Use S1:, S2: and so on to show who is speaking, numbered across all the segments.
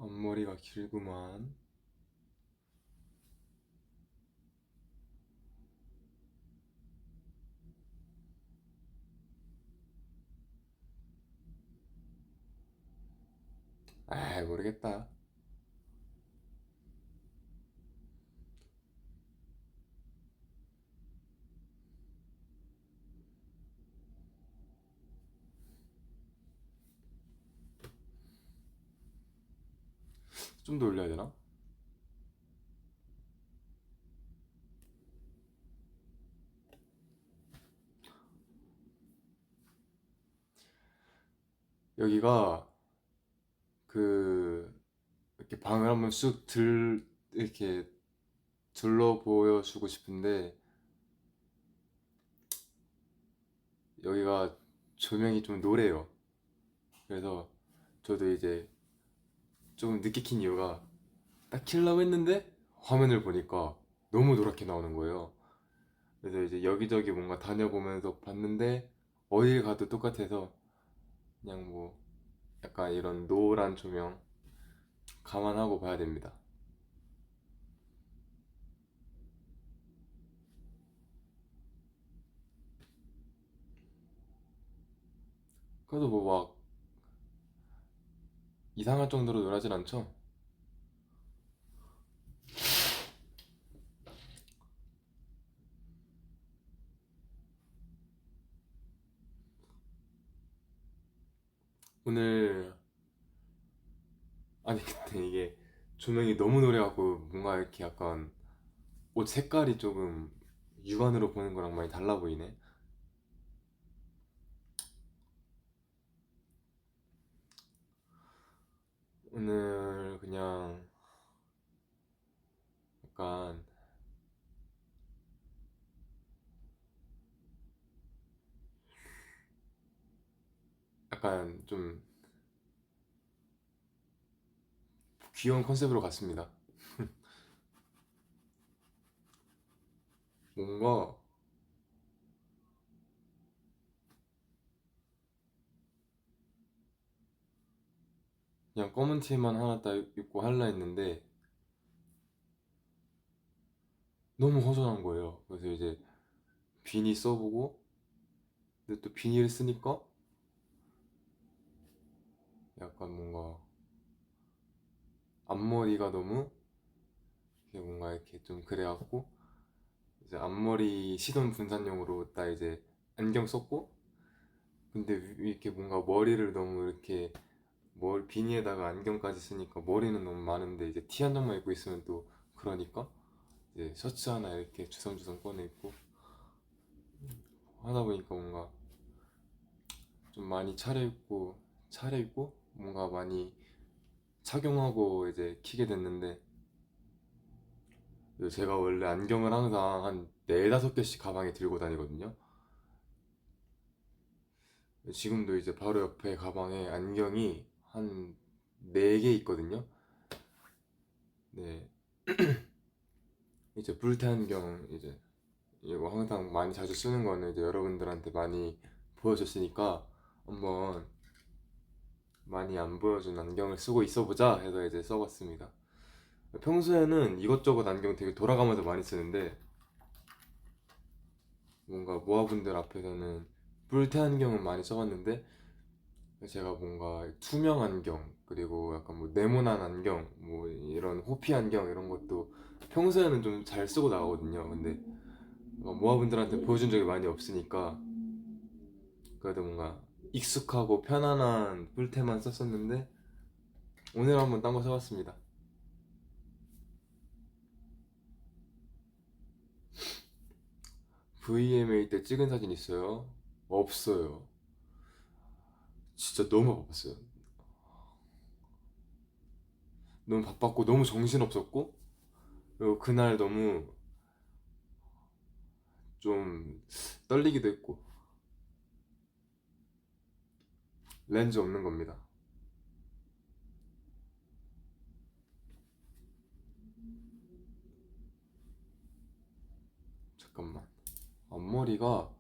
S1: 앞머리가 길구만. 아, 모르겠다. 좀 더 올려야 되나? 여기가 그 이렇게 방을 한번 이렇게 둘러 보여주고 싶은데 여기가 조명이 좀 노래요. 그래서 저도 이제 좀 늦게 킨 이유가 딱 켜려고 했는데 화면을 보니까 너무 노랗게 나오는 거예요. 그래서 이제 여기저기 뭔가 다녀보면서 봤는데 어딜 가도 똑같아서 그냥 뭐 약간 이런 노란 조명 감안하고 봐야 됩니다. 그래도 뭐 막 이상할 정도로 노랗진 않죠? 오늘 아니 근데 이게 조명이 너무 노래갖고 뭔가 이렇게 약간 옷 색깔이 조금 육안으로 보는 거랑 많이 달라 보이네. 오늘 그냥 약간 좀 귀여운 컨셉으로 갔습니다. 뭔가 그냥 검은 티만 하나 딱 입고 할라 했는데 너무 허전한 거예요. 그래서 이제 비니 써보고 근데 또 비니를 쓰니까 약간 뭔가 앞머리가 너무 이게 뭔가 이렇게 좀 그래갖고 이제 앞머리 시선 분산용으로 딱 이제 안경 썼고 근데 이렇게 뭔가 머리를 너무 이렇게 비니에다가 안경까지 쓰니까 머리는 너무 많은데 이제 티 한 장만 입고 있으면 또 그러니까 이제 셔츠 하나 이렇게 주섬주섬 꺼내 입고 하다 보니까 뭔가 좀 많이 차려입고 뭔가 많이 착용하고 이제 키게 됐는데 제가 원래 안경을 항상 한 네다섯 개씩 가방에 들고 다니거든요. 지금도 이제 바로 옆에 가방에 안경이 한 네 개 있거든요. 네, 이제 불태 안경 이제 이거 항상 많이 자주 쓰는 거는 이제 여러분들한테 많이 보여줬으니까 한번 많이 안 보여준 안경을 쓰고 있어보자 해서 이제 써봤습니다. 평소에는 이것저것 안경 되게 돌아가면서 많이 쓰는데 뭔가 모아분들 앞에서는 뿔테 안경은 많이 써봤는데 제가 뭔가 투명 안경 그리고 약간 뭐 네모난 안경 뭐 이런 호피 안경 이런 것도 평소에는 좀 잘 쓰고 나가거든요. 근데 모아분들한테 보여준 적이 많이 없으니까 그래도 뭔가 익숙하고 편안한 뿔테만 썼었는데 오늘 한번 딴 거 써봤습니다. VMA 때 찍은 사진 있어요? 없어요. 진짜 너무 바빴어요. 너무 바빴고 너무 정신없었고 그리고 그날 너무 좀 떨리기도 했고 렌즈 없는 겁니다. 잠깐만. 앞머리가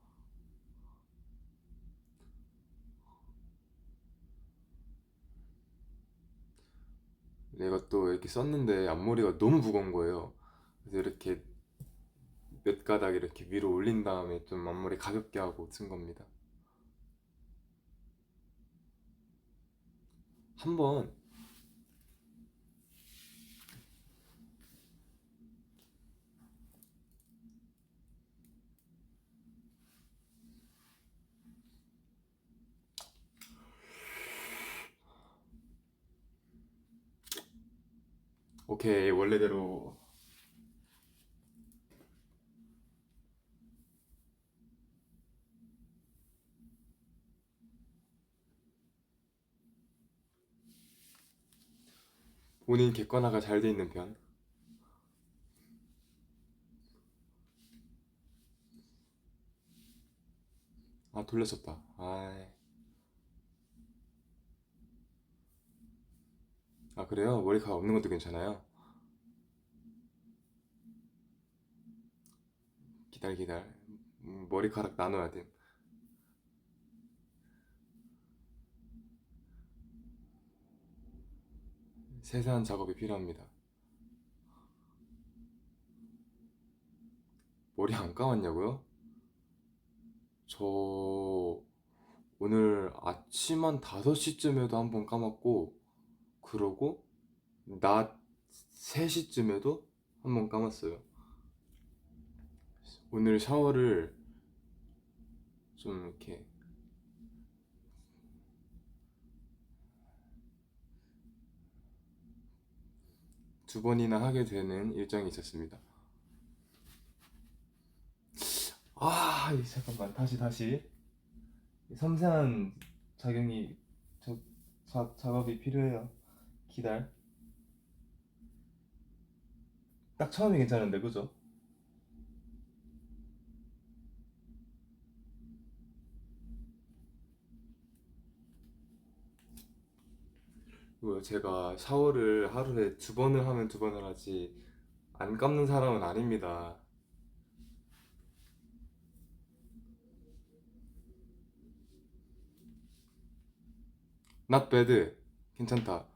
S1: 이것도 이렇게 썼는데 앞머리가 너무 무거운 거예요. 그래서 이렇게 몇 가닥 이렇게 위로 올린 다음에 좀 앞머리 가볍게 하고 쓴 겁니다. 한번 오케이 원래대로. 본인 객관화가 잘 돼 있는 편. 아 돌렸었다. 아 그래요? 머리카락 없는 것도 괜찮아요? 기다려 기다려. 머리카락 나눠야 돼. 세세한 작업이 필요합니다. 머리 안 감았냐고요? 저 오늘 아침 한 5시쯤에도 한번 감았고, 그러고 낮 3시쯤에도 한번 감았어요. 오늘 샤워를 좀 이렇게 2번이나 하게 되는 일정이 있었습니다. 잠깐만 다시 섬세한 작용이 작업이 필요해요. 기다려. 딱 처음이 괜찮은데 그죠? 제가 샤워를 하루에 2번을 하면 2번을 하지 안 감는 사람은 아닙니다. Not bad. 괜찮다.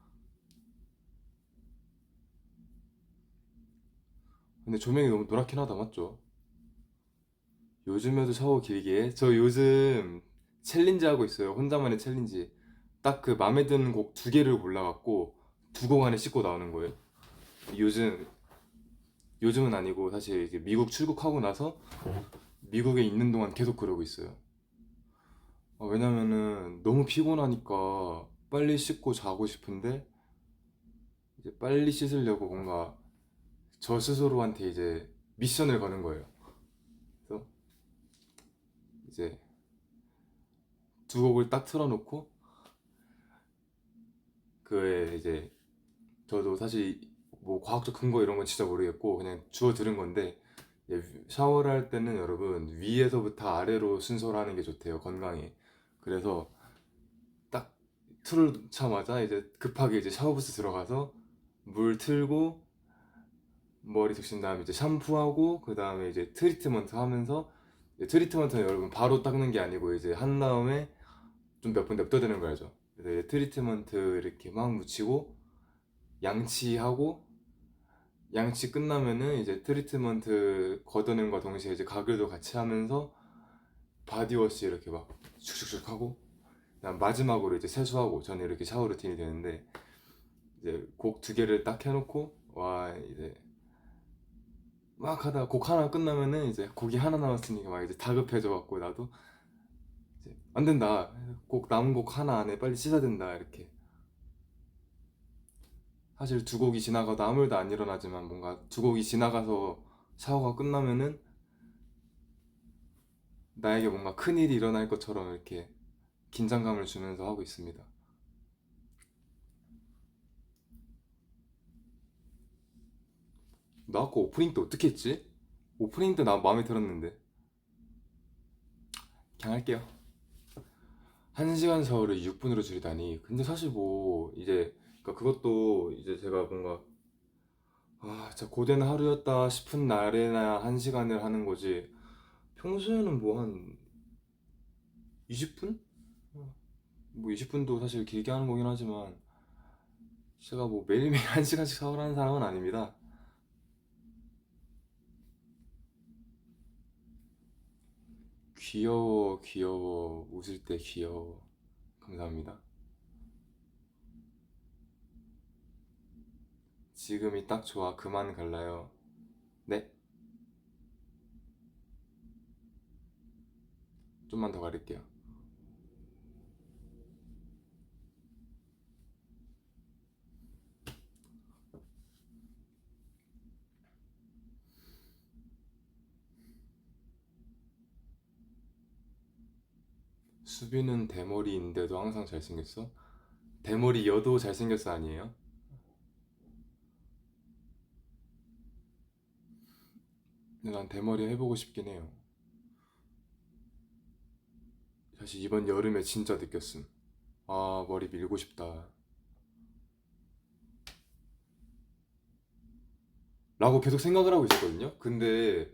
S1: 근데 조명이 너무 노랗긴 하다, 맞죠? 요즘에도 샤워 길게 해? 저 요즘 챌린지 하고 있어요. 혼자만의 챌린지. 딱 그 맘에 드는 곡 2개를 골라갖고 2곡 안에 씻고 나오는 거예요. 요즘, 요즘은 아니고 사실 이제 미국 출국하고 나서 미국에 있는 동안 계속 그러고 있어요. 왜냐면은 너무 피곤하니까 빨리 씻고 자고 싶은데 이제 빨리 씻으려고 뭔가 저 스스로한테 이제 미션을 거는 거예요. 그래서 이제 2곡을 딱 틀어놓고 그에 이제 저도 사실 뭐 과학적 근거 이런 건 진짜 모르겠고 그냥 주워 들은 건데 이제 샤워를 할 때는 여러분 위에서부터 아래로 순서를 하는 게 좋대요 건강에. 그래서 딱 틀을 자마자 이제 급하게 이제 샤워부스 들어가서 물 틀고 머리 적신 다음에 이제 샴푸하고 그 다음에 이제 트리트먼트 하면서 트리트먼트는 여러분 바로 닦는 게 아니고 이제 한 다음에 좀 몇 분 냅둬두는 거 알죠? 그래서 이제 트리트먼트 이렇게 막 묻히고 양치하고 양치 끝나면은 이제 트리트먼트 걷어내는 거 동시에 이제 가글도 같이 하면서 바디워시 이렇게 막 슉슉슉 하고 그다음 마지막으로 이제 세수하고 저는 이렇게 샤워 루틴이 되는데 이제 곡 2개를 딱 해놓고 와 이제 막 하다가 곡 하나 끝나면은 이제 곡이 하나 남았으니까 막 이제 다급해져 갖고 나도 이제 안 된다 곡 남은 곡 하나 안에 빨리 씻어야 된다 이렇게. 사실 2곡이 지나가도 아무 일도 안 일어나지만 뭔가 2곡이 지나가서 샤워가 끝나면은 나에게 뭔가 큰일이 일어날 것처럼 이렇게 긴장감을 주면서 하고 있습니다. 나 아까 오프닝 때 어떻게 했지? 오프닝 때 나 마음에 들었는데. 그냥 할게요. 1시간 샤워를 6분으로 줄이다니. 근데 사실 뭐 이제 그러니까 그것도 이제 제가 뭔가 진짜 고된 하루였다 싶은 날에나 1시간을 하는 거지. 평소에는 뭐 한 20분? 뭐 20분도 사실 길게 하는 거긴 하지만 제가 뭐 매일매일 한 시간씩 샤워를 하는 사람은 아닙니다. 귀여워, 귀여워. 웃을 때 귀여워. 감사합니다. 지금이 딱 좋아. 그만 갈라요. 네, 좀만 더 가릴게요. 수빈은 대머리인데도 항상 잘생겼어? 대머리여도 잘생겼어 아니에요? 근데 난 대머리 해보고 싶긴 해요. 사실 이번 여름에 진짜 느꼈음. 아, 머리 밀고 싶다. 라고 계속 생각을 하고 있었거든요. 근데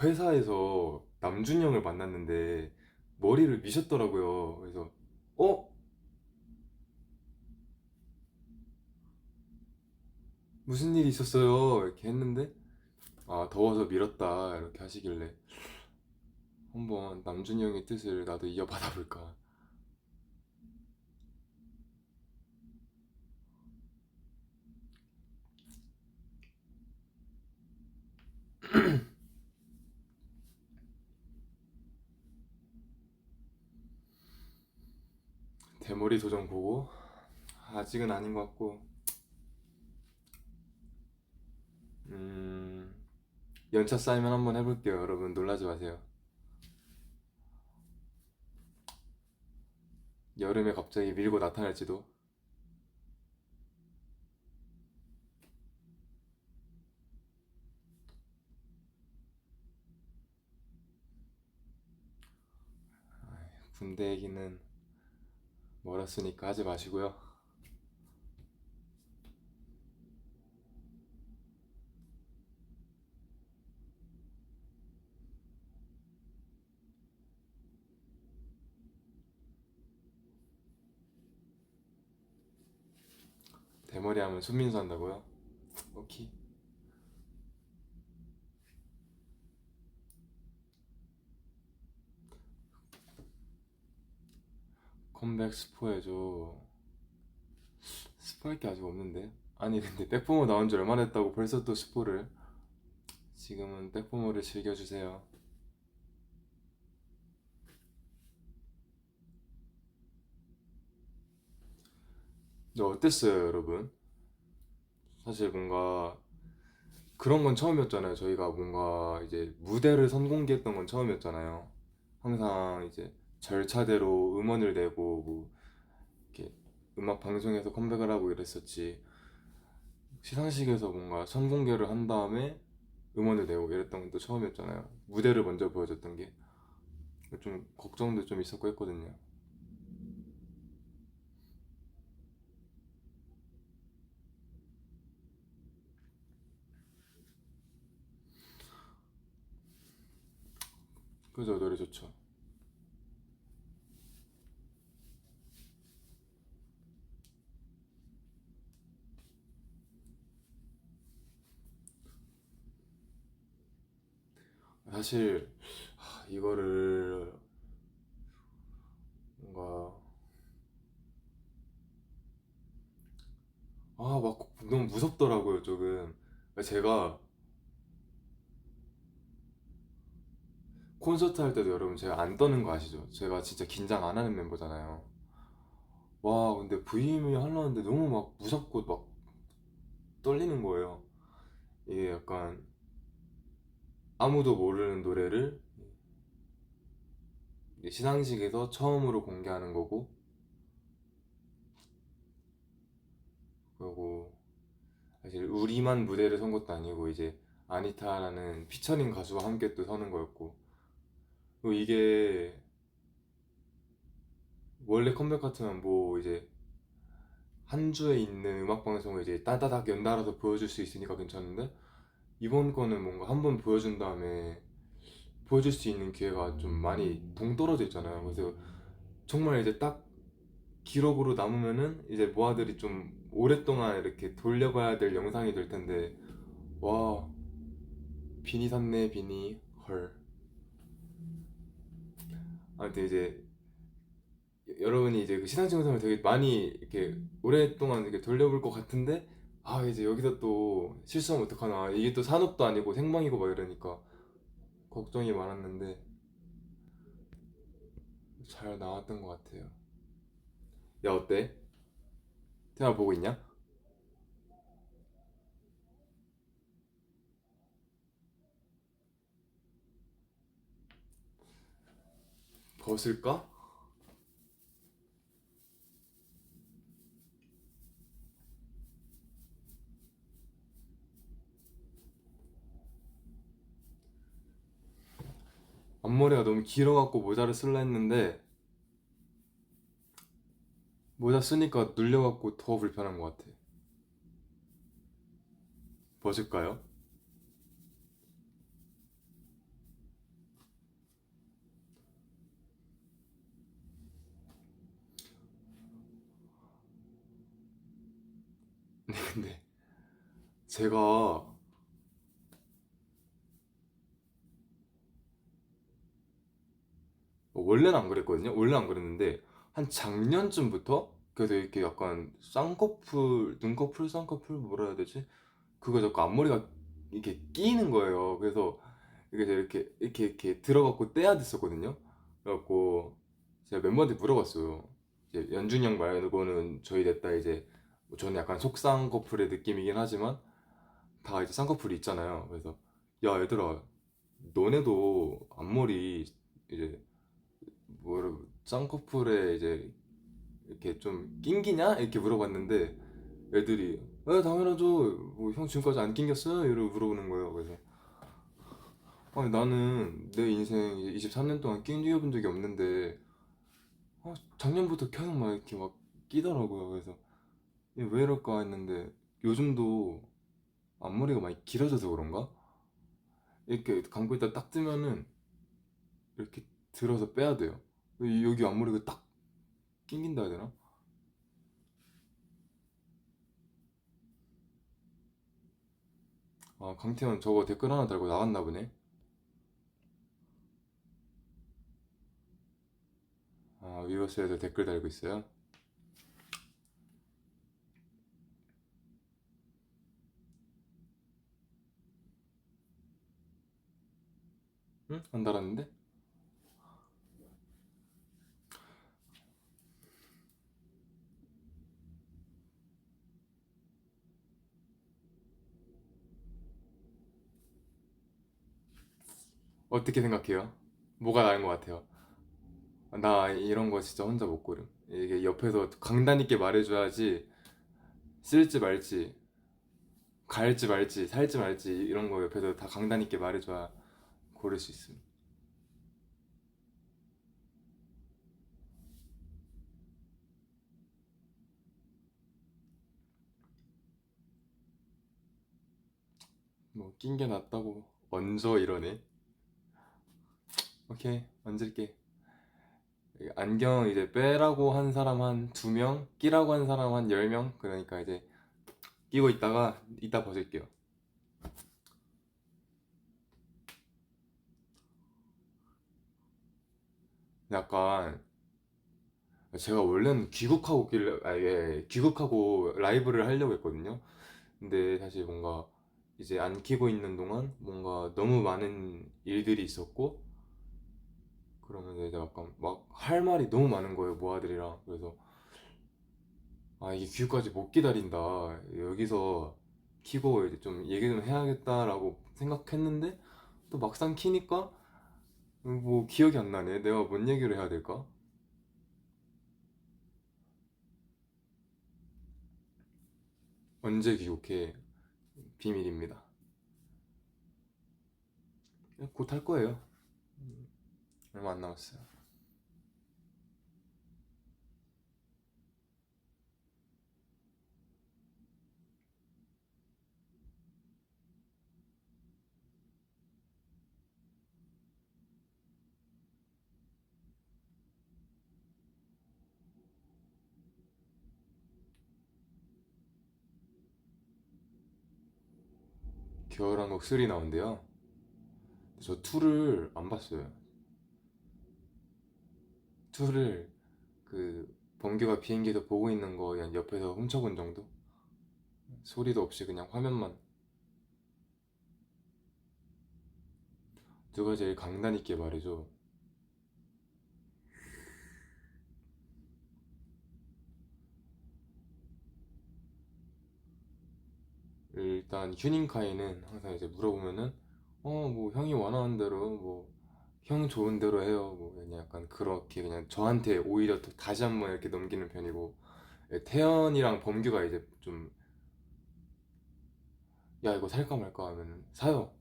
S1: 회사에서 남준형을 만났는데 머리를 미셨더라고요. 그래서 어? 무슨 일이 있었어요? 이렇게 했는데 아, 더워서 밀었다 이렇게 하시길래 한번 남준형의 뜻을 나도 이어받아 볼까. 대머리 도전 보고 아직은 아닌 것 같고 음, 연차 쌓이면 한번 해볼게요. 여러분 놀라지 마세요. 여름에 갑자기 밀고 나타날지도. 군대 얘기는 멀었으니까 하지 마시고요. 대머리 하면 손민수 한다고요? 오케이. 컴백 스포해줘. 스포할 게 아직 없는데. 아니 근데 백포머 나온 지 얼마 됐다고 벌써 또 스포를. 지금은 백포머를 즐겨주세요. 근데 어땠어요 여러분? 사실 뭔가 그런 건 처음이었잖아요. 저희가 뭔가 이제 무대를 선공개했던 건 처음이었잖아요. 항상 이제 절차대로 음원을 내고 뭐 이렇게 음악 방송에서 컴백을 하고 이랬었지. 시상식에서 뭔가 선공개를 한 다음에 음원을 내고 이랬던 건 또 처음이었잖아요. 무대를 먼저 보여줬던 게 좀 걱정도 좀 있었고 했거든요. 그죠, 노래 좋죠. 사실 이거를 뭔가 막 너무 무섭더라고요 조금. 제가 콘서트 할 때도 여러분 제가 안 떠는 거 아시죠? 제가 진짜 긴장 안 하는 멤버잖아요. 와 근데 부임을 하려는데 너무 막 무섭고 막 떨리는 거예요. 이게 약간 아무도 모르는 노래를 시상식에서 처음으로 공개하는 거고, 그리고 사실 우리만 무대를 선 것도 아니고 이제 아니타라는 피처링 가수와 함께 또 서는 거였고, 그리고 이게 원래 컴백 같으면 뭐 이제 한 주에 있는 음악 방송을 이제 따다닥 연달아서 보여줄 수 있으니까 괜찮은데, 이번 거는 뭔가 한 번 보여준 다음에 보여줄 수 있는 기회가 좀 많이 동떨어져 있잖아요. 그래서 정말 이제 딱 기록으로 남으면은 이제 모아들이 좀 오랫동안 이렇게 돌려봐야 될 영상이 될 텐데, 와, 비니 샀네, 비니. 헐. 아무튼 이제 여러분이 이제 그 시상식 영상을 되게 많이 이렇게 오랫동안 이렇게 돌려볼 것 같은데, 아, 이제 여기서 또 실수하면 어떡하나. 이게 또 산업도 아니고 생방이고 막 이러니까 걱정이 많았는데 잘 나왔던 것 같아요. 야, 어때? 태아 보고 있냐? 벗을까? 앞머리가 너무 길어갖고 모자를 쓸라 했는데 모자 쓰니까 눌려갖고 더 불편한 것 같아. 벗을까요? 근데 제가 원래는 안 그랬거든요. 원래 안 그랬는데 한 작년쯤부터 그래도 이렇게 약간 쌍꺼풀, 눈꺼풀, 쌍꺼풀 뭐라 해야 되지? 그거 자꾸 앞머리가 이렇게 끼이는 거예요. 그래서 이게 이렇게 들어갖고 떼야 됐었거든요. 그래갖고 제가 멤버한테 물어봤어요. 이제 연준이 형 말고는 저희 넷다 이제 뭐 저는 약간 속쌍꺼풀의 느낌이긴 하지만 다 이제 쌍꺼풀이 있잖아요. 그래서 야 얘들아 너네도 앞머리 이제 뭐라 쌍꺼풀에 이제 이렇게 좀 낑기냐? 이렇게 물어봤는데 애들이 당연하죠. 뭐 형 지금까지 안 낑겼어요? 이러고 물어보는 거예요. 그래서 아니 나는 내 인생 23년 동안 낑겨본 적이 없는데 작년부터 계속 막 이렇게 막 끼더라고요. 그래서 이게 왜 이럴까 했는데 요즘도 앞머리가 많이 길어져서 그런가? 이렇게 감고 있다 딱 뜨면은 이렇게 들어서 빼야 돼요. 여기 앞머리가 딱 낑긴다 해야 되나? 아, 강태현 저거 댓글 하나 달고 나갔나 보네. 아, 위버스에서 댓글 달고 있어요. 응? 안 달았는데? 어떻게 생각해요? 뭐가 나은 것 같아요? 나 이런 거 진짜 혼자 못 고름. 이게 옆에서 강단 있게 말해줘야지 쓸지 말지, 갈지 말지, 살지 말지 이런 거 옆에서 다 강단 있게 말해줘야 고를 수 있음. 뭐 낀 게 낫다고 얹어 이러네. 오케이 얹을게. 안경 이제 빼라고 한 사람 한 2명, 끼라고 한 사람 한 10명. 그러니까 이제 끼고 있다가 이따 벗을게요. 약간 제가 원래는 귀국하고 라이브를 하려고 했거든요. 근데 사실 뭔가 이제 안 키고 있는 동안 뭔가 너무 많은 일들이 있었고 그러면 이제 약간 막 할 말이 너무 많은 거예요, 모아들이랑. 그래서 아, 이게 귀국까지 못 기다린다. 여기서 키고 이제 좀 얘기 좀 해야겠다라고 생각했는데 또 막상 키니까 뭐 기억이 안 나네. 내가 뭔 얘기를 해야 될까? 언제 귀국해? 비밀입니다. 곧 할 거예요. 얼마 안 남았어요. 겨울왕국 3 나온대요. 저 2를 안 봤어요. 2를 그 범규가 비행기에서 보고 있는 거 그냥 옆에서 훔쳐본 정도? 소리도 없이 그냥 화면만. 누가 제일 강단 있게 말해줘. 일단 휴닝카이는 항상 이제 물어보면은 뭐 형이 원하는 대로 뭐 형 좋은 대로 해요 뭐 그냥 약간 그렇게 그냥 저한테 오히려 또 다시 한번 이렇게 넘기는 편이고, 태연이랑 범규가 이제 좀 야 이거 살까 말까 하면 사요,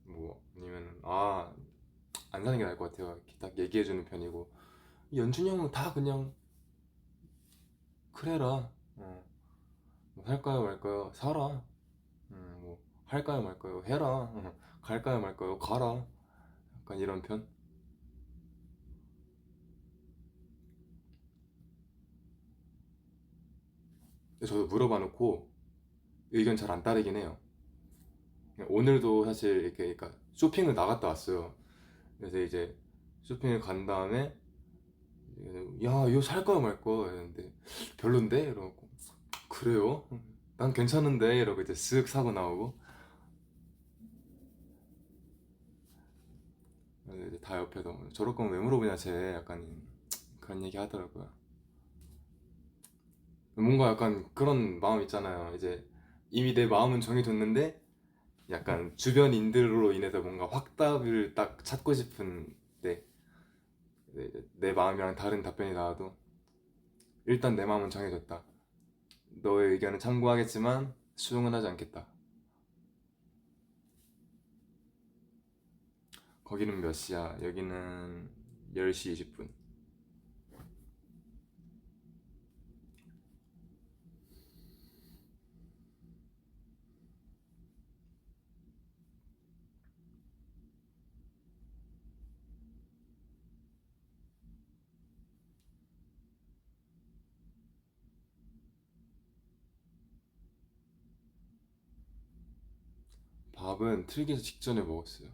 S1: 뭐 아니면 안 사는 게 나을 것 같아요 이렇게 딱 얘기해주는 편이고, 연준이 형은 다 그냥 그래라, 뭐 살까요 말까요 사라, 뭐 할까요 말까요 해라, 갈까요 말까요 가라, 약간 이런 편. 저도 물어봐 놓고 의견 잘 안 따르긴 해요. 오늘도 사실 이렇게 그러니까 쇼핑을 나갔다 왔어요. 그래서 이제 쇼핑을 간 다음에 야 이거 살까요 말까 했는데 별론데 이러고 그래요? 난 괜찮은데 이러고 이제 쓱 사고 나오고, 그래서 이제 다 옆에서 저럴 거면 왜 물어보냐 쟤 약간 그런 얘기 하더라고요. 뭔가 약간 그런 마음 있잖아요. 이제 이미 내 마음은 정해졌는데 약간 주변인들로 인해서 뭔가 확답을 딱 찾고 싶은 때, 이제 내 마음이랑 다른 답변이 나와도 일단 내 마음은 정해졌다. 너의 의견은 참고하겠지만 수용은 하지 않겠다. 거기는 몇 시야? 여기는 10시 20분. 밥은 틀기 직전에 먹었어요.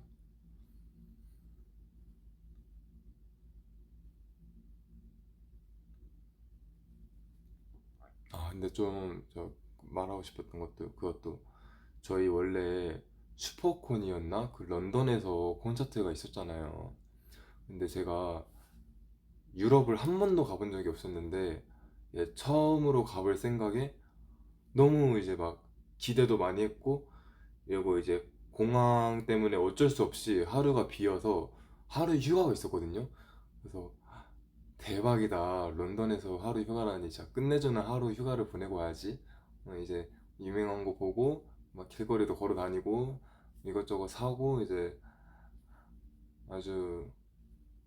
S1: 근데 좀 저 말하고 싶었던 것도 그것도, 저희 원래 슈퍼콘이었나? 그 런던에서 콘서트가 있었잖아요. 근데 제가 유럽을 한 번도 가본 적이 없었는데 처음으로 가볼 생각에 너무 이제 막 기대도 많이 했고, 그리고 이제 공항 때문에 어쩔 수 없이 하루가 비어서 하루 휴가가 있었거든요. 그래서 대박이다. 런던에서 하루 휴가라니 진짜 끝내주는 하루 휴가를 보내고 와야지. 이제 유명한 거 보고 막 길거리도 걸어 다니고 이것저것 사고 이제 아주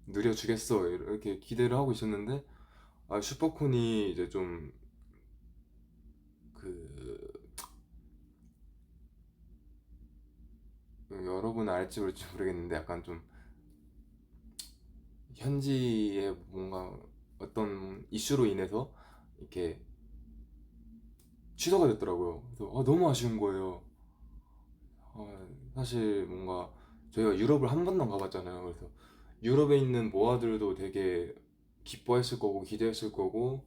S1: 누려주겠어 이렇게 기대를 하고 있었는데, 슈퍼콘이 이제 좀 그 여러분 알지 모를지 모르겠는데 약간 좀 현지의 뭔가 어떤 이슈로 인해서 이렇게 취소가 됐더라고요. 그래서 너무 아쉬운 거예요. 사실 뭔가 저희가 유럽을 한 번도 안 가봤잖아요. 그래서 유럽에 있는 모아들도 되게 기뻐했을 거고 기대했을 거고,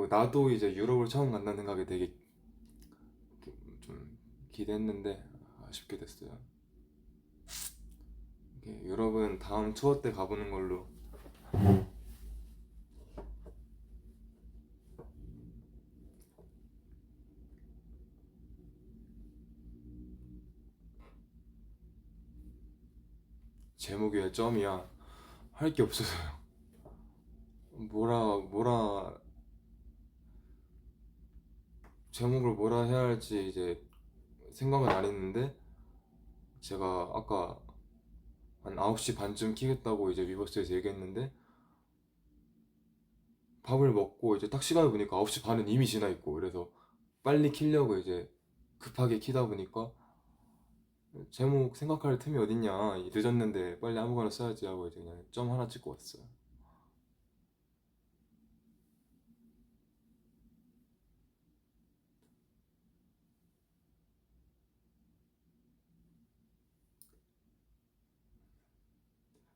S1: 나도 이제 유럽을 처음 간다는 생각에 되게 좀 기대했는데 아쉽게 됐어요. 유럽은 다음 투어 때 가보는 걸로. 제목이 왜 점이야? 할 게 없어서요. 뭐라 제목을 뭐라 해야 할지 이제 생각은 안 했는데, 제가 아까 한 9시 반쯤 키겠다고 이제 위버스에서 얘기했는데 밥을 먹고 이제 딱 시간을 보니까 9시 반은 이미 지나 있고, 그래서 빨리 키려고 이제 급하게 키다 보니까 제목 생각할 틈이 어딨냐, 늦었는데 빨리 아무거나 써야지 하고 이제 그냥 점 하나 찍고 왔어요.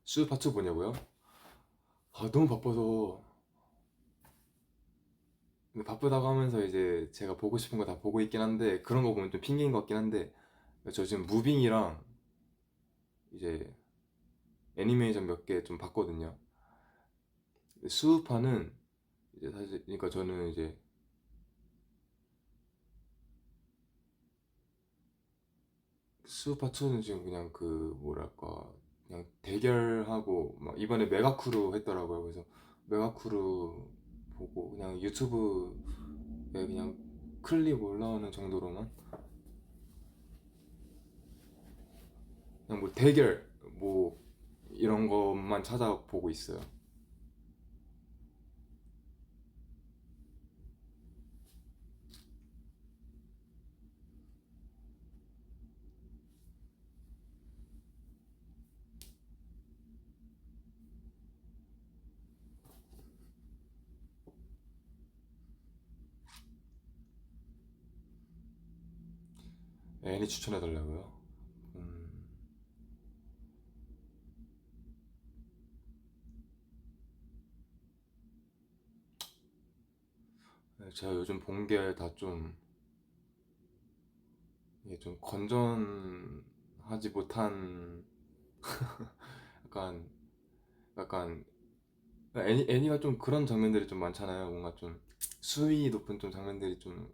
S1: 수우파투 보냐고요? 아, 너무 바빠서. 근데 바쁘다고 하면서 이제 제가 보고 싶은 거 다 보고 있긴 한데, 그런 거 보면 좀 핑계인 것 같긴 한데, 저 지금 무빙이랑 이제 애니메이션 몇 개 좀 봤거든요. 수우파는 이제 사실, 그러니까 저는 이제 수우파2는 지금 그냥 그 뭐랄까 그냥 대결하고 막 이번에 메가쿠루 했더라고요. 그래서 메가쿠루 보고 그냥 유튜브에 그냥 클립 올라오는 정도로만 그냥 뭐 대결 뭐 이런 것만 찾아보고 있어요. 애니 추천해달라고요? 음, 네, 제가 요즘 본 게 다 좀 이게 좀 건전하지 못한 약간 약간 애니가 좀 그런 장면들이 좀 많잖아요. 뭔가 좀 수위 높은 좀 장면들이 좀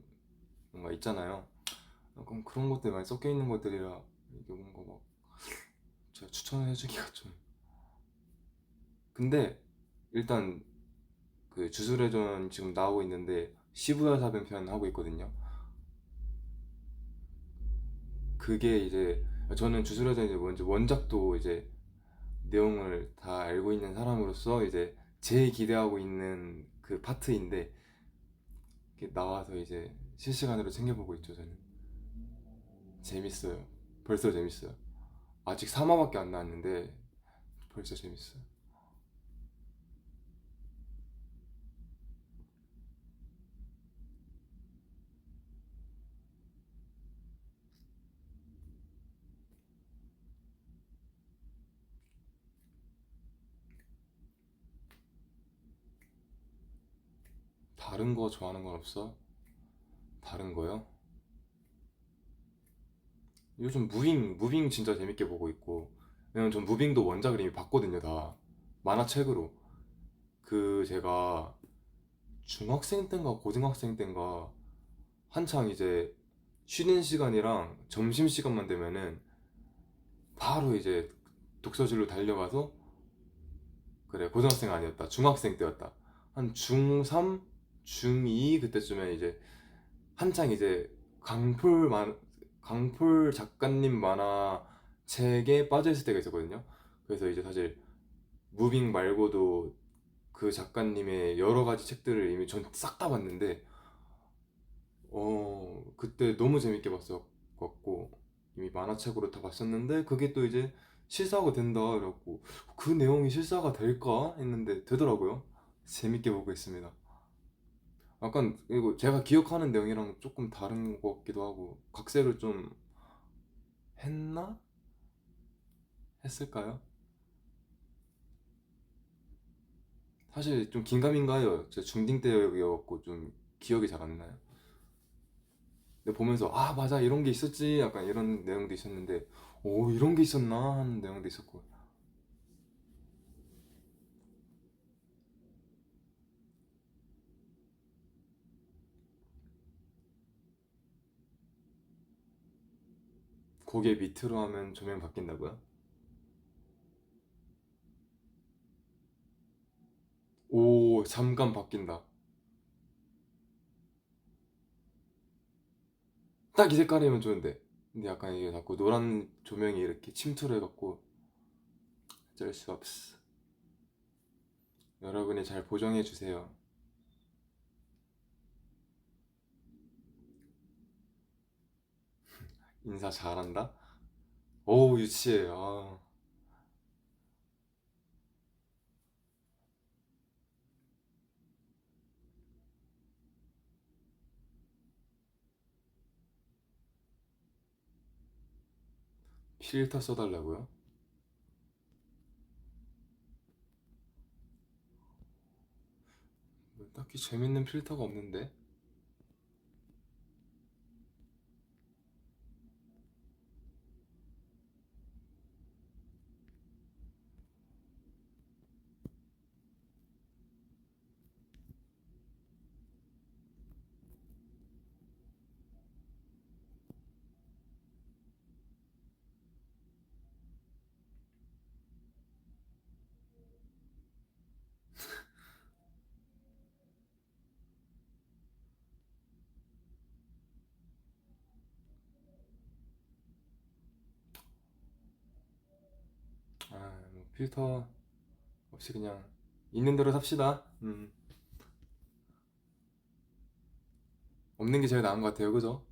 S1: 뭔가 있잖아요. 약간 그런 것들이 많이 섞여 있는 것들이라 이게 뭔가 막 제가 추천을 해주기가 좀. 근데 일단 그 주술회전 지금 나오고 있는데 시부야 사변 편 하고 있거든요. 그게 이제 저는 주술회전 이제 먼저 원작도 이제 내용을 다 알고 있는 사람으로서 이제 제일 기대하고 있는 그 파트인데 이게 나와서 이제 실시간으로 챙겨보고 있죠 저는. 재밌어요. 벌써 재밌어요. 아직 3화밖에 안 나왔는데 벌써 재밌어요. 다른 거 좋아하는 건 없어? 다른 거요? 요즘 무빙 진짜 재밌게 보고 있고. 왜냐면 전 무빙도 원작을 이미 봤거든요, 다. 만화책으로. 그 제가 중학생 땐가 고등학생 땐가 한창 이제 쉬는 시간이랑 점심 시간만 되면은 바로 이제 독서실로 달려가서, 그래, 고등학생 아니었다. 중학생 때였다. 한 중3, 중2 그때쯤에 이제 한창 이제 강풀 작가님 만화책에 빠져있을 때가 있었거든요. 그래서 이제 사실 무빙 말고도 그 작가님의 여러 가지 책들을 이미 전 싹 다 봤는데, 그때 너무 재밌게 봤었고, 이미 만화책으로 다 봤었는데, 그게 또 이제 실사가 된다. 그래갖고, 그 내용이 실사가 될까? 했는데, 되더라고요. 재밌게 보고 있습니다. 약간, 이거 제가 기억하는 내용이랑 조금 다른 것 같기도 하고, 각색을 좀 했나? 했을까요? 사실 좀 긴가민가해요. 제가 중딩 때여갖고 좀 기억이 잘 안 나요. 근데 보면서, 아, 맞아, 이런 게 있었지. 약간 이런 내용도 있었는데, 오, 이런 게 있었나? 하는 내용도 있었고. 고개 밑으로 하면 조명 바뀐다고요? 오, 잠깐 바뀐다. 딱 이 색깔이면 좋은데. 근데 약간 이게 자꾸 노란 조명이 이렇게 침투를 해갖고 어쩔 수 없어. 여러분이 잘 보정해주세요. 인사 잘한다? 오, 유치해. 아, 필터 써달라고요? 딱히 재밌는 필터가 없는데. 뭐 필터 없이 그냥 있는 대로 삽시다. 없는 게 제일 나은 것 같아요, 그죠?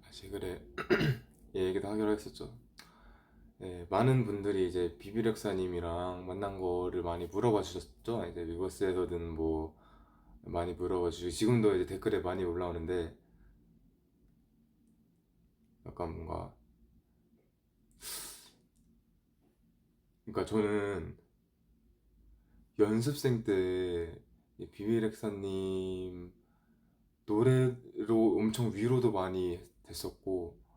S1: 사실 그래, 얘 얘기도 하기로 했었죠. 예, 많은 분들이 이제 비비력사님이랑 만난 거를 많이 물어봐 주셨죠. 이제 위버스에서든 뭐 많이 물어봐 주시고 지금도 이제 댓글에 많이 올라오는데, 약간 뭔가, 그러니까 저는 연습생 때 비비력사님 노래로 엄청 위로도 많이 됐었고,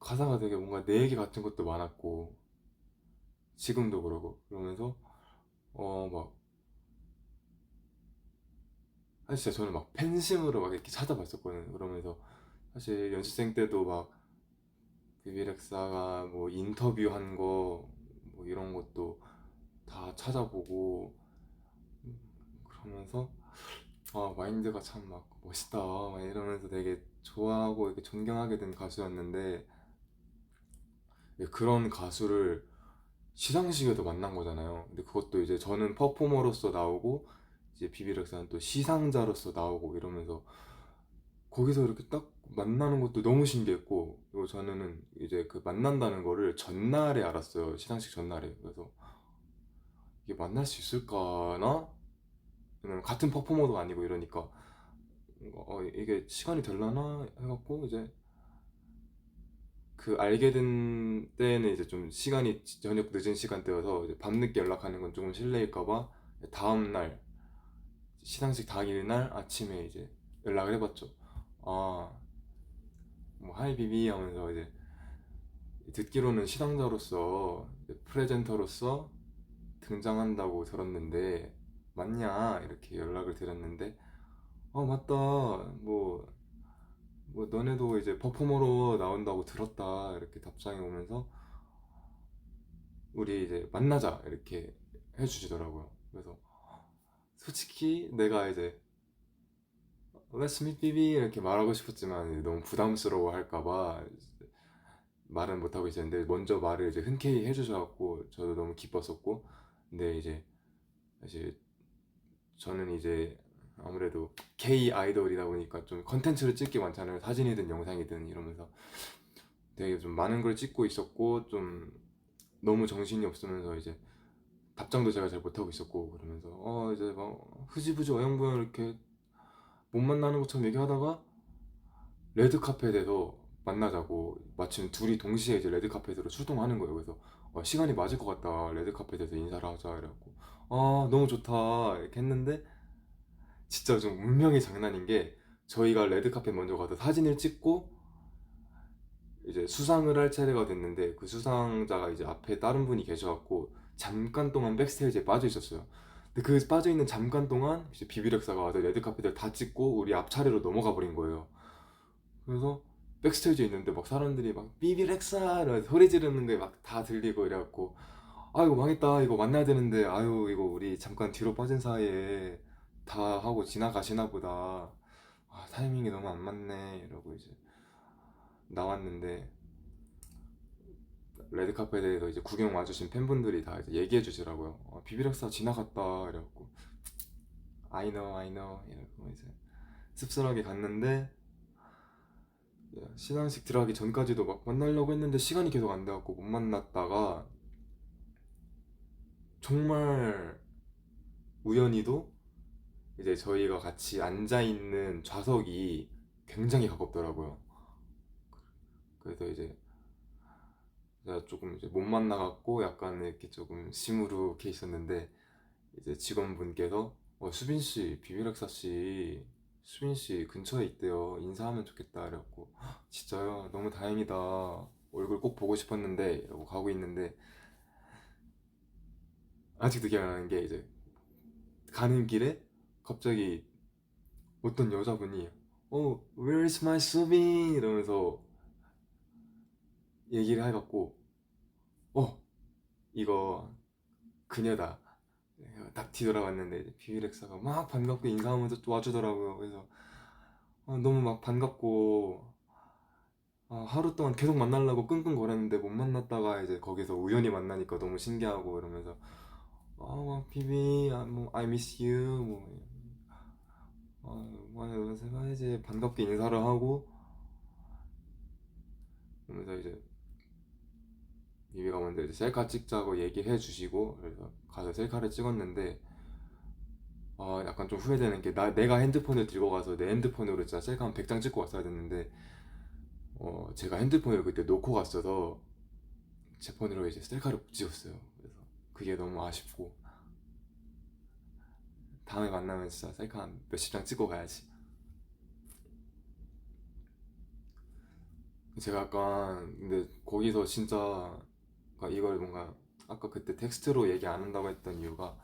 S1: 가사가 되게 뭔가 내 얘기 같은 것도 많았고, 지금도 그러고 그러면서 막 사실 진짜 저는 막 팬심으로 막 이렇게 찾아봤었거든요. 그러면서 사실 연습생 때도 막 비비렉사가 뭐 인터뷰한 거 뭐 이런 것도 다 찾아보고, 그러면서 마인드가 참 막 멋있다 막 이러면서 되게 좋아하고 이렇게 존경하게 된 가수였는데, 그런 가수를 시상식에도 만난 거잖아요. 근데 그것도 이제 저는 퍼포머로서 나오고 이제 비비렉사는 또 시상자로서 나오고 이러면서 거기서 이렇게 딱 만나는 것도 너무 신기했고, 그리고 저는 이제 그 만난다는 거를 전날에 알았어요. 시상식 전날에. 그래서 이게 만날 수 있을까나? 왜냐면 같은 퍼포머도 아니고 이러니까 이게 시간이 될라나 해갖고 이제 그 알게 된 때는 이제 좀 시간이 저녁 늦은 시간대여서 이제 밤늦게 연락하는 건 조금 실례일까봐 다음날 시상식 당일날 아침에 이제 연락을 해봤죠. 아, 뭐 하이 비비 하면서 이제 듣기로는 시상자로서 프레젠터로서 등장한다고 들었는데 맞냐 이렇게 연락을 드렸는데, 맞다, 뭐 너네도 이제 퍼포머로 나온다고 들었다 이렇게 답장이 오면서 우리 이제 만나자 이렇게 해주시더라고요. 그래서 솔직히 내가 이제 Let's meet BB 이렇게 말하고 싶었지만 너무 부담스러워 할까봐 말은 못하고 있었는데, 먼저 말을 이제 흔쾌히 해주셔갖고 저도 너무 기뻤었고. 근데 이제 사실 저는 이제 아무래도 K 아이돌이다 보니까 좀 컨텐츠를 찍기 많잖아요. 사진이든 영상이든 이러면서 되게 좀 많은 걸 찍고 있었고, 좀 너무 정신이 없으면서 이제 답장도 제가 잘 못하고 있었고, 그러면서 이제 막 흐지부지 어영부영 이렇게 못 만나는 것처럼 얘기하다가 레드카펫에서 만나자고, 마침 둘이 동시에 이제 레드카펫으로 출동하는 거예요. 그래서 시간이 맞을 것 같다, 레드카펫에서 인사를 하자 이래갖고 너무 좋다 이렇게 했는데, 진짜 좀 운명이 장난인 게, 저희가 레드카펫 먼저 가서 사진을 찍고 이제 수상을 할 차례가 됐는데, 그 수상자가 이제 앞에 다른 분이 계셔갖고 잠깐 동안 백스테이지에 빠져 있었어요. 근데 그 빠져 있는 잠깐 동안 이제 비비력사가 와서 레드카펫을 다 찍고 우리 앞 차례로 넘어가 버린 거예요. 그래서 백스테이지에 있는데 막 사람들이 막 비비렉사 이러면서 소리 지르는 게 막 다 들리고 이래갖고, 이거 망했다, 이거 만나야 되는데 아유 이거 우리 잠깐 뒤로 빠진 사이에 다 하고 지나가시나 보다, 타이밍이 너무 안 맞네 이러고 이제 나왔는데, 레드카펫에서 이제 구경 와주신 팬분들이 다 이제 얘기해 주시더라고요. 비비렉사 지나갔다 이래갖고 I know 이러고 이제 씁쓸하게 갔는데, 시상식 들어가기 전까지도 막 만나려고 했는데 시간이 계속 안 돼갖고 못 만났다가, 정말 우연히도 이제 저희가 같이 앉아 있는 좌석이 굉장히 가깝더라고요. 그래서 이제 제가 조금 이제 못 만나갖고 약간 이렇게 조금 시무룩해 있었는데, 이제 직원분께서 수빈 씨, 비비렉사 씨, 수빈 씨 근처에 있대요. 인사하면 좋겠다. 그래갖고 진짜요? 너무 다행이다. 얼굴 꼭 보고 싶었는데 이러고 가고 있는데, 아직도 기억나는 게 이제 가는 길에 갑자기 어떤 여자분이 Where's my 수빈? 이러면서 얘기를 해갖고 어 이거 그녀다. 딱 뒤돌아봤는데 이제 비비렉사가 막 반갑게 인사하면서 또 와주더라고요. 그래서 너무 막 반갑고, 하루 동안 계속 만나려고 끙끙거렸는데 못 만났다가 이제 거기서 우연히 만나니까 너무 신기하고 이러면서 막 비비, 뭐 I miss you, 뭐 이러면서 이제 반갑게 인사를 하고, 그러면서 이제 비비가 먼저 이제 셀카 찍자고 얘기를 해주시고, 그래서 가서 셀카를 찍었는데, 약간 좀 후회되는 게, 내가 핸드폰을 들고 가서 내 핸드폰으로 진짜 셀카 한 100장 찍고 왔어야 됐는데, 제가 핸드폰을 그때 놓고 갔어서 제 폰으로 이제 셀카를 못 찍었어요. 그래서 그게 너무 아쉽고, 다음에 만나면 진짜 셀카 한 몇십 장 찍고 가야지. 제가 약간 근데 거기서 진짜 이걸 뭔가 아까 그때 텍스트로 얘기 안 한다고 했던 이유가,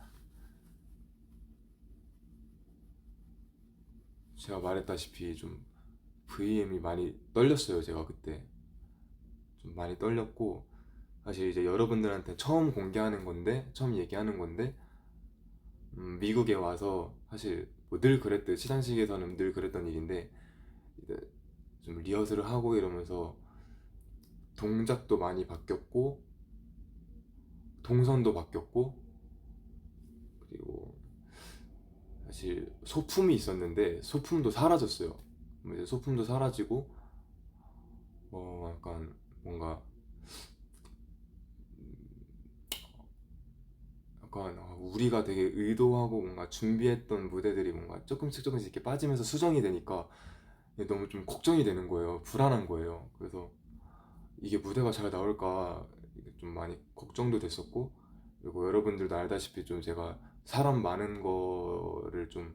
S1: 제가 말했다시피 좀 VM이 많이 떨렸어요. 제가 그때 좀 많이 떨렸고, 사실 이제 여러분들한테 처음 공개하는 건데, 처음 얘기하는 건데, 미국에 와서 사실 뭐늘 그랬듯 시상식에서는 늘 그랬던 일인데, 이제 좀 리허설을 하고 이러면서 동작도 많이 바뀌었고 동선도 바뀌었고, 그리고 사실 소품이 있었는데 소품도 사라졌어요. 이제 소품도 사라지고 약간 뭔가 약간 우리가 되게 의도하고 뭔가 준비했던 무대들이 뭔가 조금씩 이렇게 빠지면서 수정이 되니까 너무 좀 걱정이 되는 거예요. 불안한 거예요. 그래서 이게 무대가 잘 나올까 좀 많이 걱정도 됐었고, 그리고 여러분들도 알다시피 좀 제가 사람 많은 거를 좀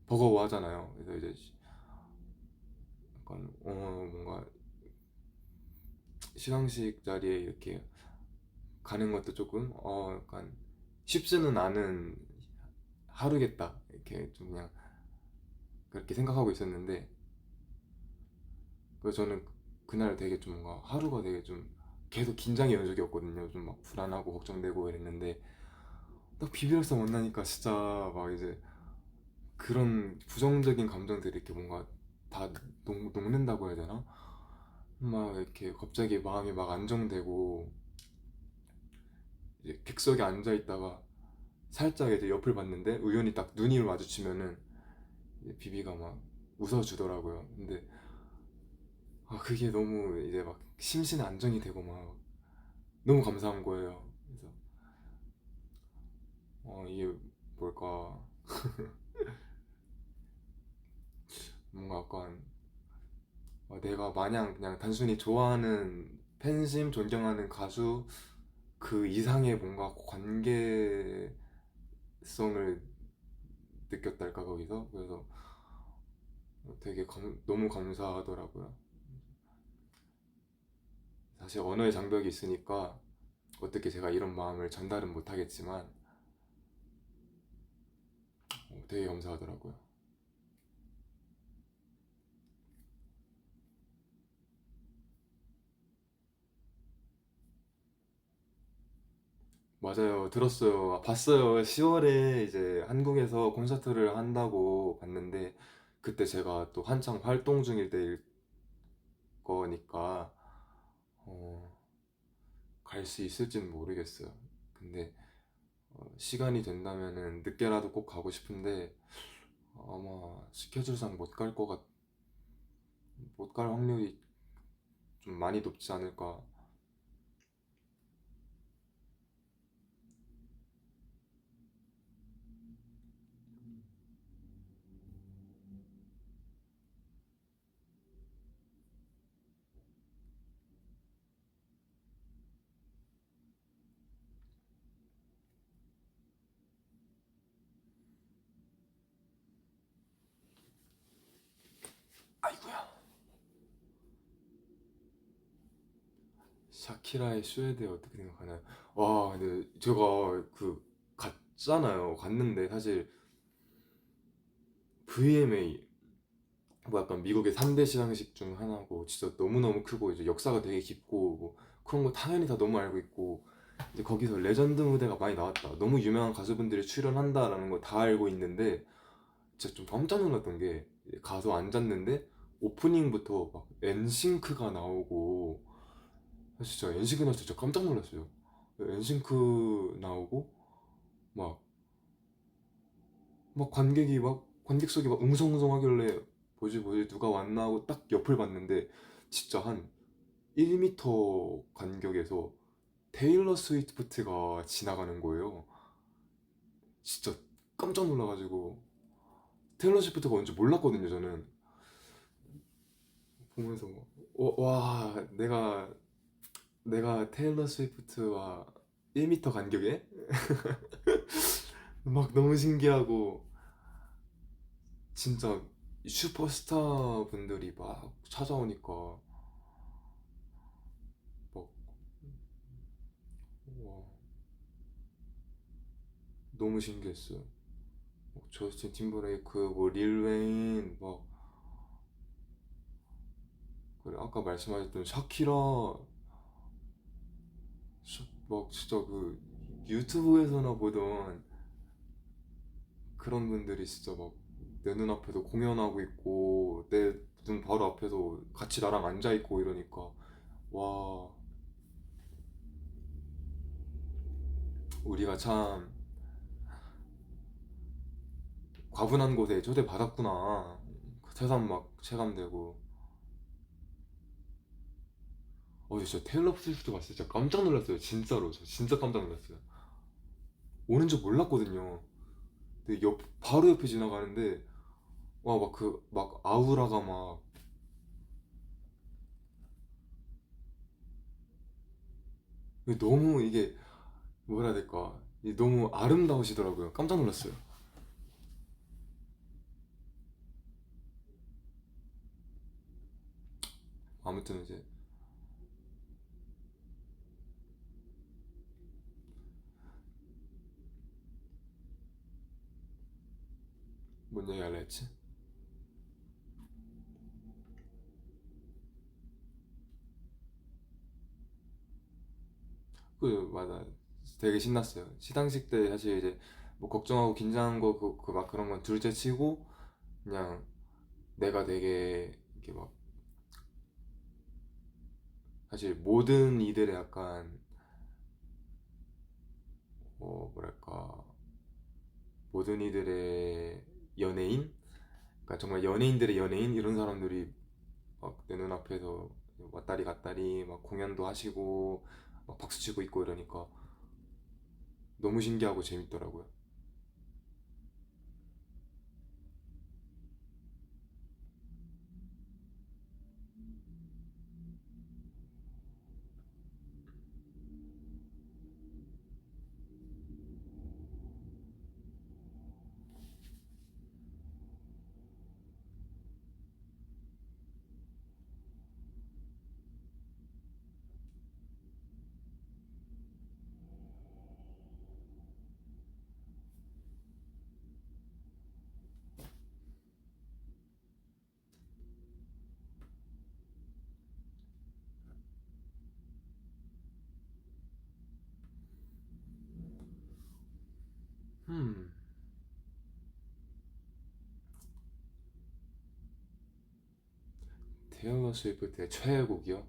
S1: 버거워하잖아요. 그래서 이제 약간 뭔가 시상식 자리에 이렇게 가는 것도 조금 약간 쉽지는 않은 하루겠다 이렇게 좀 그냥 그렇게 생각하고 있었는데, 그래서 저는 그날 되게 좀 뭔가 하루가 되게 좀 계속 긴장의 연속이었거든요. 좀 막 불안하고 걱정되고 이랬는데, 딱 비비얼사 만나니까 진짜 막 이제 그런 부정적인 감정들이 이렇게 뭔가 다 녹는다고 해야 되나? 막 이렇게 갑자기 마음이 막 안정되고, 이제 객석에 앉아 있다가 살짝 이제 옆을 봤는데 우연히 딱 눈이 마주치면은 이제 비비가 막 웃어주더라고요. 근데 그게 너무 이제 막 심신 안정이 되고 막 너무 감사한 거예요. 그래서 이게 뭘까, 뭔가 약간 내가 마냥 그냥 단순히 좋아하는 팬심 존경하는 가수 그 이상의 뭔가 관계성을 느꼈달까 거기서. 그래서 되게 너무 감사하더라고요. 사실 언어의 장벽이 있으니까 어떻게 제가 이런 마음을 전달은 못하겠지만 되게 감사하더라고요. 맞아요. 들었어요. 봤어요. 10월에 이제 한국에서 콘서트를 한다고 봤는데, 그때 제가 또 한창 활동 중일 때일 거니까 어, 갈 수 있을지는 모르겠어요. 근데 시간이 된다면은 늦게라도 꼭 가고 싶은데, 아마 스케줄상 못 갈 확률이 좀 많이 높지 않을까. 샤키라의 쇼에 대해 어떻게 생각하나요? 와, 근데 제가 그 갔잖아요. 갔는데 사실 VMA 뭐 약간 미국의 3대 시상식 중 하나고 진짜 너무너무 크고 이제 역사가 되게 깊고 뭐 그런 거 당연히 다 너무 알고 있고 이제 거기서 레전드 무대가 많이 나왔다. 너무 유명한 가수분들이 출연한다라는 거 다 알고 있는데 진짜 좀 깜짝 놀랐던 게 가서 앉았는데 오프닝부터 막 엔싱크가 나오고 진짜 엔싱크 나서 진짜 깜짝 놀랐어요. 엔싱크 나오고 막 관객이 막 관객석이 막 웅성웅성하길래 뭐지 뭐지 누가 왔나 하고 딱 옆을 봤는데 진짜 한 1m 간격에서 테일러 스위프트가 지나가는 거예요. 진짜 깜짝 놀라가지고 테일러 스위프트가 뭔지 몰랐거든요 저는. 보면서 와 내가 테일러 스위프트와 1m 간격에 막 너무 신기하고 진짜 슈퍼스타 분들이 막 찾아오니까 막 와, 너무 신기했어요. 저스틴 팀버레이크, 뭐 릴 웨인, 막 그래 아까 말씀하셨던 샤키라, 막 진짜 그 유튜브에서나 보던 그런 분들이 진짜 막 내 눈앞에서 공연하고 있고 내 눈 바로 앞에서 같이 나랑 앉아 있고 이러니까 와 우리가 참 과분한 곳에 초대받았구나. 그 새삼 막 체감되고. 진짜 테일러 스위프트 봤을 때 진짜 깜짝 놀랐어요. 진짜로. 저 진짜 깜짝 놀랐어요. 오는 줄 몰랐거든요. 근데 바로 옆에 지나가는데, 와, 막 아우라가 막, 너무 이게, 뭐라 해야 될까. 너무 아름다우시더라고요. 깜짝 놀랐어요. 아무튼 이제, 뭔 얘기 할라 했지? 맞아. 되게 신났어요. 시상식 때 사실 이제, 뭐 걱정하고 긴장한 거, 막 그런 건 둘째 치고, 그냥 내가 되게, 이렇게 막, 사실 모든 이들의 약간 뭐랄까 모든 이들의 연예인? 그러니까 정말 연예인들의 연예인 이런 사람들이 막 내 눈앞에서 왔다리 갔다리 막 공연도 하시고 막 박수 치고 있고 이러니까 너무 신기하고 재밌더라고요. 음, 테일러 스위프트의 최애곡이요?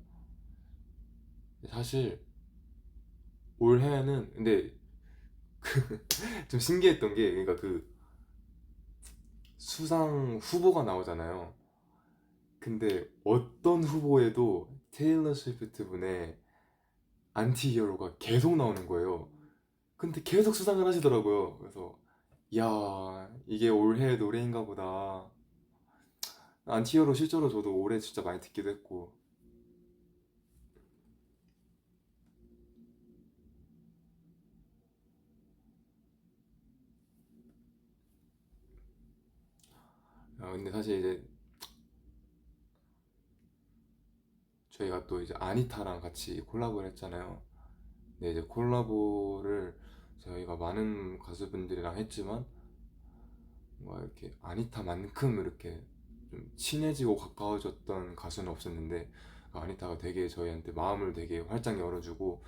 S1: 사실 올해는 근데 좀 신기했던 게 그러니까 그 수상 후보가 나오잖아요. 근데 어떤 후보에도 테일러 스위프트 분의 안티 히어로가 계속 나오는 거예요. 근데 계속 수상을 하시더라고요. 그래서 이야 이게 올해 노래인가 보다. 안티 히어로 실제로 저도 올해 진짜 많이 듣기도 했고 근데 사실 이제 저희가 또 이제 아니타랑 같이 콜라보를 했잖아요. 근데 이제 콜라보를 저희가 많은 가수분들이랑 했지만 뭔가 이렇게 아니타만큼 이렇게 좀 친해지고 가까워졌던 가수는 없었는데, 아니타가 되게 저희한테 마음을 되게 활짝 열어주고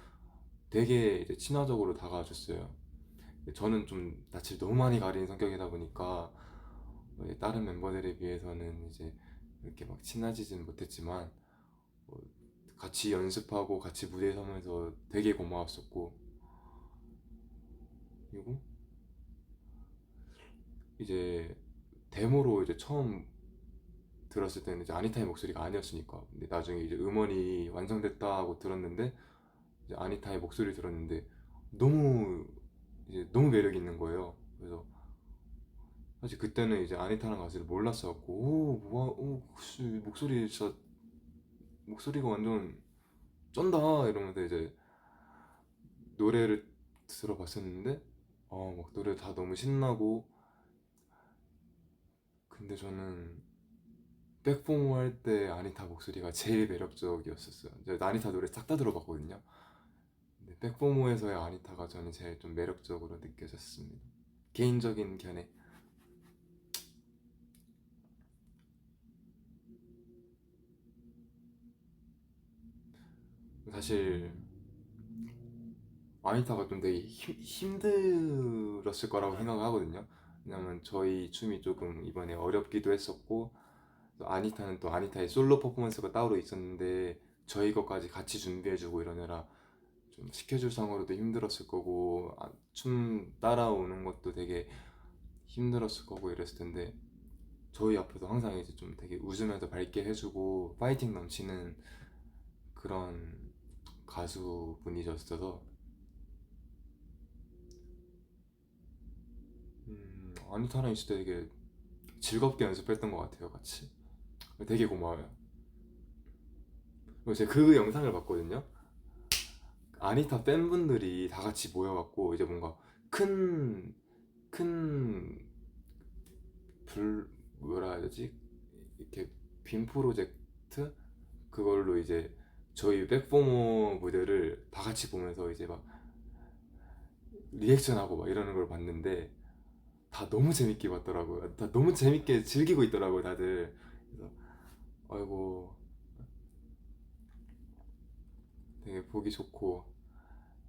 S1: 되게 이제 친화적으로 다가와줬어요. 저는 좀 낯을 너무 많이 가리는 성격이다 보니까 다른 멤버들에 비해서는 이제 이렇게 막 친해지진 못했지만, 어, 같이 연습하고 같이 무대에 서면서 되게 고마웠었고, 그리고 이제 데모로 이제 처음 들었을 때는 이제 아니타의 목소리가 아니었으니까, 근데 나중에 이제 음원이 완성됐다 하고 들었는데 이제 아니타의 목소리를 들었는데 너무 이제 너무 매력 있는 거예요. 그래서 사실 그때는 이제 아니타라는 가수를 몰랐어갖고, 오 뭐야, 오 씨, 목소리 진짜 목소리가 완전 쩐다 이러면서 이제 노래를 들어봤었는데, 막 노래 다 너무 신나고. 근데 저는 백포모 할 때 아니타 목소리가 제일 매력적이었었어요. 제가 아니타 노래 싹 다 들어봤거든요. 근데 백포모에서의 아니타가 저는 제일 좀 매력적으로 느껴졌습니다. 개인적인 견해. 사실 아니타가 좀 되게 힘들었을 거라고 생각을 하거든요. 왜냐면 저희 춤이 조금 이번에 어렵기도 했었고, 또 아니타는 또 아니타의 솔로 퍼포먼스가 따로 있었는데 저희 것까지 같이 준비해주고 이러느라 좀 스케줄상으로도 힘들었을 거고, 춤 따라오는 것도 되게 힘들었을 거고 이랬을 텐데, 저희 앞에서 항상 이제 좀 되게 웃으면서 밝게 해주고 파이팅 넘치는 그런 가수분이셨어서, 아니타랑 있을 때 되게 즐겁게 연습했던 것 같아요, 같이. 되게 고마워요. 그리고 제가 그 영상을 봤거든요. 아니타 팬분들이 다 같이 모여갖고 이제 뭔가 큰, 큰, 뭐라 해야 되지? 이렇게 빔 프로젝트? 그걸로 이제 저희 백포머 무대를 다 같이 보면서 이제 막 리액션하고 막 이러는 걸 봤는데, 다 너무 재밌게 봤더라고요. 다 너무 재밌게 즐기고 있더라고요, 다들. 그래서 아이고, 되게 보기 좋고,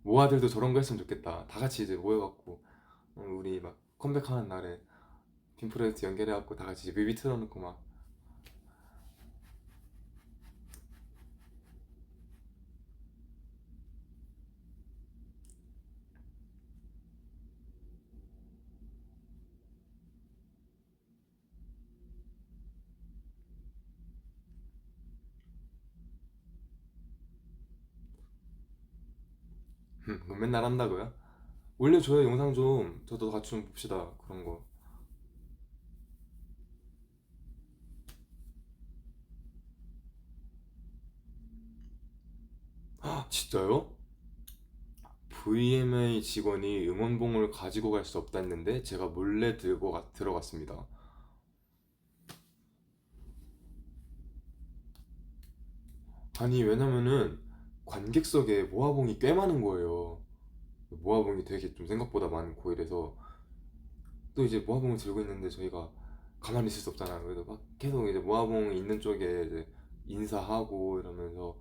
S1: 모아들도 저런 거 했으면 좋겠다. 다 같이 이제 모여갖고 우리 막 컴백하는 날에 빔프로젝트 연결해갖고 다 같이 이제 뮤비 틀어놓고 막. 그거 맨날 한다고요? 올려줘요, 영상 좀. 저도 같이 좀 봅시다, 그런 거. 진짜요? VMA 직원이 응원봉을 가지고 갈 수 없다는데 제가 몰래 들어갔습니다. 아니, 왜냐면은 관객석에 모아봉이 꽤 많은 거예요. 모아봉이 되게 좀 생각보다 많고 이래서, 또 이제 모아봉을 들고 있는데 저희가 가만히 있을 수 없잖아요. 그래서 막 계속 이제 모아봉이 있는 쪽에 이제 인사하고 이러면서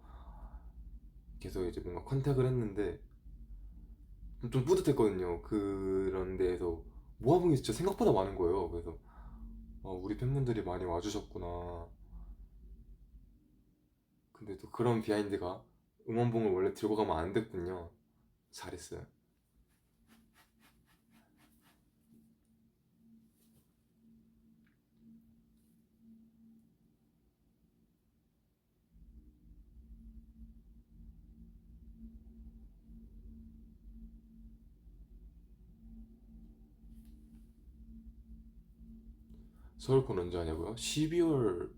S1: 계속 이제 뭔가 컨택을 했는데 좀 뿌듯했거든요. 그런 데에서 모아봉이 진짜 생각보다 많은 거예요. 그래서 우리 팬분들이 많이 와주셨구나. 근데 또 그런 비하인드가, 응원봉을 원래 들고 가면 안 됐군요. 잘했어요. 서울콘 언제 하냐고요? 12월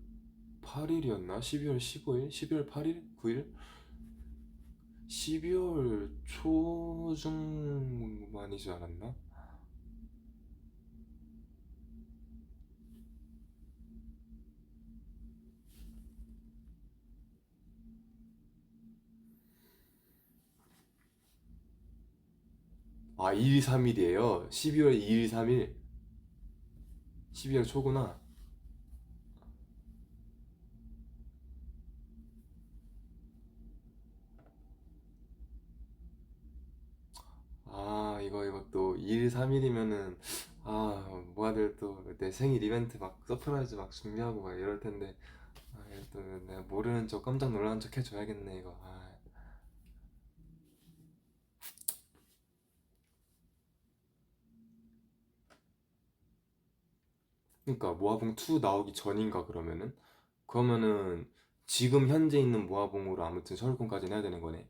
S1: 8일이었나? 12월 15일? 12월 8일? 9일? 12월 초중반이지 않았나? 아, 2일 3일이에요. 12월 2일 3일. 12월 초구나. 아, 이거 또 2일 3일이면은, 아, 모아들 또 내 생일 이벤트 막 서프라이즈 막 준비하고 막 이럴 텐데, 아, 이거 또 내가 모르는 척 깜짝 놀라는 척 해줘야겠네, 이거. 아, 그러니까 모아봉 2 나오기 전인가 그러면은? 그러면은 지금 현재 있는 모아봉으로 아무튼 서울권까지는 해야 되는 거네.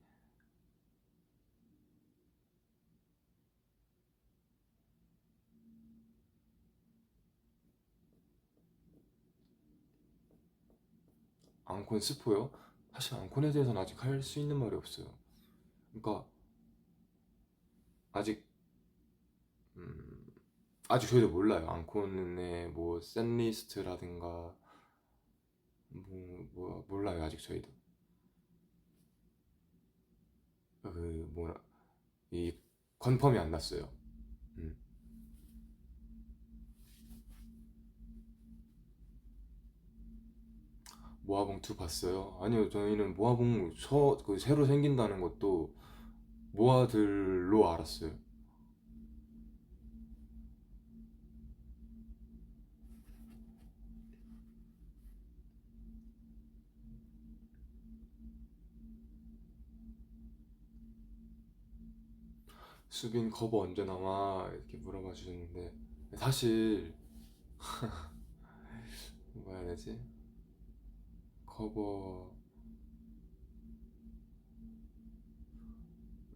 S1: 앙콘 스포요? 사실 앙콘에 대해서는 아직 할 수 있는 말이 없어요. 그러니까 아직 음, 아직 저희도 몰라요. 앙콘의 뭐 셋리스트라든가 뭐 몰라요. 아직 저희도 그 뭐라 이 컨펌이 안 났어요. 음. 모아봉 2 봤어요? 아니요, 저희는 모아봉 그 새로 생긴다는 것도 모아들로 알았어요. 수빈 커버 언제 나와? 이렇게 물어봐 주셨는데 사실 뭐라 해야 되지? 커버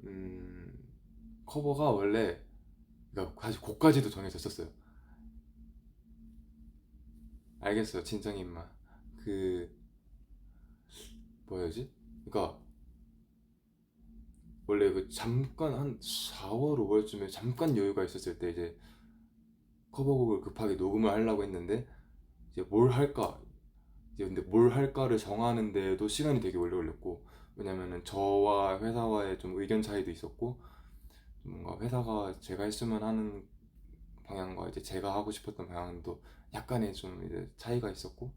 S1: 음 커버가 원래 그러니까 사실 곡까지도 정해졌었어요. 알겠어요, 진정인마. 그 뭐야지? 그러니까 원래 그 잠깐 한 4월 5월쯤에 잠깐 여유가 있었을 때 이제 커버곡을 급하게 녹음을 하려고 했는데 이제 뭘 할까? 이제 근데 뭘 할까를 정하는데도 시간이 되게 오래 걸렸고, 왜냐면은 저와 회사와의 좀 의견 차이도 있었고, 뭔가 회사가 제가 했으면 하는 방향과 이제 제가 하고 싶었던 방향도 약간의 좀 이제 차이가 있었고,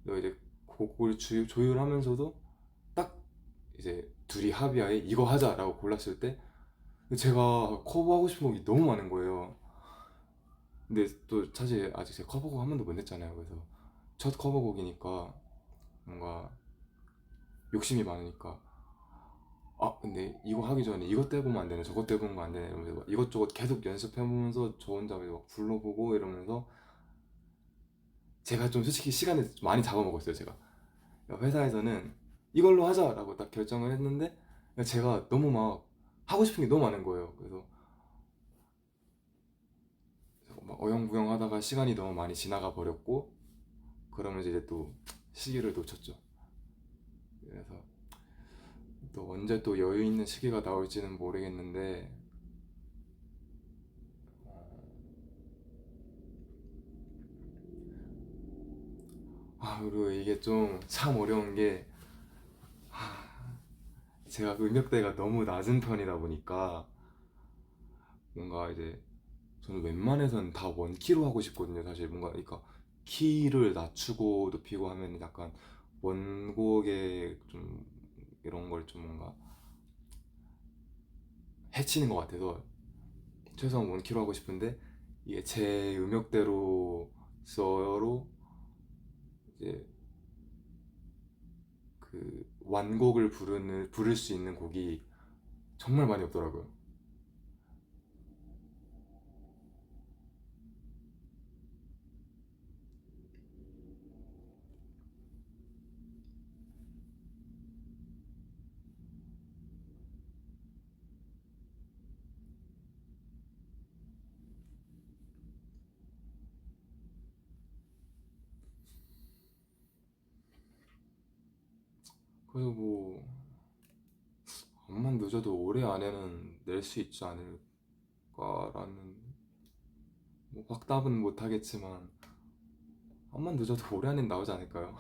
S1: 또 이제 곡을 조율하면서도 딱 이제 둘이 합의하에 이거 하자라고 골랐을 때 제가 커버하고 싶은 곡이 너무 많은 거예요. 근데 또 사실 아직 제가 커버곡 한 번도 못 냈잖아요. 그래서 첫 커버곡이니까 뭔가 욕심이 많으니까, 아 근데 이거 하기 전에 이것 떼보면 안 되네, 저것 떼보면 안 되네 이러면서 막 이것저것 계속 연습해보면서 저 혼자 막 불러보고 이러면서 제가 좀 솔직히 시간을 좀 많이 잡아먹었어요. 제가 회사에서는 이걸로 하자라고 딱 결정을 했는데 제가 너무 막 하고 싶은 게 너무 많은 거예요. 그래서 막 어영부영 하다가 시간이 너무 많이 지나가 버렸고, 그러면서 이제 또 시기를 놓쳤죠. 그래서 또 언제 또 여유 있는 시기가 나올지는 모르겠는데, 아 그리고 이게 좀 참 어려운 게, 제가 음역대가 너무 낮은 편이다 보니까 뭔가 이제 저는 웬만해선 다 원키로 하고 싶거든요. 사실 뭔가 그러니까 키를 낮추고 높이고 하면 약간 원곡의 좀 이런 걸 좀 뭔가 해치는 것 같아서 최소한 원키로 하고 싶은데, 이게 제 음역대로서로 이제 그 완곡을 부를 수 있는 곡이 정말 많이 없더라고요. 그래서 뭐 암만 늦어도 올해 안에는 낼 수 있지 않을까라는, 뭐 확답은 못하겠지만 암만 늦어도 올해 안엔 나오지 않을까요?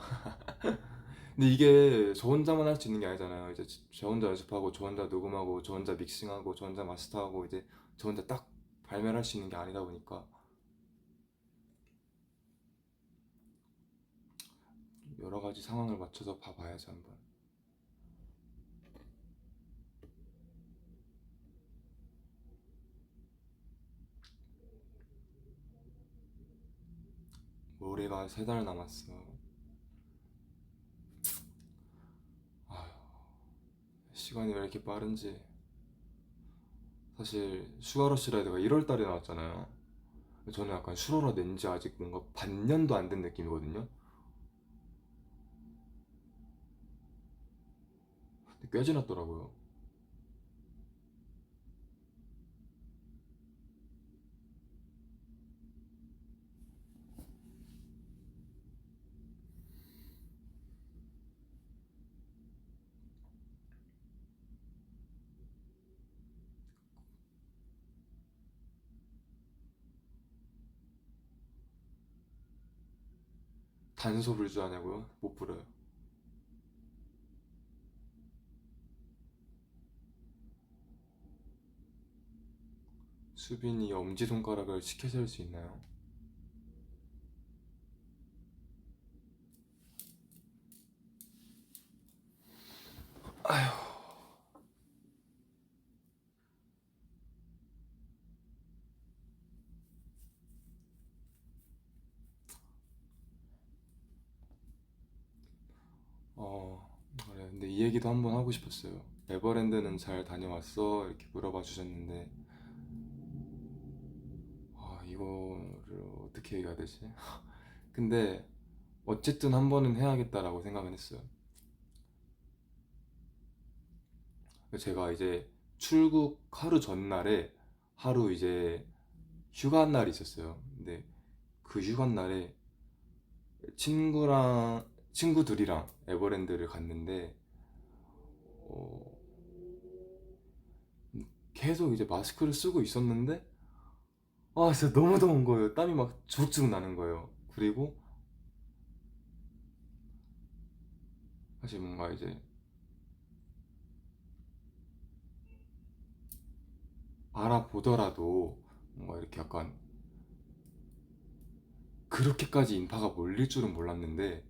S1: 근데 이게 저 혼자만 할 수 있는 게 아니잖아요. 이제 저 혼자 연습하고 저 혼자 녹음하고 저 혼자 믹싱하고 저 혼자 마스터하고 이제 저 혼자 딱 발매를 할 수 있는 게 아니다 보니까 여러 가지 상황을 맞춰서 봐봐야지 한번. 올해가 3달 남았어. 아휴, 시간이 왜 이렇게 빠른지. 사실 슈가러쉬라이드가 1월 달에 나왔잖아요. 저는 약간 슈러라 낸지 아직 뭔가 반년도 안 된 느낌이거든요. 근데 꽤 지났더라고요. 단소 불주하냐고요? 못 불어요. 수빈이 엄지손가락을 치켜세울 수 있나요? 그래. 근데 이 얘기도 한번 하고 싶었어요. 에버랜드는 잘 다녀왔어? 이렇게 물어봐 주셨는데, 이거를 어떻게 얘기해야 되지? 근데 어쨌든 한 번은 해야겠다라고 생각은 했어요. 제가 이제 출국 하루 전날에 하루 이제 휴가 날이 있었어요. 근데 그 휴가 날에 친구들이랑 에버랜드를 갔는데, 어, 계속 이제 마스크를 쓰고 있었는데, 진짜 너무 더운 거예요. 땀이 막 주룩주룩 나는 거예요. 그리고 사실 뭔가 이제 알아보더라도 뭔가 이렇게 약간 그렇게까지 인파가 몰릴 줄은 몰랐는데,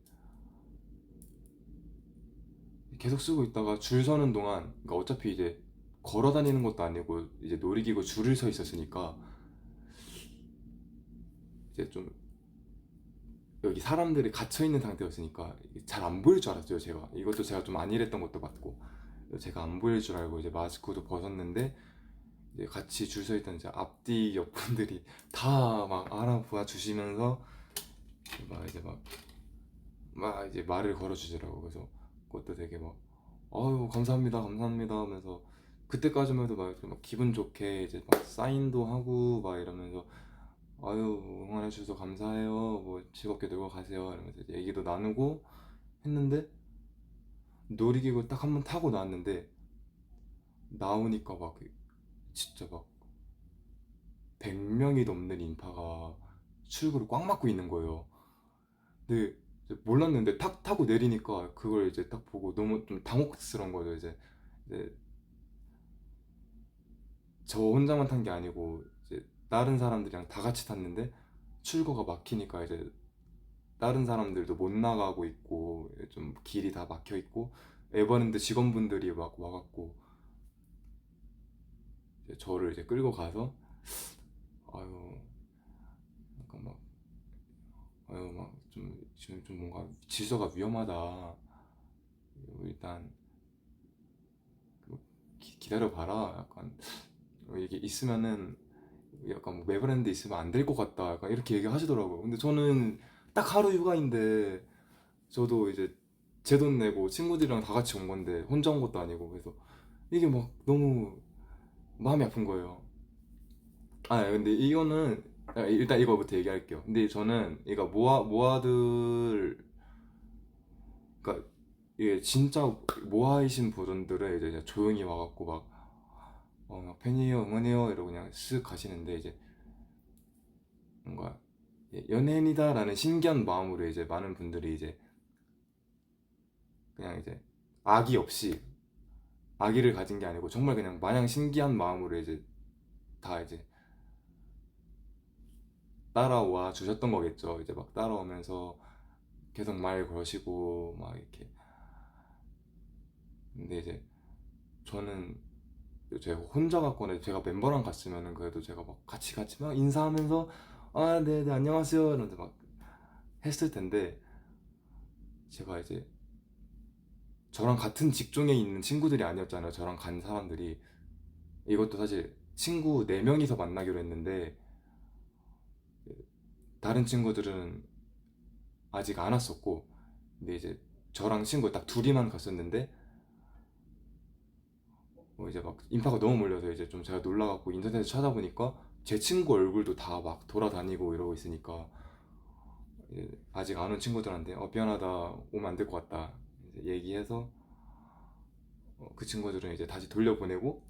S1: 계속 쓰고 있다가 줄 서는 동안, 그러니까 어차피 이제 걸어 다니는 것도 아니고 이제 놀이기구 줄을 서 있었으니까 이제 좀 여기 사람들이 갇혀 있는 상태였으니까 잘 안 보일 줄 알았어요. 제가 이것도 제가 좀 안일했던 것도 맞고, 제가 안 보일 줄 알고 이제 마스크도 벗었는데, 이제 같이 줄 서 있던 이제 앞뒤 옆분들이 다 막 알아봐 주시면서 막 이제 막 이제 말을 걸어 주더라고. 그래서 그것도 되게 막 아유 감사합니다 감사합니다 하면서, 그때까지만 해도 막 기분 좋게 이제 막 사인도 하고 막 이러면서 아유 응원해 주셔서 감사해요, 뭐 즐겁게 놀고 가세요 이러면서 이제 얘기도 나누고 했는데, 놀이기구 딱 한 번 타고 나왔는데 나오니까 막 진짜 막 100명이 넘는 인파가 출구를 꽉 막고 있는 거예요. 근데 이제 몰랐는데 탁 타고 내리니까 그걸 이제 딱 보고 너무 좀 당혹스러운 거죠. 이제 저 혼자만 탄 게 아니고 이제 다른 사람들이랑 다 같이 탔는데 출구가 막히니까 이제 다른 사람들도 못 나가고 있고 좀 길이 다 막혀 있고, 에버랜드 직원분들이 막 와갖고 이제 저를 이제 끌고 가서 아유 약간 막 아유 막 좀 지금 좀 뭔가 질서가 위험하다, 일단 기다려 봐라, 약간 이게 있으면은 약간 뭐 매브랜드 있으면 안 될 것 같다, 약간 이렇게 얘기하시더라고요. 근데 저는 딱 하루 휴가인데 저도 이제 제 돈 내고 친구들이랑 다 같이 온 건데 혼자 온 것도 아니고, 그래서 이게 막 너무 마음이 아픈 거예요. 근데 이거는 일단 이거부터 얘기할게요. 근데 저는 이거 모아들, 그러니까 이게 진짜 모아이신 분들은 이제 그냥 조용히 와갖고 막 팬이에요 응원해요 이러고 그냥 쓱 가시는데, 이제 뭔가 연예인이다라는 신기한 마음으로 이제 많은 분들이 이제 그냥 이제 악의 없이 악의를 가진 게 아니고 정말 그냥 마냥 신기한 마음으로 이제 다 이제 따라와 주셨던 거겠죠. 이제 막 따라오면서 계속 말 거시고 막 이렇게. 근데 이제 저는 제가 혼자 갔거나 제가 멤버랑 갔으면은 그래도 제가 막 같이 막 인사하면서 아, 네, 안녕하세요 이러면서 막 했을 텐데, 제가 이제 저랑 같은 직종에 있는 친구들이 아니었잖아요. 저랑 간 사람들이. 이것도 사실 친구 4명이서 만나기로 했는데 다른 친구들은 아직 안 왔었고, 근데 이제 저랑 친구 딱 둘이만 갔었는데 이제 막 인파가 너무 몰려서 이제 좀 제가 놀라갖고 인터넷에 찾아보니까 제 친구 얼굴도 다 막 돌아다니고 이러고 있으니까 이제 아직 안 온 친구들한테 미안하다, 오면 안 될 것 같다 이제 얘기해서 그 친구들은 이제 다시 돌려보내고,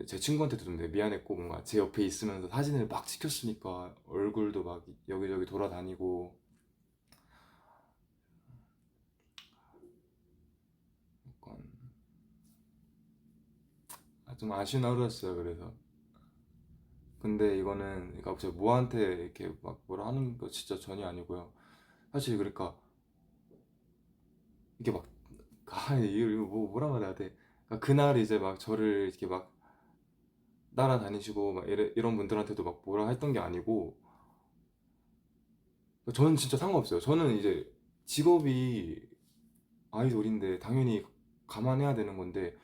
S1: 제 친구한테도 좀 되게 미안했고, 뭔가 제 옆에 있으면서 사진을 막 찍혔으니까 얼굴도 막 여기저기 돌아다니고 약간 좀 아쉬운 하루였어요. 그래서 근데 이거는 그러니까 제가 모한테 이렇게 막 뭐라 하는 거 진짜 전혀 아니고요. 사실 그러니까 이게 막 이거 뭐라 말해야 돼. 그러니까 그날 이제 막 저를 이렇게 막 따라다니시고 막 이런 분들한테도 막 뭐라 했던 게 아니고, 저는 진짜 상관없어요. 저는 이제 직업이 아이돌인데 당연히 감안해야 되는 건데,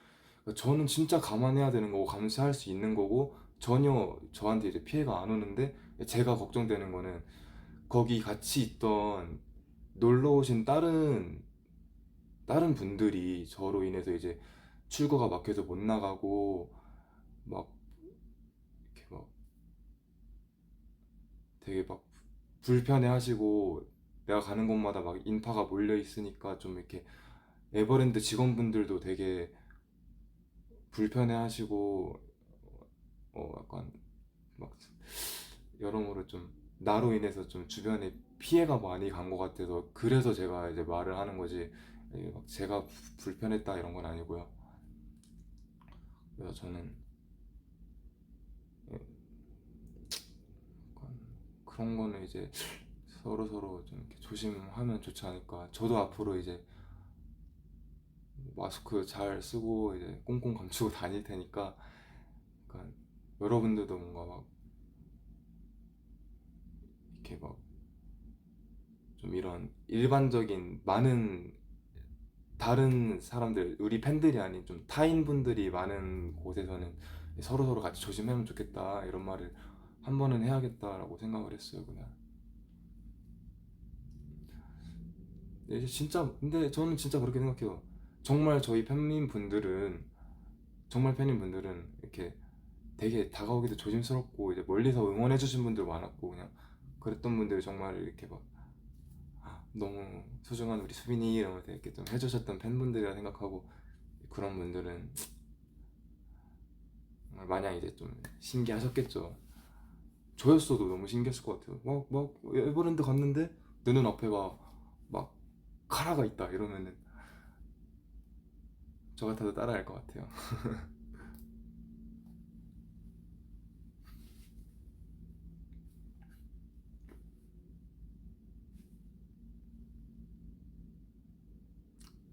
S1: 저는 진짜 감안해야 되는 거고 감수할 수 있는 거고 전혀 저한테 이제 피해가 안 오는데, 제가 걱정되는 거는 거기 같이 있던 놀러 오신 다른 분들이 저로 인해서 이제 출구가 막혀서 못 나가고 막 이렇게 막 되게 막 불편해 하시고, 내가 가는 곳마다 막 인파가 몰려 있으니까 좀 이렇게 에버랜드 직원분들도 되게 불편해 하시고 약간 막 여러모로 좀 나로 인해서 좀 주변에 피해가 많이 간 것 같아서 그래서 제가 이제 말을 하는 거지, 이게 막 제가 불편했다 이런 건 아니고요. 그래서 저는 약간 그런 거는 이제 서로 서로 좀 이렇게 조심하면 좋지 않을까. 저도 앞으로 이제 마스크 잘 쓰고 이제 꽁꽁 감추고 다닐 테니까 약간 여러분들도 뭔가 막 이렇게 막 좀 이런 일반적인 많은 다른 사람들, 우리 팬들이 아닌 좀 타인분들이 많은 곳에서는 서로 서로 같이 조심하면 좋겠다 이런 말을 한 번은 해야겠다라고 생각을 했어요 그냥. 근데 진짜 근데 저는 진짜 그렇게 생각해요. 정말 저희 팬인 분들은 이렇게 되게 다가오기도 조심스럽고 이제 멀리서 응원해 주신 분들 많았고, 그냥 그랬던 분들이 정말 이렇게 막 너무 소중한 우리 수빈이 이러면서 이렇게 좀 해주셨던 팬분들이라 생각하고, 그런 분들은 정말 마냥 이제 좀 신기하셨겠죠. 저였어도 너무 신기했을 것 같아요. 막 에버랜드 갔는데 내 눈 앞에 막 카라가 있다 이러면은 저 같아도 따라할 것 같아요.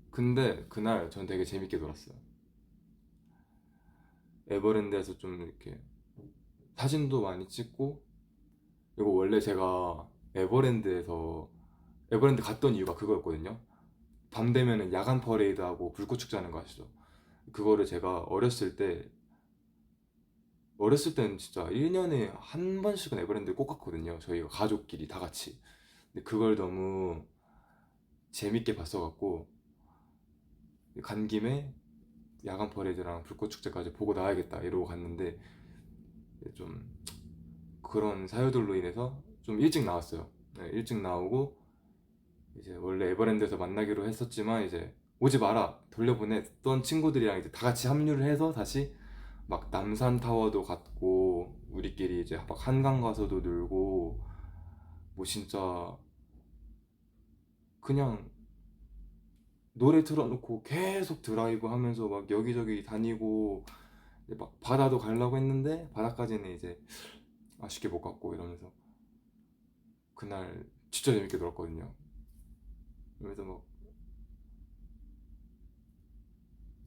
S1: 근데 그날 전 되게 재밌게 놀았어요. 에버랜드에서 좀 이렇게 사진도 많이 찍고, 그리고 원래 제가 에버랜드 갔던 이유가 그거였거든요. 밤 되면은 야간 퍼레이드하고 불꽃 축제하는 거 아시죠? 그거를 제가 어렸을 때는 진짜 1년에 한 번씩은 에버랜드 꼭 갔거든요. 저희가 가족끼리 다 같이. 근데 그걸 너무 재밌게 봤어갖고 간 김에 야간 퍼레이드랑 불꽃 축제까지 보고 나와야겠다 이러고 갔는데, 좀 그런 사유들로 인해서 좀 일찍 나왔어요. 네, 일찍 나오고 이제 원래 에버랜드에서 만나기로 했었지만 이제 오지 마라 돌려보냈던 친구들이랑 이제 다 같이 합류를 해서 다시 막 남산 타워도 갔고 우리끼리 이제 막 한강 가서도 놀고 뭐 진짜 그냥 노래 틀어놓고 계속 드라이브 하면서 막 여기저기 다니고 이제 막 바다도 가려고 했는데 바다까지는 이제 아쉽게 못 갔고 이러면서 그날 진짜 재밌게 놀았거든요. 그래서 뭐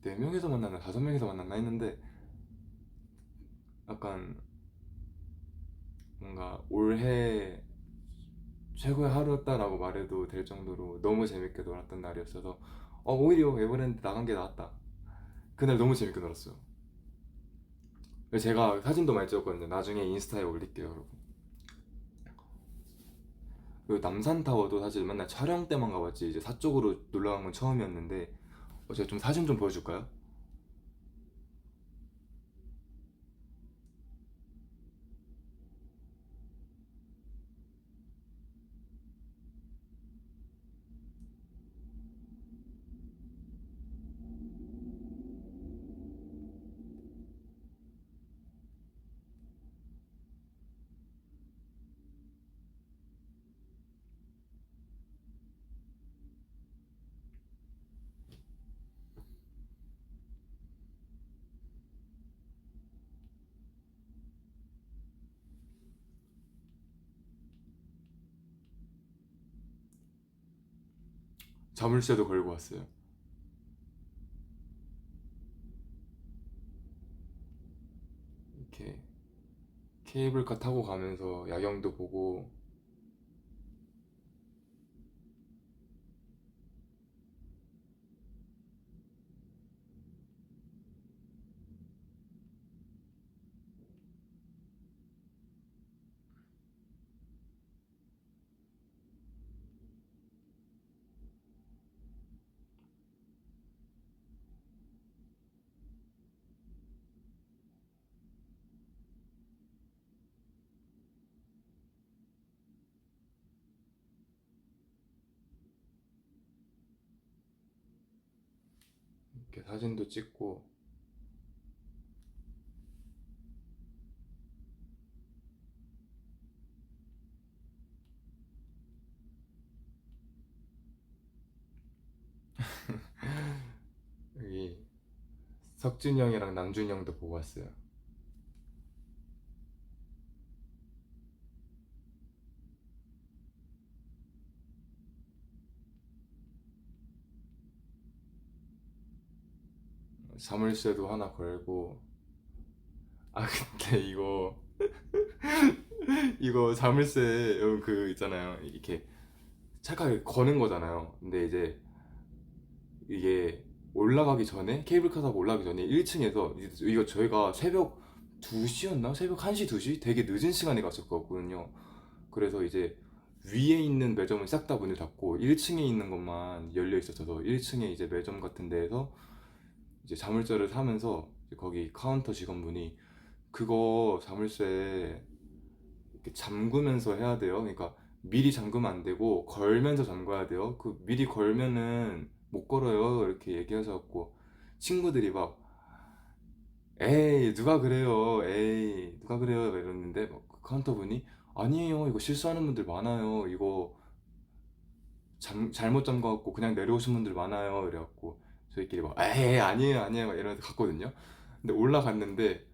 S1: 4명에서 만났나 5명에서 만났나 했는데 약간 뭔가 올해 최고의 하루였다라고 말해도 될 정도로 너무 재밌게 놀았던 날이었어서 오히려 에버랜드 나간 게 나았다. 그날 너무 재밌게 놀았어요. 제가 사진도 많이 찍었거든요. 나중에 인스타에 올릴게요, 여러분. 그리고 남산타워도 사실 맨날 촬영 때만 가봤지 이제 사쪽으로 놀러 간 건 처음이었는데 제가 좀 사진 좀 보여줄까요? 자물쇠도 걸고 왔어요. 이렇게 케이블카 타고 가면서 야경도 보고 이렇게 사진도 찍고 여기 석준이 형이랑 남준이 형도 보고 왔어요. 자물쇠도 하나 걸고 근데 이거 자물쇠 그 있잖아요. 이렇게 차가 거는 거잖아요. 근데 이제 이게 올라가기 전에 케이블카 타고 올라가기 전에 1층에서 이거 저희가 새벽 2시였나? 새벽 1시 2시? 되게 늦은 시간에 갔었거든요. 그래서 이제 위에 있는 매점은 싹 다 문을 닫고 1층에 있는 것만 열려 있었어서 1층에 이제 매점 같은 데에서 이제 자물쇠를 사면서 이제 거기 카운터 직원분이 그거 자물쇠 이렇게 잠그면서 해야 돼요. 그러니까 미리 잠그면 안 되고 걸면서 잠가야 돼요. 그 미리 걸면은 못 걸어요. 이렇게 얘기하셔갖고 친구들이 막 에이 누가 그래요. 에이 누가 그래요. 막 이러는데 그 카운터분이 아니에요. 이거 실수하는 분들 많아요. 이거 잘못 잠가갖고 그냥 내려오신 분들 많아요. 이래갖고 저희끼리 막 에이 아니에요 아니에요 막 이러면서 갔거든요. 근데 올라갔는데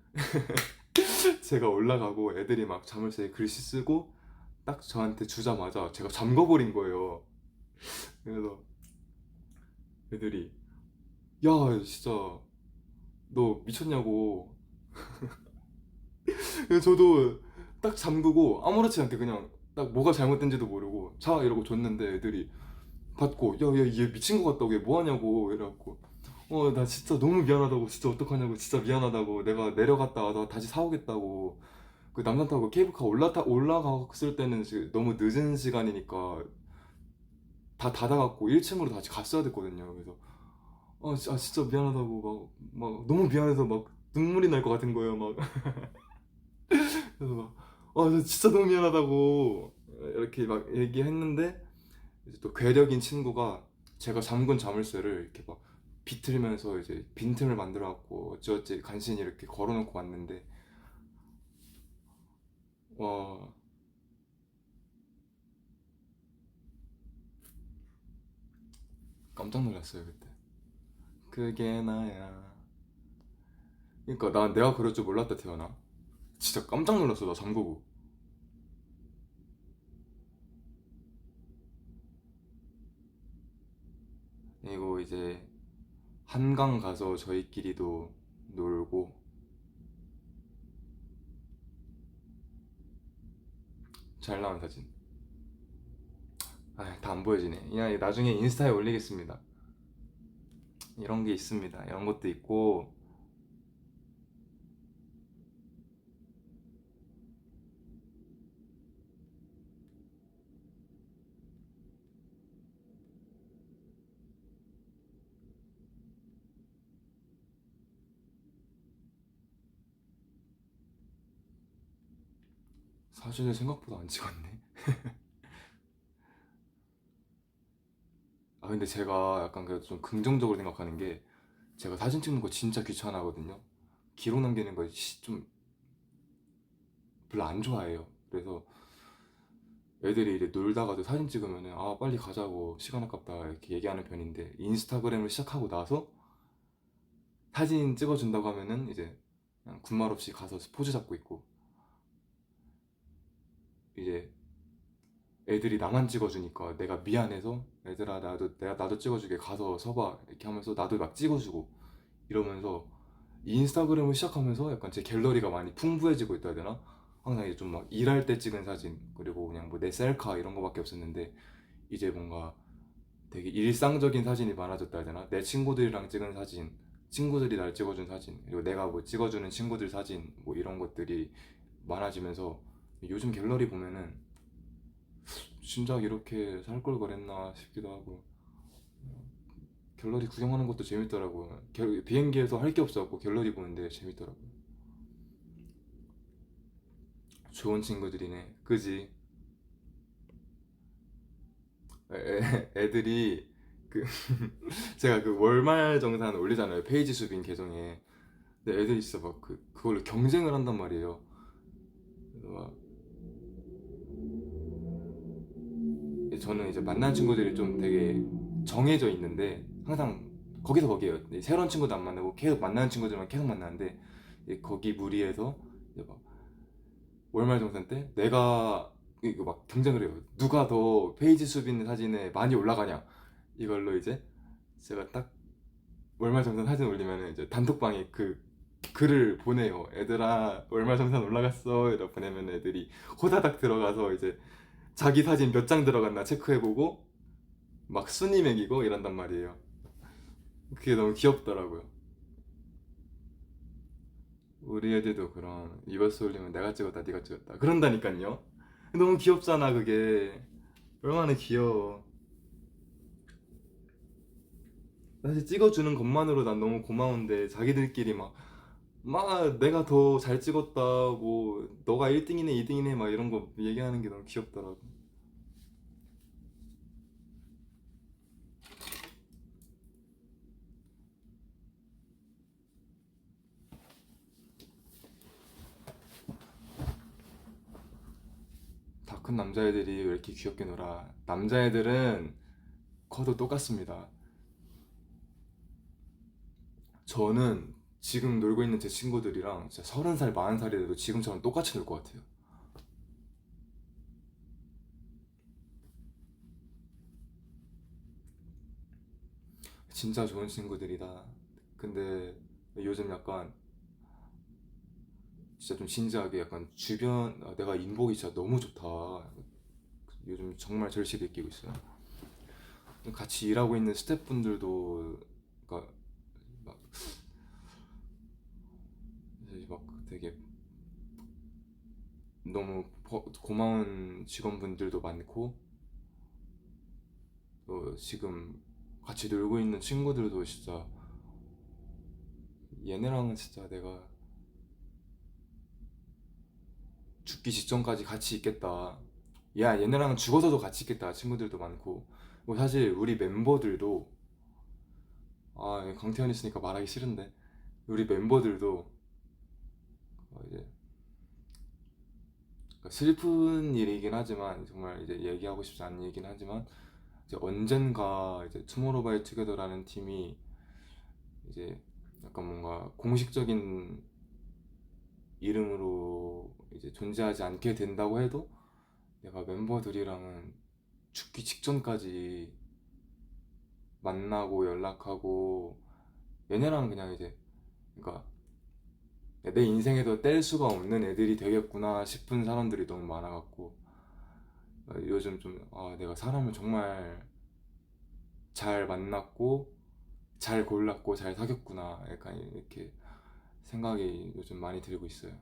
S1: 제가 올라가고 애들이 막 자물쇠에 글씨 쓰고 딱 저한테 주자마자 제가 잠궈버린 거예요. 그래서 애들이 야 진짜 너 미쳤냐고. 그래서 저도 딱 잠그고 아무렇지 않게 그냥 딱 뭐가 잘못된지도 모르고 자 이러고 줬는데 애들이 받고 야야 얘 미친 거 같다고 얘 뭐하냐고 이래갖고 나 진짜 너무 미안하다고 진짜 어떡하냐고 진짜 미안하다고 내가 내려갔다 와서 다시 사오겠다고. 그 남산 타고 케이블카 올라갔을 때는 너무 늦은 시간이니까 다 닫아갖고 1층으로 다시 갔어야 됐거든요. 그래서 진짜 미안하다고 막 너무 미안해서 막 눈물이 날 것 같은 거예요. 막 그래서 저 진짜 너무 미안하다고 이렇게 막 얘기했는데 이제 또 괴력인 친구가 제가 잠근 자물쇠를 이렇게 막 비틀면서 이제 빈틈을 만들어갖고 어찌어찌 간신히 이렇게 걸어놓고 왔는데 와 깜짝 놀랐어요 그때. 그게 나야. 그러니까 난 내가 그럴 줄 몰랐다 태어나. 진짜 깜짝 놀랐어 나 잠그고. 그리고 이제 한강 가서 저희끼리도 놀고. 잘 나온 사진. 아, 다 안 보여지네. 그냥 나중에 인스타에 올리겠습니다. 이런 게 있습니다. 이런 것도 있고. 사진을 생각보다 안 찍었네. 아 근데 제가 약간 그래도 좀 긍정적으로 생각하는 게, 제가 사진 찍는 거 진짜 귀찮아하거든요. 기록 남기는 거 좀 별로 안 좋아해요. 그래서 애들이 이제 놀다가도 사진 찍으면은 아 빨리 가자고 시간 아깝다 이렇게 얘기하는 편인데, 인스타그램을 시작하고 나서 사진 찍어준다고 하면은 이제 그냥 군말 없이 가서 포즈 잡고 있고, 이제 애들이 나만 찍어주니까 내가 미안해서 얘들아 나도 찍어주게 가서 서봐 이렇게 하면서 나도 막 찍어주고 이러면서, 인스타그램을 시작하면서 약간 제 갤러리가 많이 풍부해지고 있다 해야 되나? 항상 이제 좀 막 일할 때 찍은 사진, 그리고 그냥 뭐 내 셀카 이런 거밖에 없었는데, 이제 뭔가 되게 일상적인 사진이 많아졌다 해야 되나? 내 친구들이랑 찍은 사진, 친구들이 날 찍어준 사진, 그리고 내가 뭐 찍어주는 친구들 사진, 뭐 이런 것들이 많아지면서 요즘 갤러리 보면은 진작 이렇게 살 걸 그랬나 싶기도 하고, 갤러리 구경하는 것도 재밌더라고요. 비행기에서 할 게 없어갖고 갤러리 보는데 재밌더라고요. 좋은 친구들이네, 그지? 애들이 그 제가 그 월말 정산 올리잖아요 페이지 수빈 계정에. 근데 애들이 진짜 막 그걸로 경쟁을 한단 말이에요. 그래서 막 저는 이제 만난 친구들이 좀 되게 정해져 있는데 항상 거기서 거기에요. 새로운 친구도 안 만나고 계속 만나는 친구들만 계속 만나는데, 이제 거기 무리해서 이제 막 월말정산 때 내가 이거 막 경쟁을 해요. 누가 더 페이지 수빈 사진에 많이 올라가냐, 이걸로 이제 제가 딱 월말정산 사진 올리면 이제 단톡방에 그 글을 보내요. 애들아 월말정산 올라갔어 이러고 보내면 애들이 호다닥 들어가서 이제 자기 사진 몇 장 들어갔나 체크해보고 막 순위 매기고 이런단 말이에요. 그게 너무 귀엽더라고요. 우리 애들도 그런 이버스 올리면 내가 찍었다 네가 찍었다 그런다니까요. 너무 귀엽잖아 그게. 얼마나 귀여워. 사실 찍어주는 것만으로 난 너무 고마운데, 자기들끼리 막 내가 더 잘 찍었다, 뭐 너가 1등이네 2등이네 막 이런 거 얘기하는 게 너무 귀엽더라고. 다 큰 남자애들이 왜 이렇게 귀엽게 놀아. 남자애들은 커도 똑같습니다. 저는 지금 놀고 있는 제 친구들이랑 진짜 30살 40살이 돼도 지금처럼 똑같이 놀 것 같아요. 진짜 좋은 친구들이다. 근데 요즘 약간 진짜 좀 진지하게 약간 주변, 내가 인복이 진짜 너무 좋다. 요즘 정말 절실히 느끼고 있어요. 같이 일하고 있는 스태프분들도 그러니까 막, 이제 막 되게 너무 고마운 직원분들도 많고, 또 지금 같이 놀고 있는 친구들도 진짜 얘네랑은 진짜 내가 죽기 직전까지 같이 있겠다. 야, 얘네랑은 죽어서도 같이 있겠다. 친구들도 많고. 뭐 사실 우리 멤버들도, 아, 강태현 있으니까 말하기 싫은데, 우리 멤버들도 이제 슬픈 일이긴 하지만, 정말 이제 얘기하고 싶지 않은 얘기긴 하지만, 이제 언젠가 이제 투모로우바이투게더라는 팀이 이제 약간 뭔가 공식적인 이름으로 이제 존재하지 않게 된다고 해도 내가 멤버들이랑은 죽기 직전까지 만나고 연락하고 얘네랑 그냥 이제 그러니까 내 인생에도 뗄 수가 없는 애들이 되겠구나 싶은 사람들이 너무 많아갖고 요즘 좀 내가 사람을 정말 잘 만났고 잘 골랐고 잘 사귀었구나 약간 이렇게 생각이 요즘 많이 들고 있어요.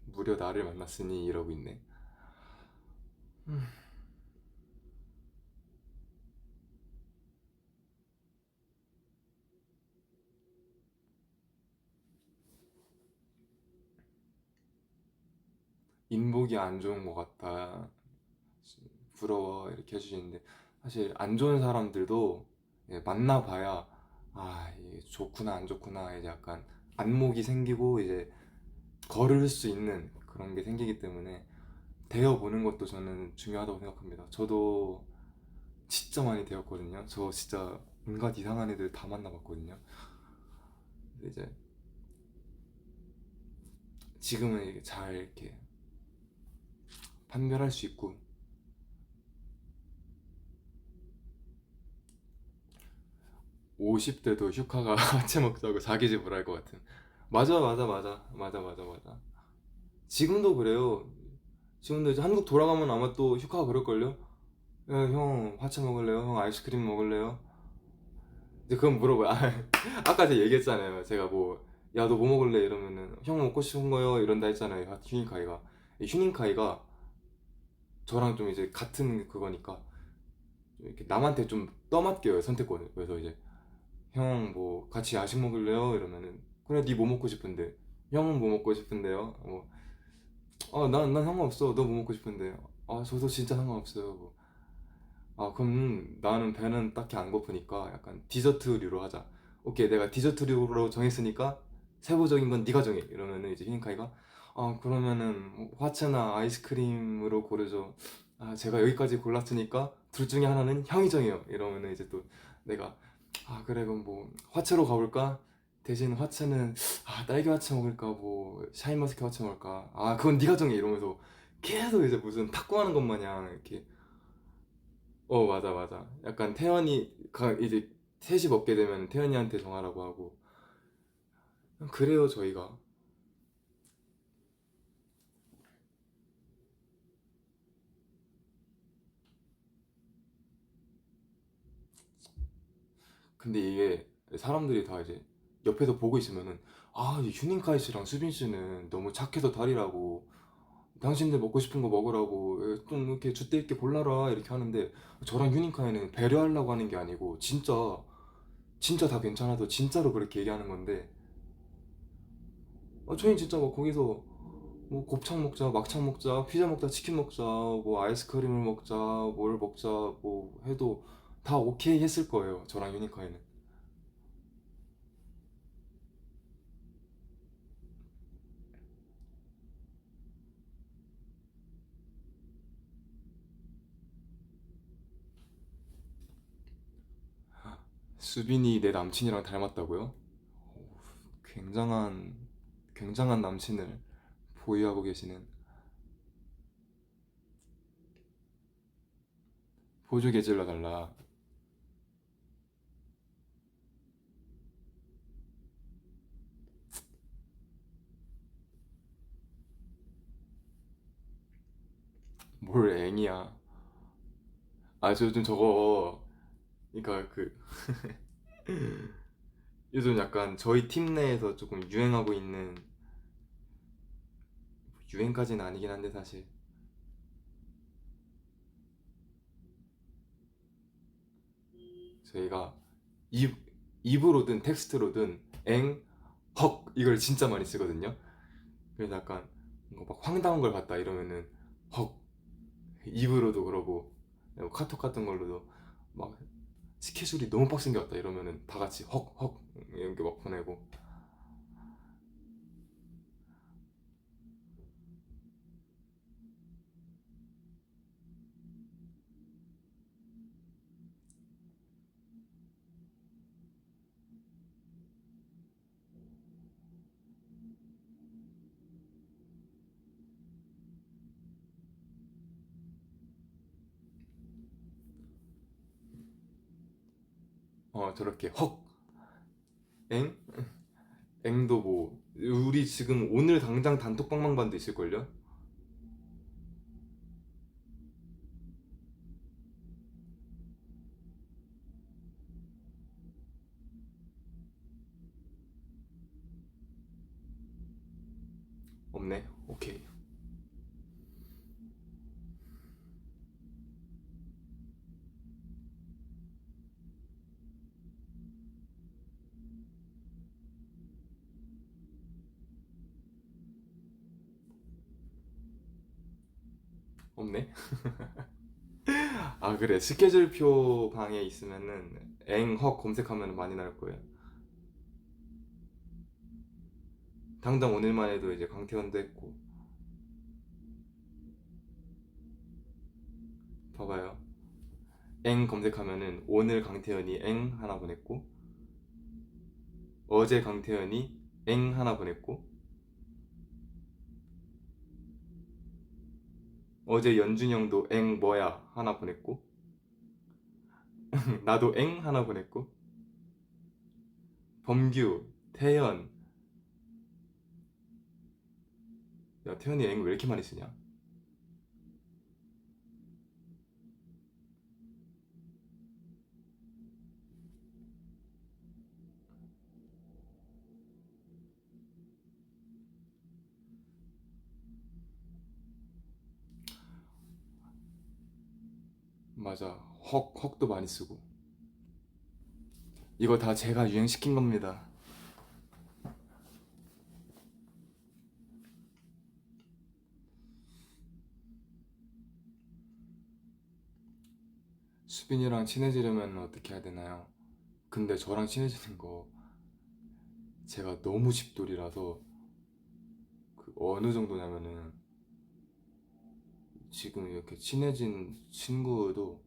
S1: 무려 나를 만났으니 이러고 있네. 인복이 안 좋은 것 같다, 부러워 이렇게 해주시는데 사실 안 좋은 사람들도 만나봐야 이게 좋구나 안 좋구나 이제 약간 안목이 생기고 이제 걸을 수 있는 그런 게 생기기 때문에 대어보는 것도 저는 중요하다고 생각합니다. 저도 진짜 많이 되었거든요. 저 진짜 온갖 이상한 애들 다 만나봤거든요. 근데 이제 지금은 이게 잘 이렇게 판별할 수 있고 50대도 휴카가 하체 먹자고 자기 집을 할 것 같은. 맞아 맞아 맞아 맞아 맞아 맞아. 지금도 그래요. 지금도 이제 한국 돌아가면 아마 또 휴카가 그럴걸요? 야, 형 화채 먹을래요? 형 아이스크림 먹을래요? 이제 그건 물어봐요. 아까 제가 얘기했잖아요. 제가 뭐, 야, 너 뭐 먹을래? 이러면은, 형 먹고 싶은 거요? 이런다 했잖아요. 휴닝카이가. 이 휴닝카이가 저랑 좀 이제 같은 그거니까, 이렇게 남한테 좀 떠맡겨요, 선택권을. 그래서 이제, 형 뭐, 같이 야식 먹을래요? 이러면은, 그래, 니 뭐 먹고 싶은데? 형은 뭐 먹고 싶은데요? 뭐, 난 상관없어. 너 뭐 먹고 싶은데? 저도 진짜 상관없어요. 뭐. 그럼 나는 배는 딱히 안 고프니까 약간 디저트류로 하자. 오케이, 내가 디저트류로 정했으니까 세부적인 건 네가 정해. 이러면은 이제 히닝카이가 그러면은 화채나 아이스크림으로 고르죠. 제가 여기까지 골랐으니까 둘 중에 하나는 형이 정해요. 이러면은 이제 또 내가 그래 그럼 뭐 화채로 가볼까? 대신 화채는 딸기 화채 먹을까? 뭐 샤인머스켓 화채 먹을까? 그건 네가 정해. 이러면서 계속 이제 무슨 탁구하는 것 마냥 이렇게 맞아, 맞아. 약간 이제 셋이 먹게 되면 태연이한테 정하라고 하고. 그래요, 저희가. 근데 이게 사람들이 다 이제 옆에서 보고 있으면은, 이 휴닝카이 씨랑 수빈 씨는 너무 착해서 달이라고, 당신들 먹고 싶은 거 먹으라고, 좀 이렇게 줏대 있게 골라라, 이렇게 하는데, 저랑 휴닝카이는 배려하려고 하는 게 아니고, 진짜 다 괜찮아서 진짜로 그렇게 얘기하는 건데, 저희는 진짜 막 거기서 뭐 곱창 먹자, 막창 먹자, 피자 먹자, 치킨 먹자, 뭐 아이스크림을 먹자, 뭘 먹자, 뭐 해도 다 오케이 했을 거예요. 저랑 유니카이는. 수빈이 내 남친이랑 닮았다고요? 굉장한, 굉장한 남친을 보유하고 계시는 보조 개질러 달라. 뭘 앵이야. 저 요즘 저거, 그니까 요즘 약간 저희 팀 내에서 조금 유행하고 있는, 유행까지는 아니긴 한데 사실. 저희가 입, 입으로든 텍스트로든 엥, 헉 이걸 진짜 많이 쓰거든요. 그래서 약간 뭔가 막 황당한 걸 봤다 이러면은 헉 입으로도 그러고 카톡 같은 걸로도 막 스케줄이 너무 빡센 게 왔다 이러면은 다 같이 헉헉 이렇게 막 보내고. 저렇게 헉 엥? 엥도 뭐 우리 지금 오늘 당장 단톡방망반도 있을걸요? 없네. 오케이. 없네. 아 그래, 스케줄표 방에 있으면은 엥헉 검색하면 많이 나올 거예요. 당장 오늘만 해도 이제 강태현도 했고. 봐봐요. 엥 검색하면은 오늘 강태현이 엥 하나 보냈고, 어제 강태현이 엥 하나 보냈고, 어제 연준이 형도 엥 뭐야 하나 보냈고, 나도 엥 하나 보냈고, 범규, 태연. 야 태연이 엥 왜 이렇게 많이 쓰냐? 맞아. 헉도 많이 쓰고. 이거 다 제가 유행시킨 겁니다. 수빈이랑 친해지려면 어떻게 해야 되나요? 근데 저랑 친해지는 거 제가 너무 집돌이라서, 그 어느 정도냐면은 지금 이렇게 친해진 친구도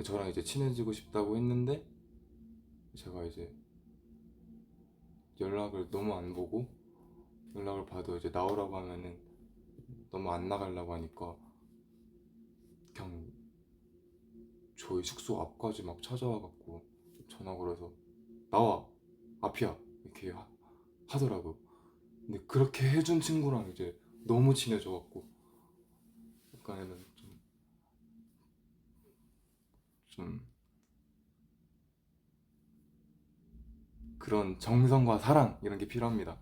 S1: 저랑 이제 친해지고 싶다고 했는데, 제가 이제 연락을 너무 안 보고, 연락을 봐도 이제 나오라고 하면은 너무 안 나가려고 하니까 그냥 저희 숙소 앞까지 막 찾아와 갖고 전화 걸어서 나와 앞이야 이렇게 하더라고. 근데 그렇게 해준 친구랑 이제 너무 친해져 갖고 약간에는 좀 그런 정성과 사랑 이런 게 필요합니다.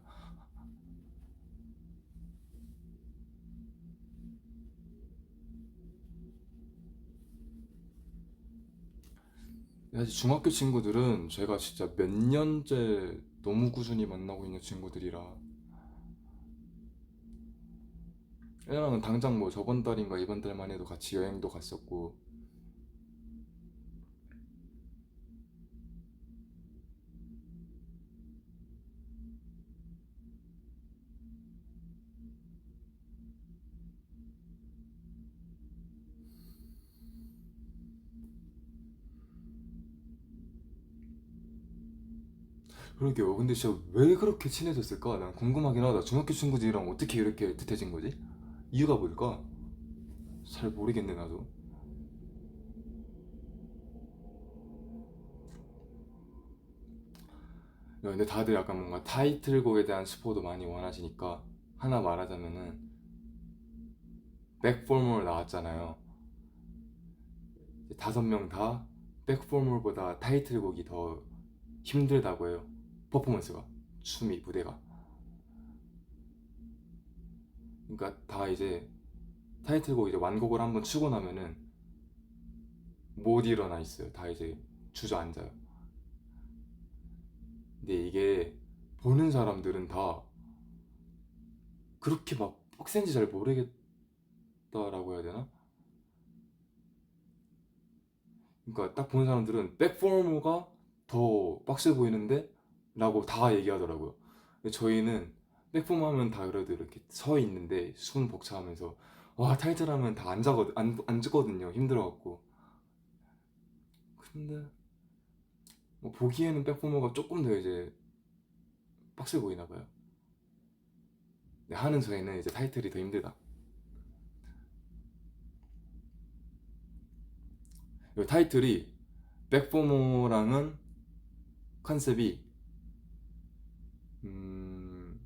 S1: 사실 중학교 친구들은 제가 진짜 몇 년째 너무 꾸준히 만나고 있는 친구들이라, 왜냐면 당장 뭐 저번 달인가 이번 달만 해도 같이 여행도 갔었고. 그러게요. 근데 진짜 왜 그렇게 친해졌을까? 난 궁금하긴 하다. 중학교 친구들이랑 어떻게 이렇게 뜻해진 거지? 이유가 뭘까? 잘 모르겠네 나도. 근데 다들 약간 뭔가 타이틀곡에 대한 스포도 많이 원하시니까 하나 말하자면은 백포멀 나왔잖아요. 5명 다 백포멀보다 타이틀곡이 더 힘들다고 해요. 퍼포먼스가, 춤이, 무대가. 그러니까 다 이제 타이틀곡 이제 완곡을 한번 추고 나면은 못 일어나 있어요. 다 이제 주저앉아요. 근데 이게 보는 사람들은 다 그렇게 막 빡센지 잘 모르겠다라고 해야 되나? 그러니까 딱 보는 사람들은 백포머가 더 빡세 보이는데 라고 다 얘기하더라고요. 근데 저희는 백포머 하면 다 그래도 이렇게 서 있는데 숨 벅차하면서 와 타이틀 하면 다 앉거든요. 힘들어갖고. 근데 뭐 보기에는 백포머가 조금 더 이제 빡세 보이나 봐요. 근데 하는 저희는 이제 타이틀이 더 힘들다. 이 타이틀이 백포머랑은 컨셉이 음...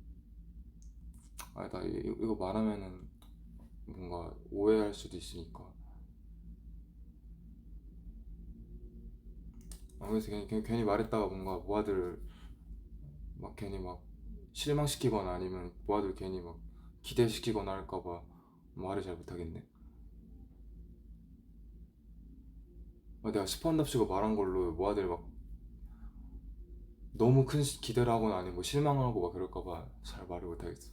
S1: 나 이거 말하면은 뭔가 오해할 수도 있으니까 그래서 괜히 말했다가 뭔가 모아들 막 괜히 막 실망시키거나 아니면 모아들 괜히 막 기대시키거나 할까봐 말을 잘 못하겠네. 내가 스펀답시고 말한 걸로 모아들 막 너무 큰 기대를 하거나 아니면 뭐 실망하고 막 그럴까봐 잘 말을 못하겠어.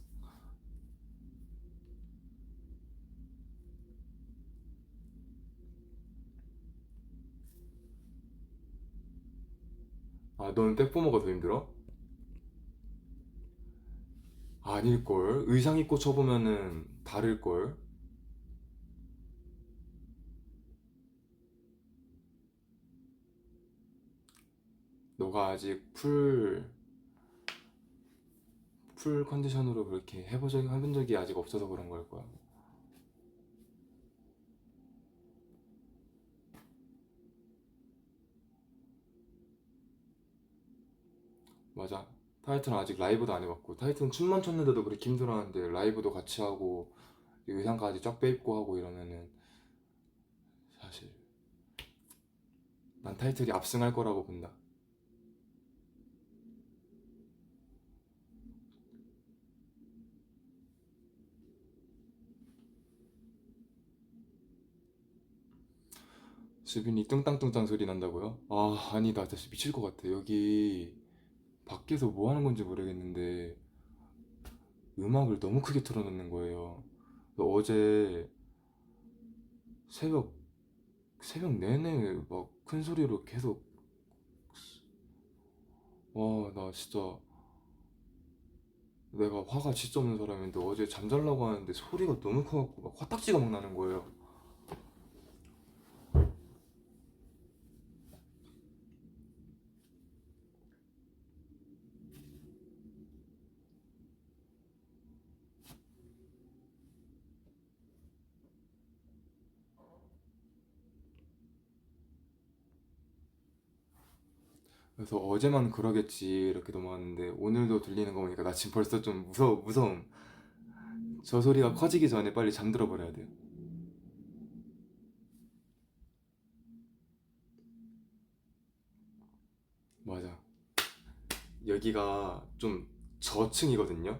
S1: 너는 백포머가 더 힘들어? 아닐걸? 의상 입고 쳐보면은 다를걸? 너가 아직 풀 컨디션으로 그렇게 해본 적이 아직 없어서 그런 걸 거야. 맞아. 타이틀은 아직 라이브도 안 해봤고, 타이틀은 춤만 췄는데도 그렇게 힘들어하는데, 라이브도 같이 하고, 의상까지 쫙 빼입고 하고 이러면은, 사실, 난 타이틀이 압승할 거라고 본다. 수빈이 뚱땅뚱땅 소리 난다고요? 아니, 나 진짜 미칠 것 같아. 여기, 밖에서 뭐 하는 건지 모르겠는데, 음악을 너무 크게 틀어놓는 거예요. 어제, 새벽, 새벽 내내 막 큰 소리로 계속, 나 진짜, 내가 화가 진짜 없는 사람인데 어제 잠자려고 하는데 소리가 너무 커갖고 막 화딱지가 막 나는 거예요. 그래서 어제만 그러겠지 이렇게 넘어왔는데 오늘도 들리는 거 보니까 나 지금 벌써 좀 무서움. 저 소리가 커지기 전에 빨리 잠들어 버려야 돼요. 맞아. 여기가 좀 저층이거든요.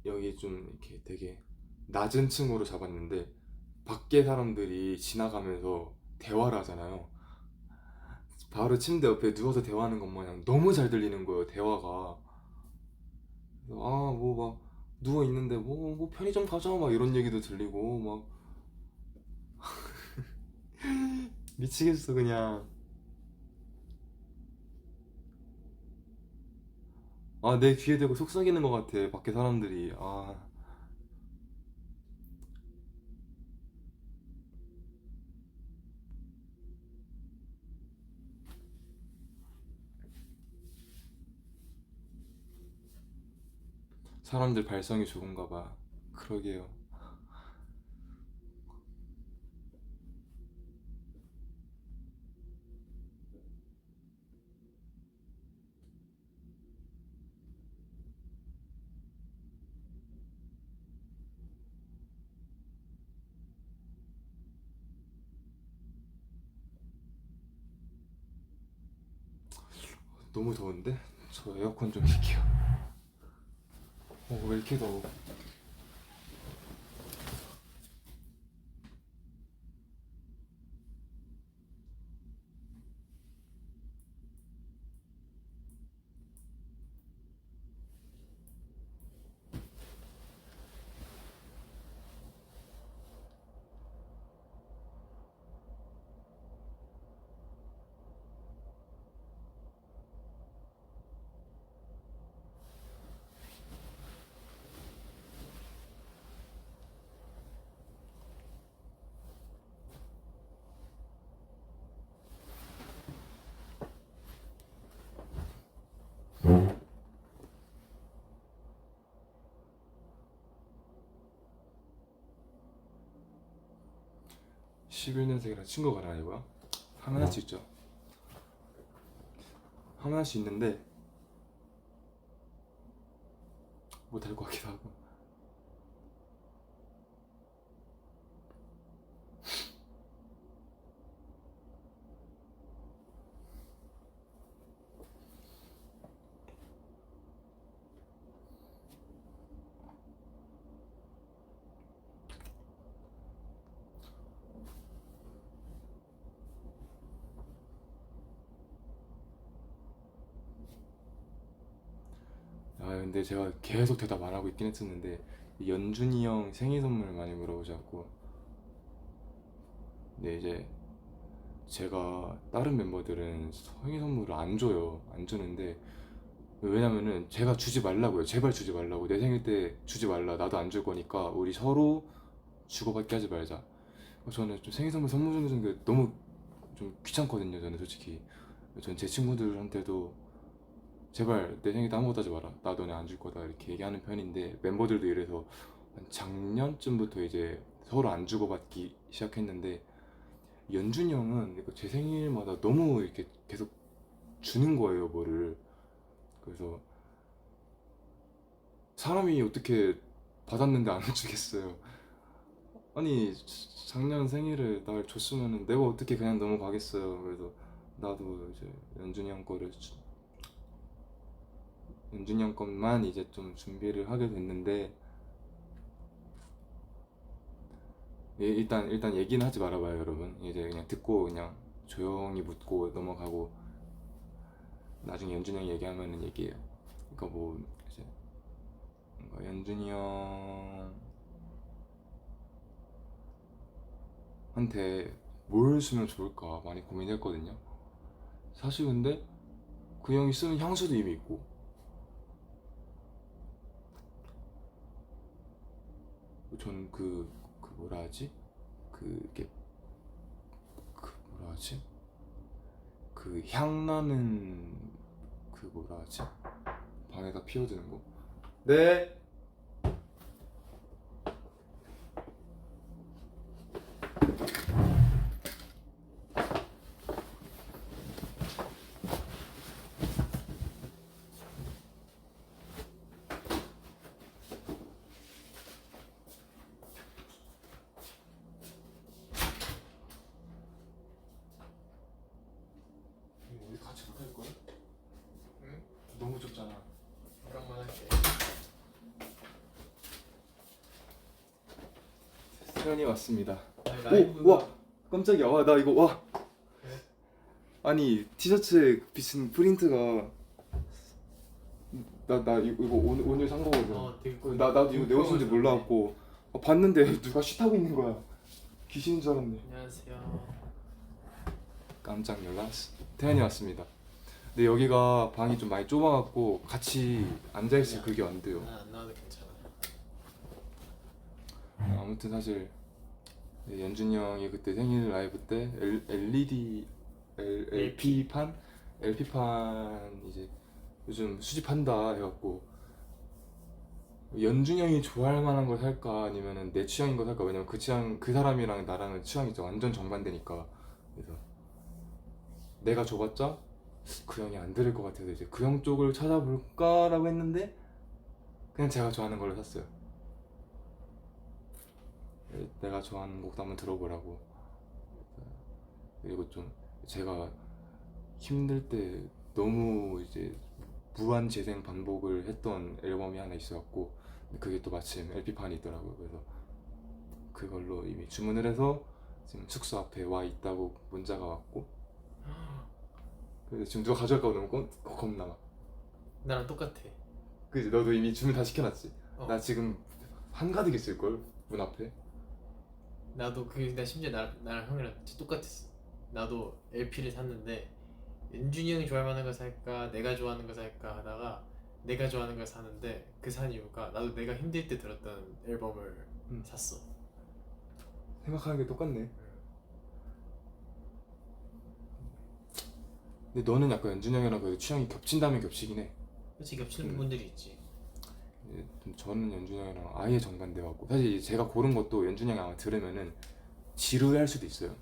S1: 여기 좀 이렇게 되게 낮은 층으로 잡았는데 밖에 사람들이 지나가면서 대화를 하잖아요. 바로 침대 옆에 누워서 대화하는 것 마냥 너무 잘 들리는 거예요, 대화가. 뭐 막 누워 있는데 뭐 편의점 가자 막 이런 얘기도 들리고 막 미치겠어 그냥. 내 귀에 대고 속삭이는 것 같아 밖에 사람들이. 사람들 발성이 좋은가 봐. 그러게요. 너무 더운데? 저 에어컨 좀 킬게요. 왜 이렇게 더워. 11년생이랑 친구가 아니고요. 하면 할 수 있죠. 하면 할 수 있는데 못할 것 같기도 하고. 아 근데 제가 계속 대답 안 하고 있긴 했었는데 연준이 형 생일 선물 많이 물어보셔갖고. 근데 이제 제가 다른 멤버들은 생일 선물을 안 줘요. 안 주는데 왜냐면은 제가 주지 말라고요. 제발 주지 말라고. 내 생일 때 주지 말라. 나도 안 줄 거니까 우리 서로 주고받기 하지 말자. 저는 좀 생일 선물 주는 게 너무 좀 귀찮거든요. 저는 솔직히. 전 제 친구들한테도 제발 내 생일 때 아무것도 하지 마라. 나 너네 안 줄 거다. 이렇게 얘기하는 편인데 멤버들도 이래서 한 작년쯤부터 이제 서로 안 주고받기 시작했는데 연준이 형은 이거 제 생일마다 너무 이렇게 계속 주는 거예요, 뭐를. 그래서 사람이 어떻게 받았는데 안 주겠어요. 아니 작년 생일을 날 줬으면은 내가 어떻게 그냥 넘어가겠어요. 그래서 나도 이제 연준이 형 것만 이제 좀 준비를 하게 됐는데 일단 얘기는 하지 말아봐요, 여러분. 이제 그냥 듣고 그냥 조용히 묻고 넘어가고 나중에 연준이 형이 얘기하면은 얘기해요. 그러니까 뭐 이제 뭔가 연준이 형한테 뭘 쓰면 좋을까 많이 고민했거든요. 사실 근데 그 형이 쓰는 향수도 이미 있고 저는 그 뭐라 하지? 그게 뭐라 하지? 그 향나는 그 뭐라 하지? 방에다 피워주는 거? 네. 우리 같이 못할 거야?
S2: 응?
S1: 너무 좁잖아.
S2: 그랑만 할게.
S1: 태연이 왔습니다.
S2: 아니,
S1: 오!
S2: 라이브가
S1: 와! 깜짝이야. 와, 나 이거 와!
S2: 그래?
S1: 아니 티셔츠에 비친 프린트가 나 이거 오늘 산 거거든.
S2: 되게
S1: 나도 이거 내 옷인지 몰라갖고 봤는데 누가 쉿하고 있는 거야. 귀신인 줄 알았네.
S2: 안녕하세요.
S1: 깜짝 놀랐어. 태연이 왔습니다. 근데 여기가 방이 좀 많이 좁아갖고 같이 앉아있을 그게 안 돼요.
S2: 안 나와도 괜찮아.
S1: 아무튼 사실 연준이 형이 그때 생일 라이브 때 LED LP판 이제 요즘 수집한다 해갖고 연준이 형이 좋아할 만한 걸 살까 아니면은 내 취향인 걸 살까. 왜냐면 그 사람이랑 나랑은 취향이 진짜 완전 정반대니까. 그래서 내가 줘봤자 그 형이 안 들을 것 같아서 이제 그 형 쪽을 찾아볼까라고 했는데 그냥 제가 좋아하는 걸로 샀어요. 내가 좋아하는 곡도 한번 들어보라고. 그리고 좀 제가 힘들 때 너무 이제 무한 재생 반복을 했던 앨범이 하나 있어갖고 그게 또 마침 LP판이 있더라고요. 그래서 그걸로 이미 주문을 해서 지금 숙소 앞에 와 있다고 문자가 왔고, 그래서 지금 누가 가져갈까 봐 너무 겁나 막.
S2: 나랑 똑같아.
S1: 그지? 너도 이미 주문 다 시켜놨지? 나
S2: 어.
S1: 지금 한가득 있을걸? 문 앞에.
S2: 나도 나 심지어 나랑 형이랑 진짜 똑같았어. 나도 LP를 샀는데 연준이 형이 좋아할 만한 거 살까 내가 좋아하는 거 살까 하다가 내가 좋아하는 걸 사는데 그 산 이유가 나도 내가 힘들 때 들었던 앨범을 샀어.
S1: 생각하는 게 똑같네. 근데 너는 약간 연준이 형이랑 그래도 취향이 겹친다면 겹치긴 해.
S2: 그렇지, 겹치는 부분들이 있지.
S1: 좀 저는 연준이 형이랑 아예 정반대여갖고 사실 제가 고른 것도 연준이 형이 아마 들으면은 지루해할 수도 있어요.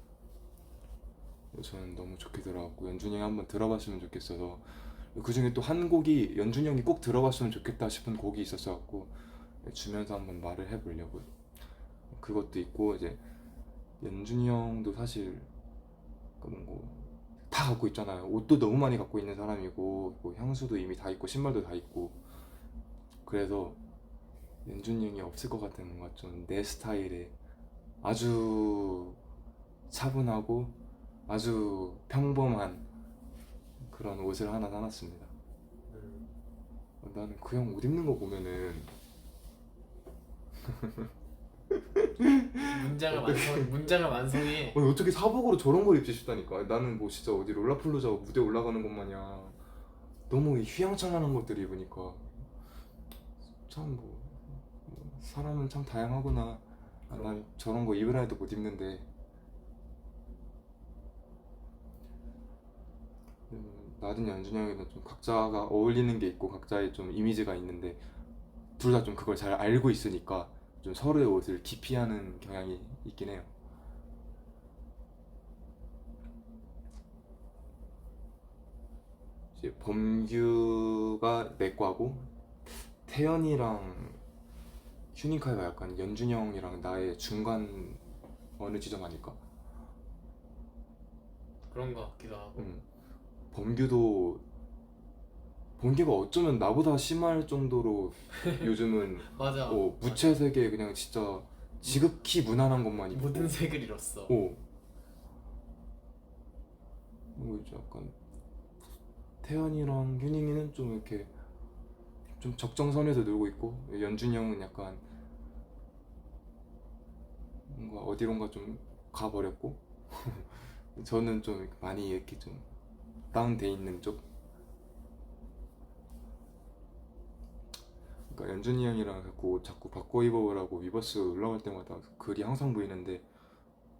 S1: 저는 너무 좋게 들어갔고 연준이 형이 한번 들어봤으면 좋겠어서 그 중에 또 한 곡이 연준이 형이 꼭 들어봤으면 좋겠다 싶은 곡이 있었어 갖고 주면서 한번 말을 해보려고요. 그것도 있고 이제 연준이 형도 사실 뭐다 갖고 있잖아요. 옷도 너무 많이 갖고 있는 사람이고 뭐 향수도 이미 다 있고 신발도 다 있고 그래서 연준이 형이 없을 것 같은 뭔가 좀 내 스타일의 아주 차분하고 아주 평범한 그런 옷을 하나 사놨습니다.
S2: 음,
S1: 나는 그 형 옷 입는 거 보면은
S2: 문장을 완성해.
S1: 아니, 어떻게 사복으로 저런 걸 입지 싶다니까. 나는 뭐 진짜 어디 롤라플로자 무대 올라가는 것 마냥 너무 휘황찬란한 것들 입으니까 참 사람은 참 다양하구나. 난 저런 거 입으라 해도 못 입는데 나든 연준이 형이든 좀 각자가 어울리는 게 있고 각자의 좀 이미지가 있는데 둘 다 좀 그걸 잘 알고 있으니까 좀 서로의 옷을 기피하는 경향이 있긴 해요. 이제 범규가 내 과고 태연이랑 휴닝카이가 약간 연준이 형이랑 나의 중간 어느 지점 아닐까?
S2: 그런 거 같기도 하고.
S1: 범규도 범규가 어쩌면 나보다 심할 정도로 요즘은
S2: 맞아.
S1: 무채색에 그냥 진짜 지극히 무난한 것만 입고
S2: 모든 색을 잃었어.
S1: 이제 약간 태연이랑 휴닝이는 좀 이렇게 좀 적정선에서 놀고 있고 연준이 형은 약간 뭔가 어디론가 좀 가버렸고 저는 좀 많이 이렇게 좀 다운돼 있는 쪽. 그러니까 연준이 형이랑 자꾸 바꿔 입어보라고 위버스 올라갈 때마다 글이 항상 보이는데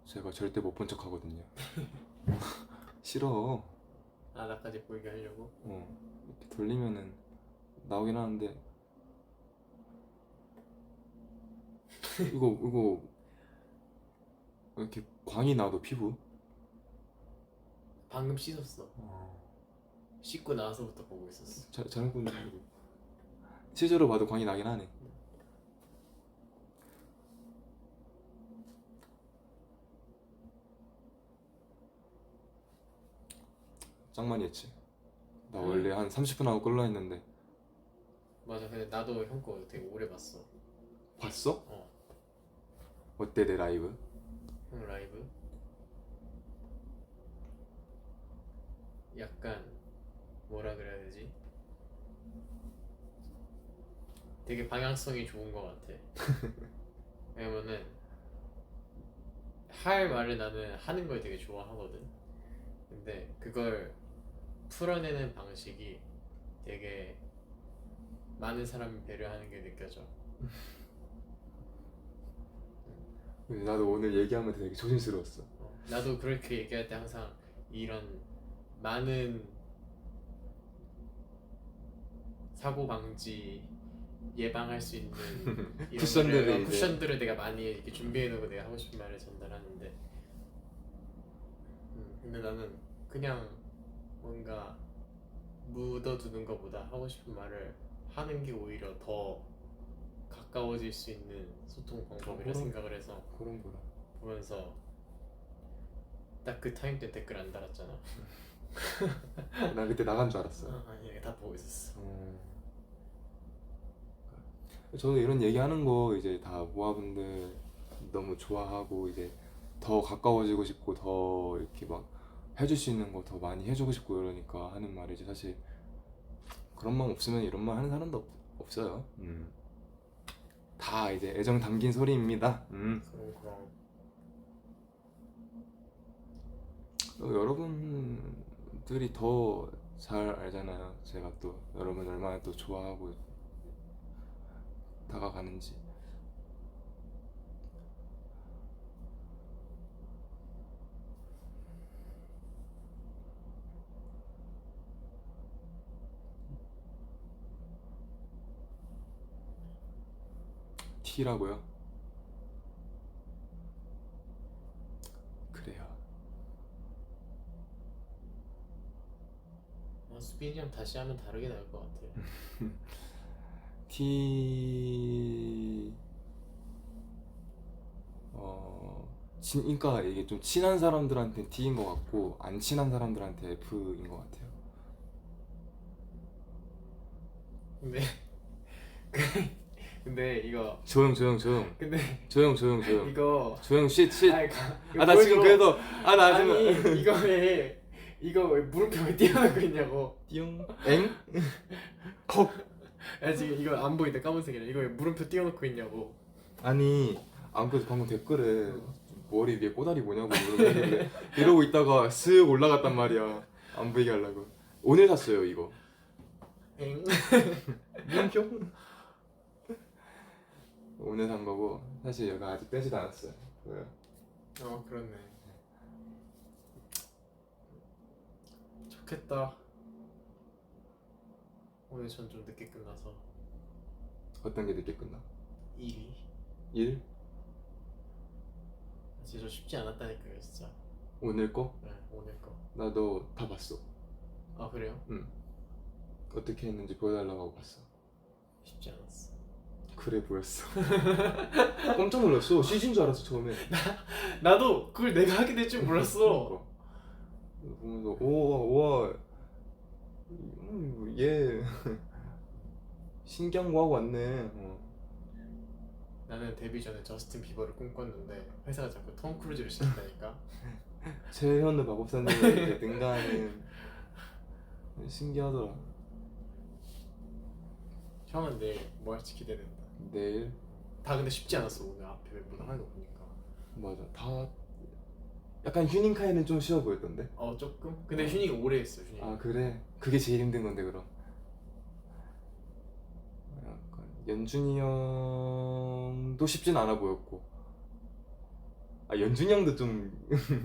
S1: 제가 절대 못 본 척 하거든요. 싫어.
S2: 나까지 보이게 하려고.
S1: 이렇게 돌리면은 나오긴 하는데 이거 이렇게 광이 나도 피부.
S2: 방금 씻었어. 씻고 나서부터 보고 있었어.
S1: 잘못 보는 실제로 봐도 광이 나긴 하네. 짱 많이 했지. 나 원래 한 30분 하고 끌라 했는데.
S2: 맞아. 근데 나도 형 거 되게 오래 봤어.
S1: 봤어?
S2: 어.
S1: 어때 내 라이브?
S2: 형 라이브? 약간 뭐라 그래야 되지? 되게 방향성이 좋은 것 같아. 왜냐면은 할 말을 나는 하는 걸 되게 좋아하거든. 근데 그걸 풀어내는 방식이 되게 많은 사람을 배려하는 게 느껴져.
S1: 나도 오늘 얘기하면서 되게 조심스러웠어.
S2: 나도 그렇게 얘기할 때 항상 이런 많은 사고 방지 예방할 수 있는 이런 쿠션들을 내가 많이 이렇게 준비해놓고 내가 하고 싶은 말을 전달하는데, 근데 나는 그냥 뭔가 묻어두는 것보다 하고 싶은 말을 하는 게 오히려 더 가까워질 수 있는 소통 방법이라 생각을 해서
S1: 그런 거라
S2: 보면서 딱 그 타임 때 댓글 안 달았잖아.
S1: 나 그때 나간 줄 알았어.
S2: 아니 다 보고 있었어.
S1: 저도 이런 얘기하는 거 이제 다 모아분들 너무 좋아하고 이제 더 가까워지고 싶고 더 이렇게 막 해줄 수 있는 거 더 많이 해주고 싶고 이러니까 하는 말이지. 사실 그런 마음 없으면 이런 말 하는 사람도 없어요. 다 이제 애정 담긴 소리입니다.
S2: 그럼
S1: 여러분들이 더 잘 알잖아요. 제가 또 여러분 얼마나 또 좋아하고 다가가는지. T라고요?
S2: 수빈이 형 다시 하면 다르게 나올 것 같아.
S1: T 그러니까 이게 좀 친한 사람들한테 T인 것 같고 안 친한 사람들한테 F인 것 같아요.
S2: 근데 근데 이거
S1: 조용
S2: 근데
S1: 조용
S2: 이거
S1: 쉿
S2: 아니, 이거
S1: 나 지금
S2: 보여줘.
S1: 그래도 나 지금
S2: 아니 이거 왜 물음표가 띄어놓고 있냐고.
S1: 띠용 엥?
S2: 야 지금 이거 안 보인다 까만색이라. 이거 왜 물음표 띄어놓고 있냐고.
S1: 아니 안 그래도 방금 댓글에 머리 위에 꼬다리 뭐냐고 이러고 있다가 쓱 올라갔단 말이야. 안 보이게 하려고. 오늘 샀어요 이거.
S2: 엥?
S1: 물음표? 오늘 산 거고 사실 얘가 아직 빼지도 않았어요. 왜요?
S2: 그렇네. 좋겠다. 오늘 전 좀 늦게 끝나서
S1: 어떤 게 늦게 끝나?
S2: 일이
S1: 일?
S2: 진짜 쉽지 않았다니까요 진짜.
S1: 오늘 거?
S2: 네, 오늘 거.
S1: 나도 다 봤어.
S2: 아 그래요?
S1: 응. 어떻게 했는지 보여달라고 하고 봤어.
S2: 쉽지 않았어.
S1: 그래 보였어. 깜짝 놀랐어. CG인 줄 알았어 처음에.
S2: 나도 그걸 내가 하게 될 줄 몰랐어.
S1: 그러니까. 보면서 우와 얘 신기한 거 하고 왔네.
S2: 나는 데뷔 전에 저스틴 비버를 꿈꿨는데 회사가 자꾸 톰 크루즈를 시킨다니까.
S1: 최현우 마법사님을 능가하는 신기하더라.
S2: 형은 내일 뭐 할지 기대된다.
S1: 내일
S2: 다 근데 쉽지 않았어 오늘 앞에 멤버들 하는 거 보니까.
S1: 맞아 다 약간 휴닝카이는 좀 쉬워 보였던데.
S2: 조금? 근데 휴니가 오래 했어 휴니.
S1: 아 그래? 그게 제일 힘든 건데 그럼. 약간 연준이 형도 쉽진 않아 보였고. 연준이 형도 좀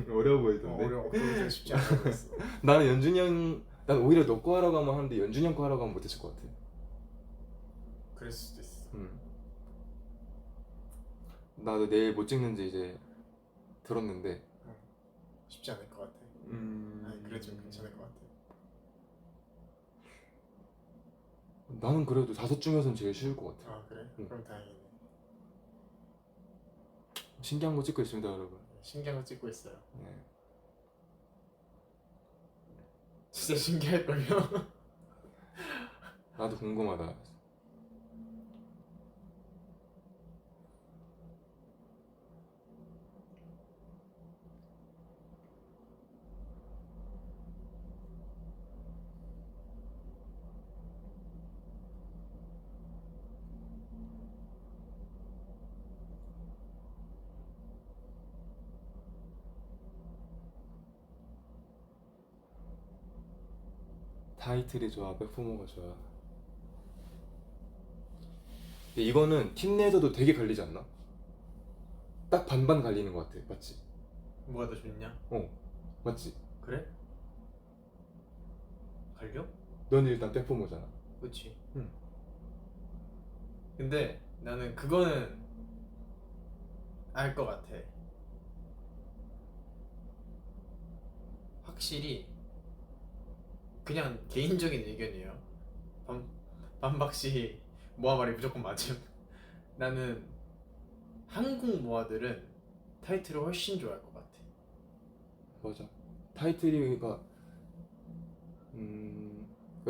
S1: 어려워 보이던데.
S2: 어려워. 그거 쉽지 않아 보였어.
S1: 나는 연준이 난 오히려 너 거 하라고 하면 하는데 연준이 형 거 하라고 하면 못했을 것 같아.
S2: 그랬을 수도 있어.
S1: 나도 내일 못 찍는지 이제 들었는데
S2: 쉽지 않을 것 같아. 아니 그래 좀 괜찮을 것 같아.
S1: 나는 그래도 5 중에서는 제일 쉬울 것 같아.
S2: 아 그래?
S1: 응.
S2: 그럼 다행이네.
S1: 신기한 거 찍고 있습니다 여러분.
S2: 신기한 거 찍고 있어요.
S1: 네.
S2: 진짜 신기할걸요?
S1: 나도 궁금하다. 타이틀이 좋아, 백포머가 좋아. 근데 이거는 팀 내에서도 되게 갈리지 않나? 딱 반반 갈리는 것 같아. 맞지?
S2: 뭐가 더 좋냐?
S1: 맞지?
S2: 그래? 갈려?
S1: 너는 일단 백포머잖아.
S2: 그치.
S1: 응.
S2: 근데 나는 그거는 알 것 같아. 확실히 그냥 개인적인 의견이에요. 반박시 모아 말이 무조건 맞음. 나는 한국 모아들은 타이틀을 훨씬 좋아할 것 같아.
S1: 맞아. 타이틀이가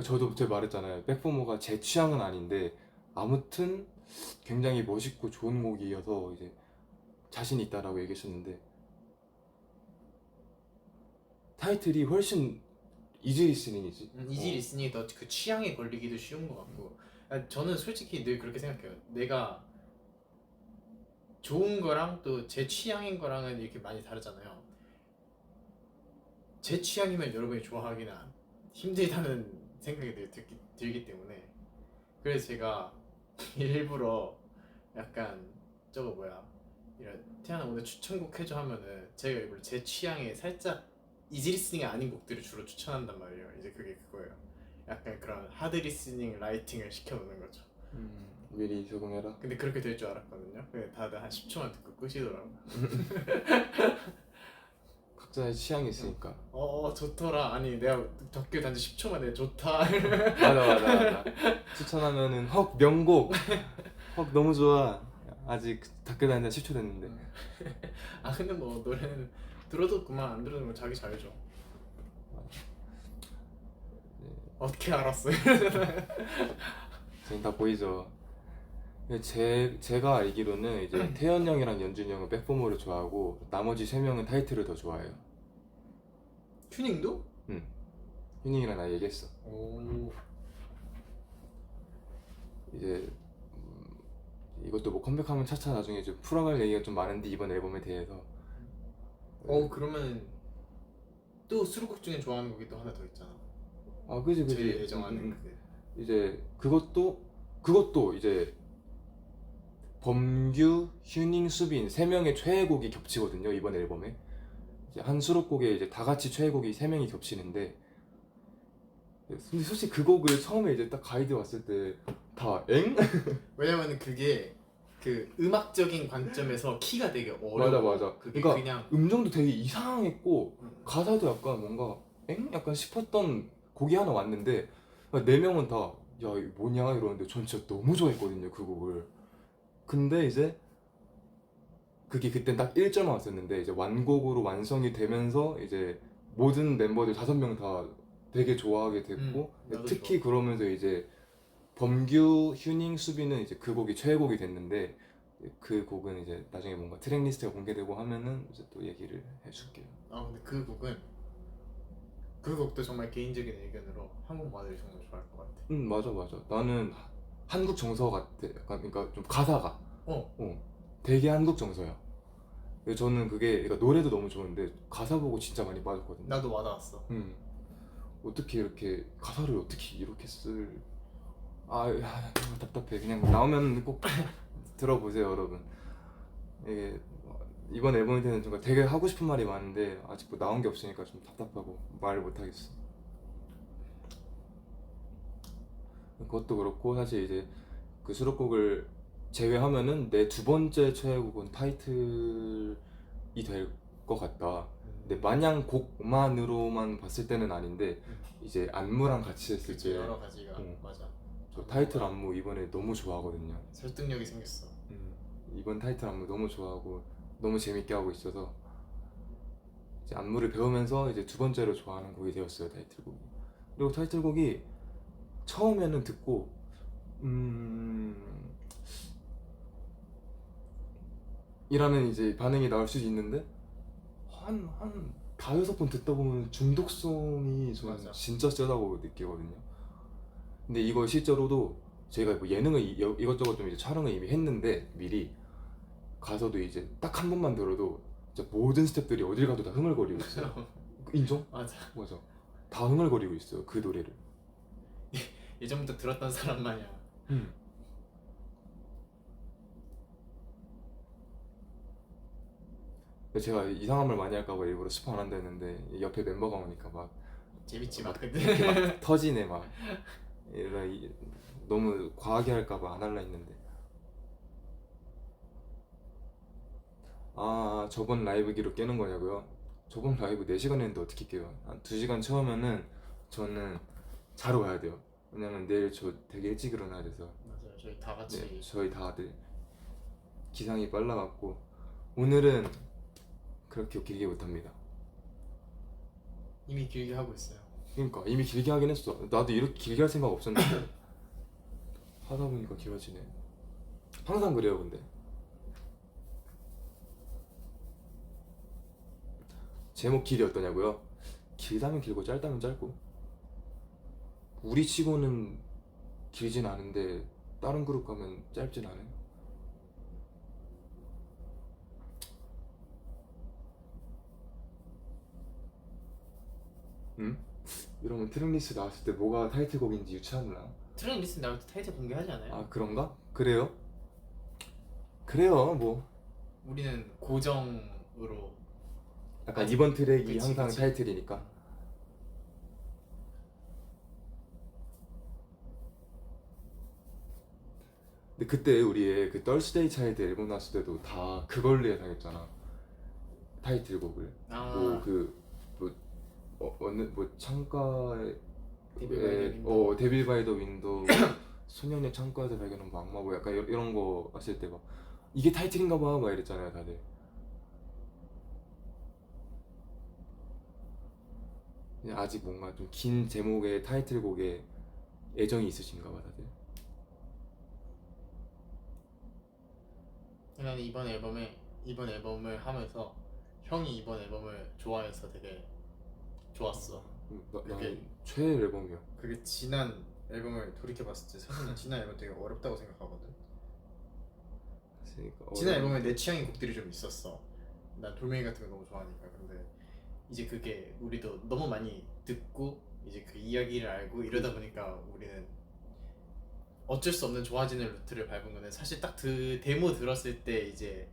S1: 저도 제가 말했잖아요. 백포머가 제 취향은 아닌데 아무튼 굉장히 멋있고 좋은 곡이어서 이제 자신 있다라고 얘기하셨는데 타이틀이 훨씬 이지 리스닝이지.
S2: 이지 리스닝이 더 그 취향에 걸리기도 쉬운 것 같고. 저는 솔직히 늘 그렇게 생각해요. 내가 좋은 거랑 또 제 취향인 거랑은 이렇게 많이 다르잖아요. 제 취향이면 여러분이 좋아하기는 힘들다는 생각이 들기 때문에 그래서 제가 일부러 약간 저거 뭐야 이런 태연아 오늘 추천곡 해줘 하면은 제가 일부러 제 취향에 살짝 이지 리스닝이 아닌 곡들을 주로 추천한단 말이에요. 이제 그게 그거예요. 약간 그런 하드 리스닝 라이팅을 시켜놓는 거죠.
S1: 미리 적응해라.
S2: 근데 그렇게 될 줄 알았거든요. 근데 다들 한 10초만 듣고 끄시더라고.
S1: 각자의 취향이 있으니까.
S2: 좋더라. 아니 내가 덕길 단지 10초 만에 좋다.
S1: 맞아. 추천하면은 헉 명곡. 헉 너무 좋아. 아직 댓글 다닌 지 10초 됐는데.
S2: 아 근데 뭐 노래는 들어도 그만 안 들어도 뭐 자기 자유죠. 어떻게 알았어?
S1: 지금 다 보이죠. 제가 알기로는 이제 태연 형이랑 연준이 형은 백포머를 좋아하고 나머지 3명은 타이틀을 더 좋아해요.
S2: 튜닝도?
S1: 응. 휴닝이랑 나 얘기했어.
S2: 오.
S1: 이제 이것도 뭐 컴백하면 차차 나중에 좀 풀어갈 얘기가 좀 많은데 이번 앨범에 대해서.
S2: 그러면 또 수록곡 중에 좋아하는 곡이 또 하나 더 있잖아.
S1: 아 그지.
S2: 제일 애정하는 그.
S1: 이제 그것도 이제 범규, 휴닝, 수빈 3명의 최애곡이 겹치거든요 이번 앨범에. 이제 한 수록곡에 이제 다 같이 최애곡이 3명이 겹치는데, 근데 솔직히 그 곡을 처음에 이제 딱 가이드 왔을 때 다 엥?
S2: 왜냐면 그게 그 음악적인 관점에서 키가 되게 어려워.
S1: 맞아.
S2: 그게
S1: 그러니까
S2: 그냥
S1: 음정도 되게 이상했고
S2: 음.
S1: 가사도 약간 뭔가 엥? 약간 싶었던 곡이 하나 왔는데 4명은 다 야 이거 뭐냐 이러는데 전 진짜 너무 좋아했거든요 그 곡을. 근데 이제 그게 그땐 딱 1절만 왔었는데 이제 완곡으로 완성이 되면서 이제 모든 멤버들 5명 다 되게 좋아하게 됐고,
S2: 나도
S1: 특히
S2: 좋아.
S1: 그러면서 이제 범규, 휴닝, 수비는 이제 그 곡이 최애곡이 됐는데, 그 곡은 이제 나중에 뭔가 트랙 리스트가 공개되고 하면은 이제 또 얘기를 해줄게요.
S2: 근데 그 곡도 정말 개인적인 의견으로 한국 마들이 정말 좋아할 것 같아.
S1: 맞아. 나는 한국 정서 같아. 약간 그러니까 좀 가사가
S2: 어.
S1: 되게 한국 정서야. 그래서 저는 그게 그러니까 노래도 너무 좋은데 가사 보고 진짜 많이 빠졌거든요.
S2: 나도 와닿았어.
S1: 어떻게 이렇게 가사를 어떻게 이렇게 답답해. 그냥 나오면 꼭 들어보세요 여러분. 이게 이번 앨범에 대해서 정말 되게 하고 싶은 말이 많은데 아직 뭐 나온 게 없으니까 좀 답답하고 말을 못 하겠어. 그것도 그렇고 사실 이제 그 수록곡을 제외하면은 내 2번째 최애곡은 타이틀이 될 것 같다. 근데 마냥 곡만으로만 봤을 때는 아닌데 이제 안무랑 같이 했을
S2: 그치,
S1: 때
S2: 여러 가지가 맞아.
S1: 저 타이틀 안무 이번에 너무 좋아하거든요.
S2: 설득력이 생겼어.
S1: 이번 타이틀 안무 너무 좋아하고 너무 재밌게 하고 있어서 이제 안무를 배우면서 이제 2번째로 좋아하는 곡이 되었어요 타이틀곡이. 그리고 타이틀곡이 처음에는 듣고 이라는 이제 반응이 나올 수도 있는데 한 5-6번 듣다 보면 중독성이 저는
S2: 맞아.
S1: 진짜 세다고 느끼거든요. 근데 이거 실제로도 제가 뭐 예능을 이것저것 좀 이제 촬영을 이미 했는데 미리 가서도 이제 딱 한 번만 들어도 진짜 모든 스태프들이 어딜 가도 다 흥얼거리고 있어요. 인정?
S2: 맞아.
S1: 다 흥얼거리고 있어요 그 노래를.
S2: 예전부터 들었던 사람 마냥.
S1: 제가 이상한 말 많이 할까봐 일부러 스포 안 한다 했는데 옆에 멤버가 오니까 막
S2: 재밌지 막
S1: 이렇게 막 터지네 막. 너무 과하게 할까봐 안 할라 했는데. 저번 라이브 기록 깨는 거냐고요? 저번 라이브 4시간 했는데 어떻게 깨요? 한 2시간 채우면은 저는 자러 가야 돼요. 왜냐면 내일 저 되게 일찍 일어나야 돼서.
S2: 맞아요. 저희 다 같이.
S1: 네, 저희 다들 기상이 빨라갖고 오늘은 그렇게 길게 못합니다.
S2: 이미 길게 하고 있어요.
S1: 그러니까 이미 길게 하긴 했어. 나도 이렇게 길게 할 생각 없었는데 하다 보니까 길어지네. 항상 그래요 근데. 제목 길이 어떠냐고요? 길다면 길고 짧다면 짧고. 우리 치고는 길진 않은데 다른 그룹 가면 짧진 않아요. 이러면 트랙리스트 나왔을 때 뭐가 타이틀곡인지 유추하나?
S2: 트랙 리스트 나올 때 타이틀 공개하지 않아요?
S1: 그런가? 그래요 뭐
S2: 우리는 고정으로.
S1: 약간 이번 트랙이
S2: 그치,
S1: 항상
S2: 그치.
S1: 타이틀이니까. 근데 그때 우리의 그 떨스데이 차일드 앨범 나왔을 때도 다 그걸로 예상했잖아. 타이틀곡을
S2: 아,
S1: 뭐그 어느 뭐 창가에
S2: 데빌 바이 더 윈도우.
S1: 데빌 바이 더 윈도우 소년의 창가에서 발견한 뭐 악마 뭐 약간 이런 거 봤을 때 막 이게 타이틀인가 봐 막 이랬잖아요 다들. 그냥 아직 뭔가 좀 긴 제목의 타이틀곡에 애정이 있으신가 봐 다들.
S2: 나는 이번 앨범을 하면서 형이 이번 앨범을 좋아해서 되게 좋았어.
S1: 난
S2: 그게
S1: 최애 앨범이야.
S2: 그게 지난 앨범을 돌이켜 봤을 때 사실 난 지난 앨범 되게 어렵다고 생각하거든.
S1: 그러니까
S2: 지난 앨범에 내 취향의 곡들이 좀 있었어. 난 돌멩이 같은 거 너무 좋아하니까. 근데 이제 그게 우리도 너무 많이 듣고 이제 그 이야기를 알고 이러다 보니까 우리는 어쩔 수 없는 좋아지는 루트를 밟은 거는 사실 딱 그 데모 들었을 때 이제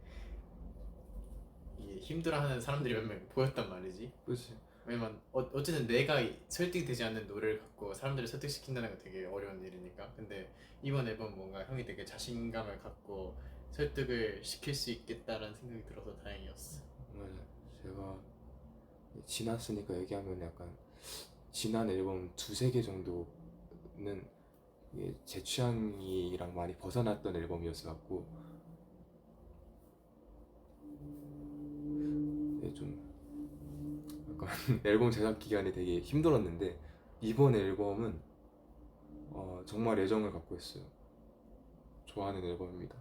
S2: 이 힘들어하는 사람들이 몇 명 보였단 말이지.
S1: 그렇지.
S2: 왜냐면 어쨌든 내가 설득이 되지 않는 노래를 갖고 사람들을 설득시킨다는 건 되게 어려운 일이니까. 근데 이번 앨범 뭔가 형이 되게 자신감을 갖고 설득을 시킬 수 있겠다라는 생각이 들어서 다행이었어.
S1: 맞아. 제가 지났으니까 얘기하면 약간 지난 앨범 두세 개 정도는 이게 제 취향이랑 많이 벗어났던 앨범이었어 갖고 좀 약간 앨범 제작 기간이 되게 힘들었는데 이번 앨범은 정말 애정을 갖고 있어요. 좋아하는 앨범입니다.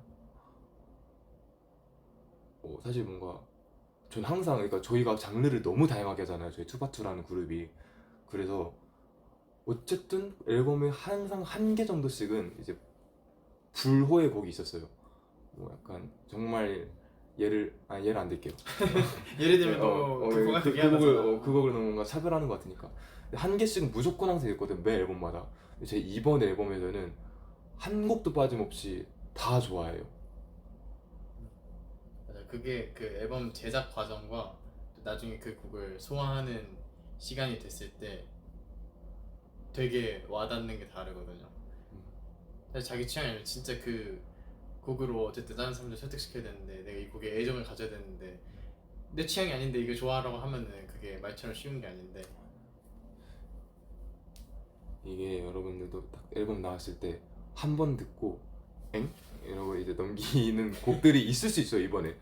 S1: 사실 뭔가 전 항상 그러니까 저희가 장르를 너무 다양하게 하잖아요. 저희 투바투라는 그룹이. 그래서 어쨌든 앨범에 항상 한 개 정도씩은 이제 불호의 곡이 있었어요. 뭐 약간 정말 얘를 안 들게요.
S2: 예를 들면 너 그거 같은 게 하나잖아.
S1: 그 곡을 너무 뭔가 차별하는 것 같으니까 근데 한 개씩은 무조건 항상 있거든 매 앨범마다. 근데 제 이번 앨범에서는 한 곡도 빠짐없이 다 좋아해요.
S2: 맞아. 그게 그 앨범 제작 과정과 또 나중에 그 곡을 소화하는 시간이 됐을 때 되게 와닿는 게 다르거든요.
S1: 음,
S2: 사실 자기 취향이면 진짜 그 곡으로 어쨌든 다른 사람들 설득시켜야 되는데 내가 이 곡에 애정을 가져야 되는데 내 취향이 아닌데 이거 좋아하라고 하면은 그게 말처럼 쉬운 게 아닌데.
S1: 이게 여러분들도 딱 앨범 나왔을 때 한 번 듣고 엥? 이러고 이제 넘기는 곡들이 있을 수 있어요. 이번에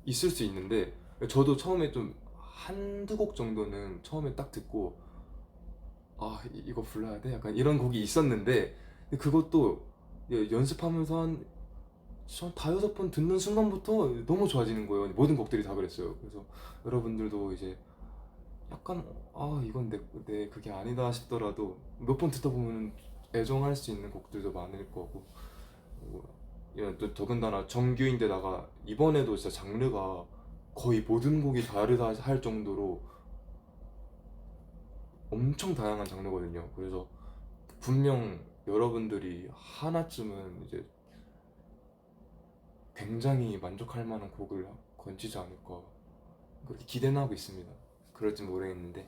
S1: 있을 수 있는데 저도 처음에 좀 한두 곡 정도는 처음에 딱 듣고 이거 불러야 돼? 약간 이런 곡이 있었는데 근데 그것도 연습하면서 한 다여섯 번 듣는 순간부터 너무 좋아지는 거예요. 모든 곡들이 다 그랬어요. 그래서 여러분들도 이제 약간 이건 내 그게 아니다 싶더라도 몇 번 듣다 보면 애정할 수 있는 곡들도 많을 거고 이런 또 더군다나 정규인데다가 이번에도 진짜 장르가 거의 모든 곡이 다르다 할 정도로 엄청 다양한 장르거든요. 그래서 분명 여러분들이 하나쯤은 이제 굉장히 만족할 만한 곡을 건지지 않을까 그렇게 기대는 하고 있습니다. 그럴지 모르겠는데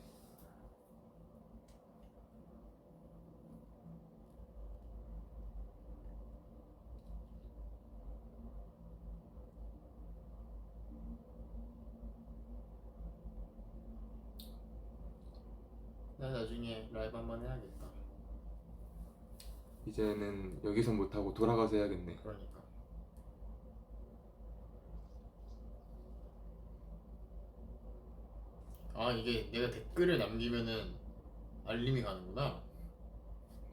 S2: 나 나중에 라이브 한번 해야겠다.
S1: 이제는 여기서 못하고 돌아가서 해야겠네.
S2: 그러니까. 아 이게 내가 댓글을 남기면은 알림이 가는구나.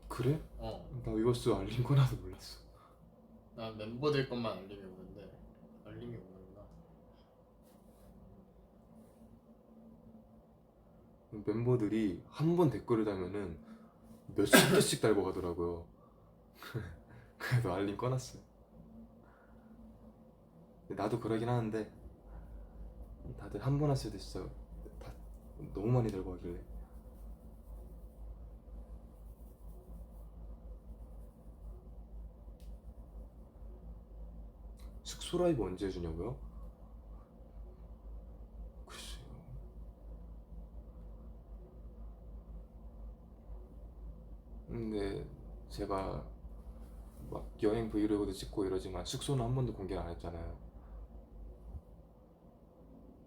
S1: 그래?
S2: 어.
S1: 나 이거스 알림 거나서 몰랐어.
S2: 난 멤버들 것만 알림이 오는데 알림이 오는구나.
S1: 멤버들이 한 번 댓글을 달면은 몇십 개씩 달고 가더라고요. 그래도 알림 꺼놨어요. 근데 나도 그러긴 하는데 다들 한 번 했을 때 진짜 다 너무 많이 달고 가길래 숙소 라이브 언제 해주냐고요? 글쎄요. 근데 제가 막 여행 브이로그도 찍고 이러지만 숙소는 한 번도 공개를 안 했잖아요.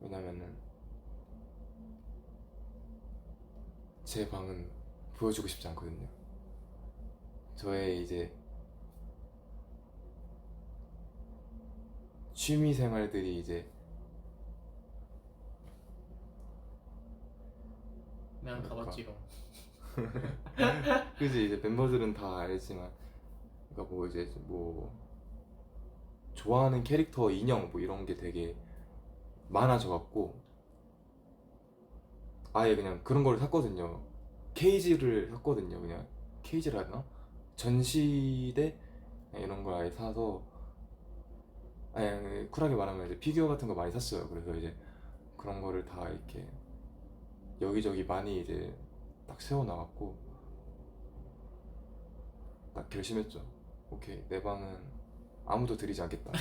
S1: 왜냐면은 제 방은 보여주고 싶지 않거든요. 저의 이제 취미 생활들이 이제
S2: 난
S1: 그러니까.
S2: 가봤지롱.
S1: 그지 이제 멤버들은 다 알지만 그러니까 뭐 이제 뭐 좋아하는 캐릭터 인형 뭐 이런 게 되게 많아져 갖고 아예 그냥 그런 거를 샀거든요. 케이지를 샀거든요. 그냥 케이지를 하나? 전시대 이런 걸 아예 사서 아니 쿨하게 말하면 이제 피규어 같은 거 많이 샀어요. 그래서 이제 그런 거를 다 이렇게 여기저기 많이 이제 딱 세워 나갔고 딱 결심했죠. 오케이 내 방은 아무도 들이지 않겠다.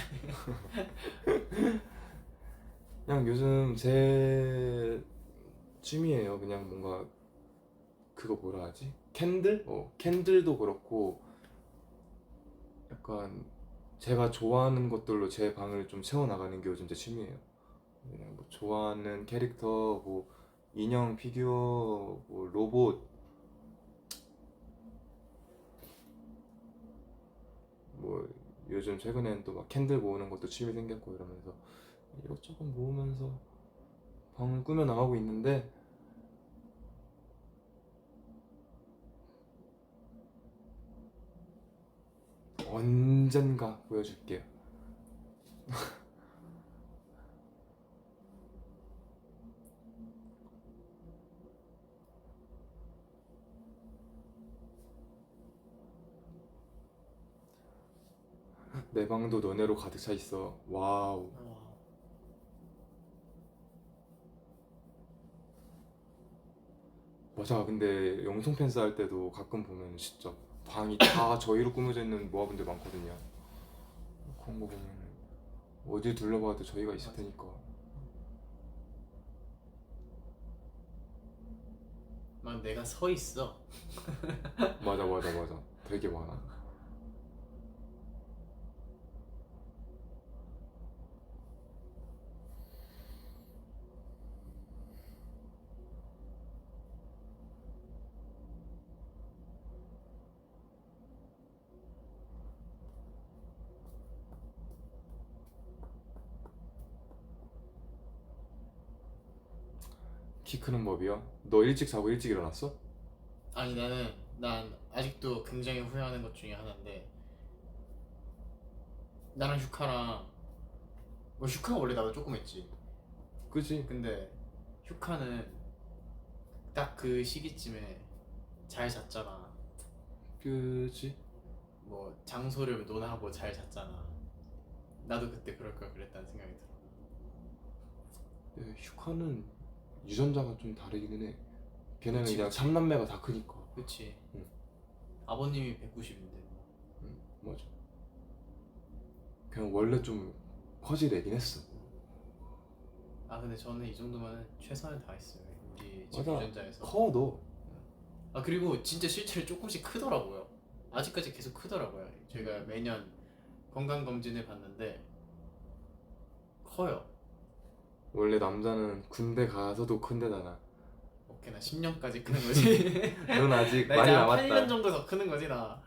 S1: 그냥 요즘 제 취미예요. 그냥 뭔가 그거 뭐라 하지? 캔들? 캔들도 그렇고 약간 제가 좋아하는 것들로 제 방을 좀 채워나가는 게 요즘 제 취미예요. 그냥 뭐 좋아하는 캐릭터, 뭐 인형, 피규어, 뭐 로봇, 뭐 요즘 최근엔 또 막 캔들 모으는 것도 취미 생겼고 이러면서 이것저것 모으면서 방을 꾸며 나가고 있는데 언젠가 보여줄게요. 내 방도 너네로 가득 차 있어. 와우. 맞아. 근데 영통 팬스 할 때도 가끔 보면 진짜 방이 다 저희로 꾸며져 있는 모아분들 많거든요. 그런 거 보면 어디 둘러봐도 저희가 있을
S2: 맞아.
S1: 테니까.
S2: 막 내가 서 있어.
S1: 맞아, 맞아, 맞아. 되게 많아. 키 크는 법이요? 너 일찍 자고 일찍 일어났어?
S2: 아니 난 아직도 굉장히 후회하는 것 중에 하나인데, 나랑 휴카랑, 뭐 휴카가 원래 나도 조금 했지.
S1: 그지?
S2: 근데 휴카는 딱 그 시기쯤에 잘 잤잖아.
S1: 그지?
S2: 뭐 장소를 논하고 잘 잤잖아. 나도 그때 그럴 걸 그랬다는 생각이 들어.
S1: 네, 휴카는 유전자가 좀 다르기는 해. 걔네는
S2: 그치,
S1: 그냥
S2: 그치.
S1: 삼남매가 다 크니까.
S2: 그치.
S1: 응.
S2: 아버님이 190인데.
S1: 응, 맞아. 그냥 원래 좀 커질 애긴 했어.
S2: 아 근데 저는 이 정도면 최선을 다했어요. 우리 집
S1: 맞아.
S2: 유전자에서.
S1: 커, 너.
S2: 아 그리고 진짜 실제로 조금씩 크더라고요. 아직까지 계속 크더라고요. 저희가 매년 건강 검진을 받는데 커요.
S1: 원래 남자는 군대 가서도 큰데다나.
S2: 오케이 나 10년까지 크는 거지.
S1: 넌 아직
S2: 나
S1: 많이
S2: 이제 한 8년
S1: 남았다.
S2: 정도 더 크는 거지 나.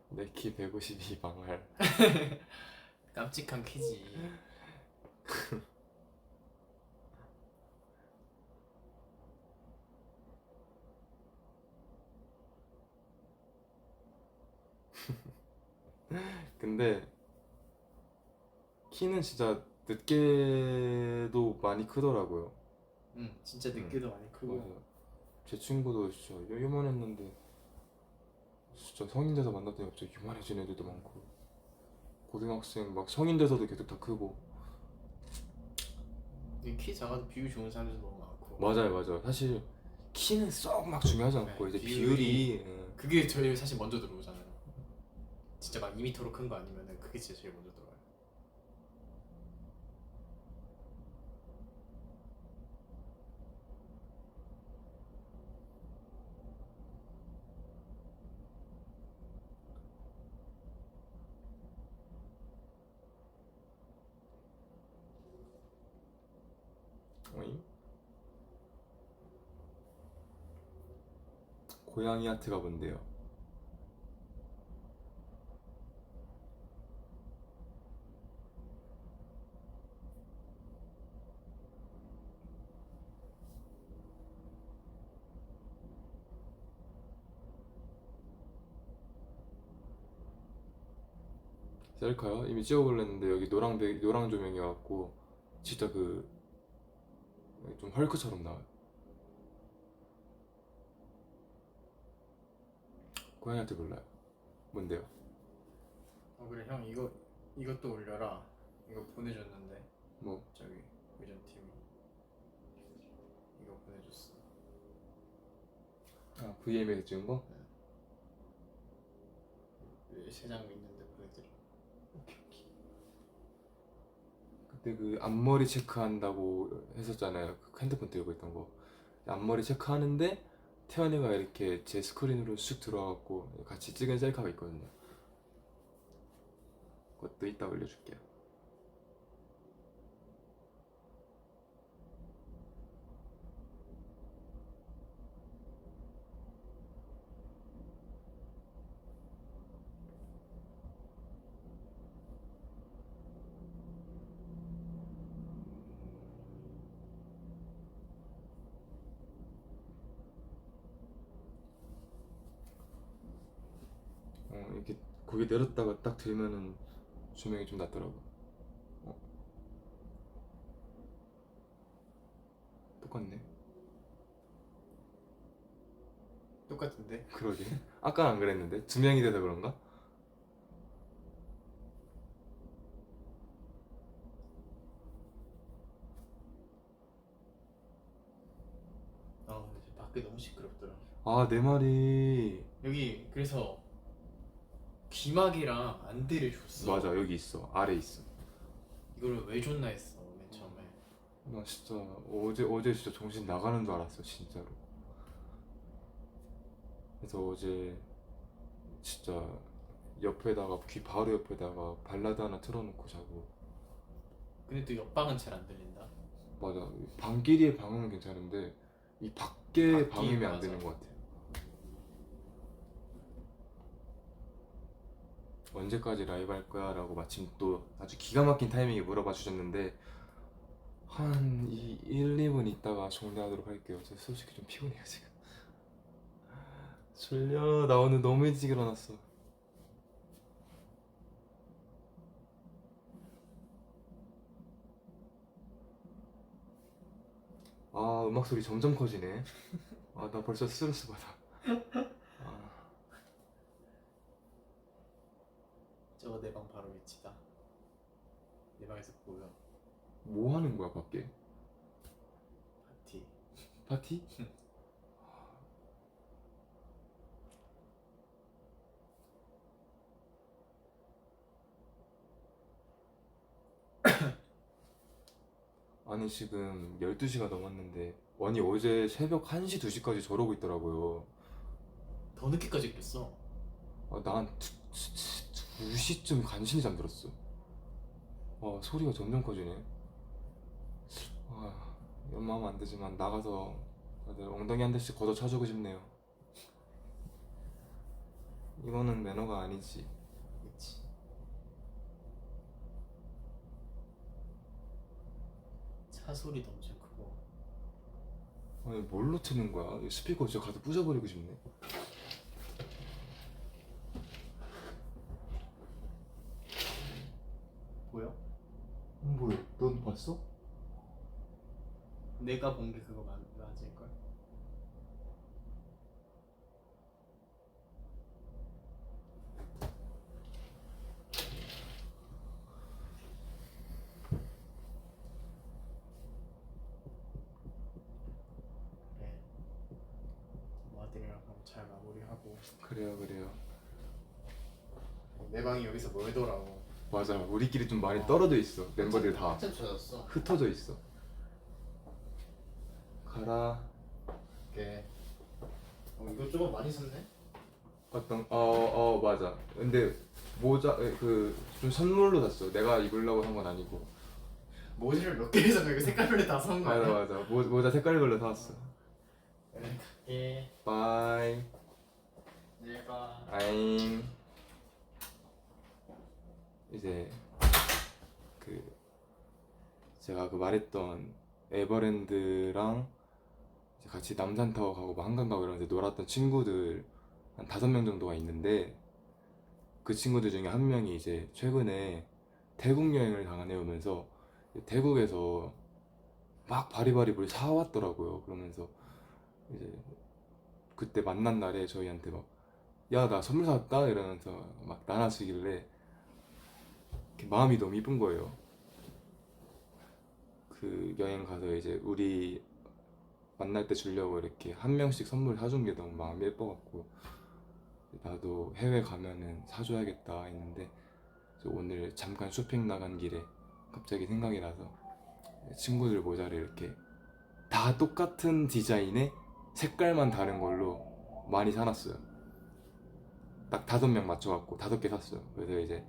S1: 내 키 152 방할.
S2: 깜찍한 키지.
S1: 근데 키는 진짜 늦게도 많이 크더라고요.
S2: 응 진짜
S1: 응,
S2: 늦게도 많이 크고.
S1: 맞아요. 제 친구도 진짜 요만했는데 진짜 성인 돼서 만났더니 갑자기 요만해진 애들도 많고 고등학생 막 성인 돼서도 계속 다 크고.
S2: 키 작아도 비율 좋은 사람들도 너무 많고.
S1: 맞아요. 사실 키는 썩 막 중요하지 않고
S2: 네,
S1: 이제
S2: 비율이
S1: 비율이
S2: 그게 제일 사실 먼저 들어오잖아요. 진짜 막 2m로 큰 거 아니면은 그게 진짜 제일 먼저 들어와요.
S1: 어잉? 고양이 아트가 뭔데요? 셀카요? 이미 찍어볼랬는데 여기 노랑 조명이어갖고 진짜 그 좀 헐크처럼 나와요. 고양이 아트 몰라요. 뭔데요?
S2: 그래 형 이것도 올려라. 이거 보내줬는데
S1: 뭐?
S2: 저기 의전 팀이 이거 보내줬어.
S1: 아 VM에서 찍은 거?
S2: 세 장 있는데 보내드려.
S1: 그때 그 앞머리 체크한다고 했었잖아요. 그 핸드폰 들고 있던 거. 앞머리 체크하는데 태연이가 이렇게 제 스크린으로 쑥 들어와갖고 같이 찍은 셀카가 있거든요. 그것도 이따 올려줄게요. 이렇게 고개 내렸다가 딱 들면은 조명이 좀 낫더라고. 어, 똑같네.
S2: 똑같은데?
S1: 그러게. 아까 안 그랬는데 두 명이 돼서 그런가?
S2: 근데 밖에 너무 시끄럽더라.
S1: 아, 내 말이.
S2: 여기 그래서 귀마개랑 안대를 줬어.
S1: 맞아, 여기 있어. 아래 있어.
S2: 이걸 왜 줬나 했어 맨 처음에.
S1: 나 진짜 어제 진짜 정신 나가는 줄 알았어, 진짜로. 그래서 어제 진짜 옆에다가 귀 바로 옆에다가 발라드 하나 틀어놓고 자고.
S2: 근데 또 옆방은 잘 안 들린다.
S1: 맞아. 방끼리의 방음은 괜찮은데 이 밖에
S2: 밖이
S1: 방음이 안
S2: 맞아.
S1: 되는 것 같아요. 언제까지 라이브 할 거야? 라고 마침 또 아주 기가 막힌 타이밍에 물어봐 주셨는데 한 1, 2분 있다가 정리하도록 할게요. 저 솔직히 좀 피곤해요 지금. 졸려. 나 오늘 너무 일찍 일어났어. 아, 음악 소리 점점 커지네. 아, 나 벌써 스트레스 받아. 아,
S2: 저거 내 방 바로 위치다. 내 방에서 보여.
S1: 뭐 하는 거야 밖에?
S2: 파티.
S1: 파티? 아니 지금 12시가 넘었는데 원이 어제 새벽 1시, 2시까지 저러고 있더라고요.
S2: 더 늦게까지 그랬어.
S1: 아, 난 2시쯤 간신히 잠들었어. 아, 소리가 점점 커지네. 아, 연마하면 안 되지만 나가서 다들 엉덩이 한 대씩 걷어 차주고 싶네요. 이거는 매너가 아니지.
S2: 그치. 차 소리도 엄청 크고.
S1: 아니 뭘로 트는 거야? 이 스피커 진짜 가서 부숴버리고 싶네.
S2: 보여?
S1: 뭐야? 넌 봤어?
S2: 내가 본 게 그거 맞을걸? 하고
S1: 그래요.
S2: 내 방이 여기서 멀더라고.
S1: 맞아. 우리끼리 좀 많이 떨어져 있어. 멤버들 다
S2: 한참 쳐졌어.
S1: 흩어져 있어. 가라.
S2: 이렇게. 이거 조금 많이 샀네.
S1: 맞아. 근데 모자 그 좀 선물로 샀어. 내가 입으려고 산 건 아니고.
S2: 모지를 몇 개를 샀나? 이거 색깔별로 다 산 거 아니야?
S1: 맞아. 모자 색깔별로 사왔어.
S2: 그래 갈게.
S1: 바이.
S2: 내일 봐.
S1: 아잉. 이제 그 제가 그 말했던 에버랜드랑 이제 같이 남산타워 가고 뭐 한강 가고 이런 데 놀았던 친구들 한 5명 정도가 있는데, 그 친구들 중에 한 명이 이제 최근에 태국 여행을 당해오면서 태국에서 막 바리바리 뭘 사왔더라고요. 그러면서 이제 그때 만난 날에 저희한테 막 야 나 선물 사왔다 이러면서 막 나눠주길래 이렇게 마음이 너무 이쁜 거예요. 그 여행 가서 이제 우리 만날 때 주려고 이렇게 한 명씩 선물 사준 게 너무 마음이 예뻐갖고 나도 해외 가면은 사줘야겠다 했는데, 오늘 잠깐 쇼핑 나간 길에 갑자기 생각이 나서 친구들 모자를 이렇게 다 똑같은 디자인에 색깔만 다른 걸로 많이 사놨어요. 딱 5명 맞춰갖고 5개 샀어요. 그래서 이제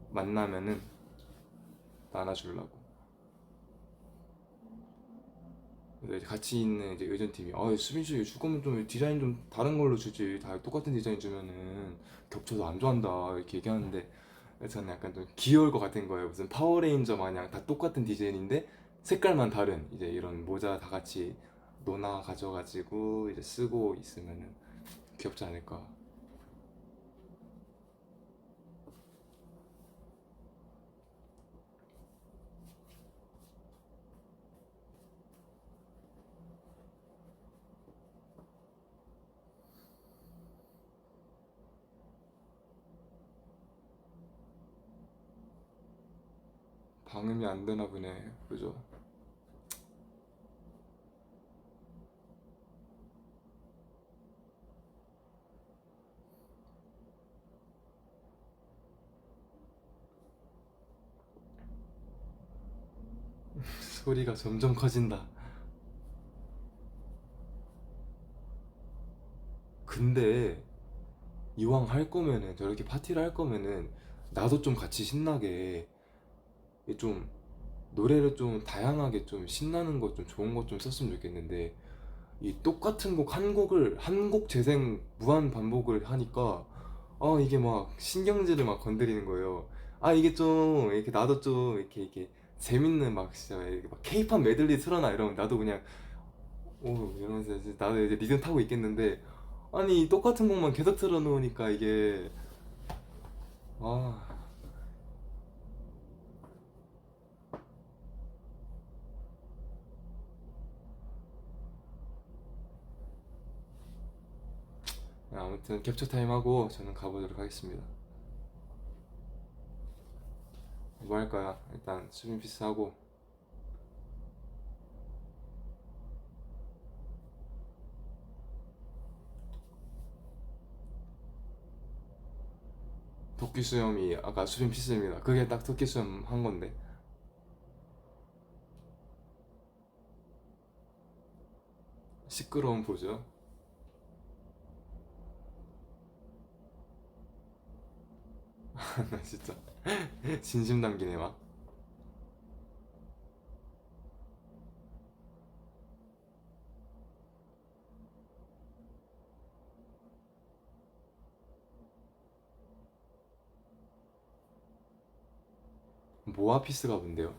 S1: 만나면은 나눠주려고. 그래서 이제 같이 있는 이제 의전팀이 수빈 씨 줄 거면 좀 디자인 좀 다른 걸로 주지, 다 똑같은 디자인 주면은 겹쳐서 안 좋아한다 이렇게 얘기하는데, 저는 약간 좀 귀여울 것 같은 거예요. 무슨 파워레인저 마냥 다 똑같은 디자인인데 색깔만 다른 이제 이런 모자 다 같이 노나 가져가지고 이제 쓰고 있으면은 귀엽지 않을까. 방음이 안 되나 보네. 그죠? 소리가 점점 커진다. 근데 이왕 할 거면은, 저렇게 파티를 할 거면은 나도 좀 같이 신나게 좀 노래를 좀 다양하게 좀 신나는 거 좀 좋은 거 좀 썼으면 좋겠는데, 이 똑같은 곡 한 곡을 한 곡 재생 무한 반복을 하니까 이게 막 신경질을 막 건드리는 거예요. 이게 좀 이렇게 나도 좀 이렇게 재밌는 막 진짜 이렇게 막 케이팝 메들리 틀어놔 이러면 나도 그냥 오 이러면서 이제 나도 이제 리듬 타고 있겠는데, 아니 똑같은 곡만 계속 틀어놓으니까 이게 아 아무튼 캡처 타임 하고 저는 가보도록 하겠습니다. 뭐 할까요? 일단 수빈 피스 하고 토끼 수염이 아까 수빈 피스입니다. 그게 딱 토끼 수염 한 건데. 시끄러운 보죠. 나 진짜 진심 담기네 막. 모아 피스가 뭔데요?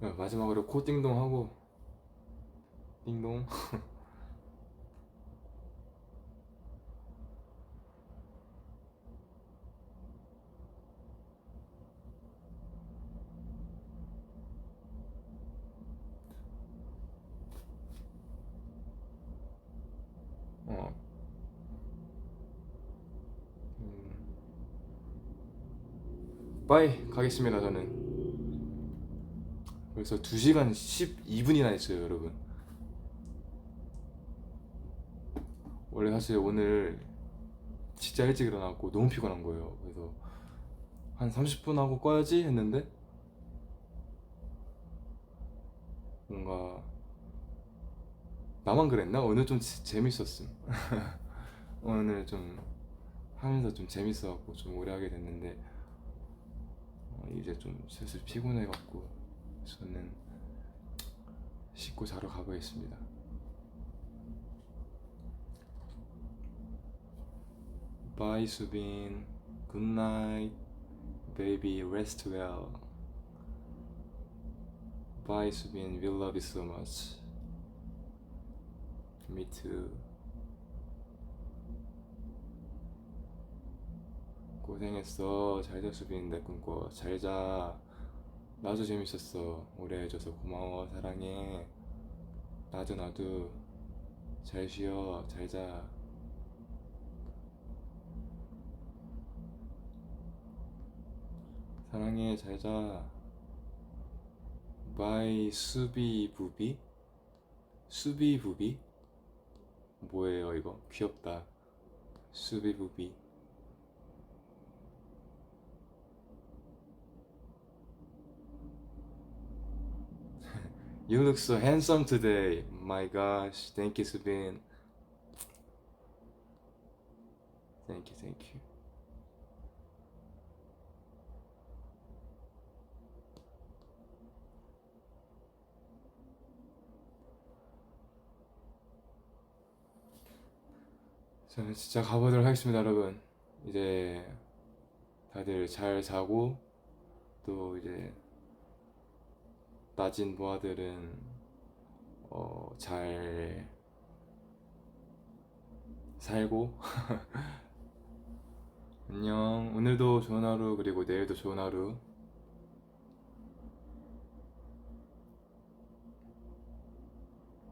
S1: 마지막으로 코 띵동 하고 띵동. 어. 빠이 가겠습니다. 저는 벌써 2시간 12분이나 했어요 여러분. 원래 사실 오늘 진짜 일찍 일어나고 너무 피곤한 거예요. 그래서 한 30분 하고 꺼야지 했는데 뭔가 나만 그랬나? 오늘 좀 재밌었음. 오늘 좀 하면서 좀 재밌어갖고 좀 오래 하게 됐는데 이제 좀 슬슬 피곤해갖고 저는 씻고 자러 가보겠습니다. Bye 수빈. Good night. Baby rest well. Bye 수빈. We love you so much. Me too. 고생했어. 잘자 수빈. 내 꿈꿔. 잘자. 나도 재밌었어. 오래 해줘서 고마워. 사랑해. 나도 잘 쉬어. 잘자. 사랑해. 잘자. 바이 수비 부비? 수비 부비? 뭐예요 이거? 귀엽다. 수비 부비. You look so handsome today. My gosh. Thank you, 수빈. Thank you, thank you. 저는 진짜 가보도록 하겠습니다, 여러분. 이제 다들 잘 자고 또 이제 낮인 부하들은 잘 살고 안녕. 오늘도 좋은 하루 그리고 내일도 좋은 하루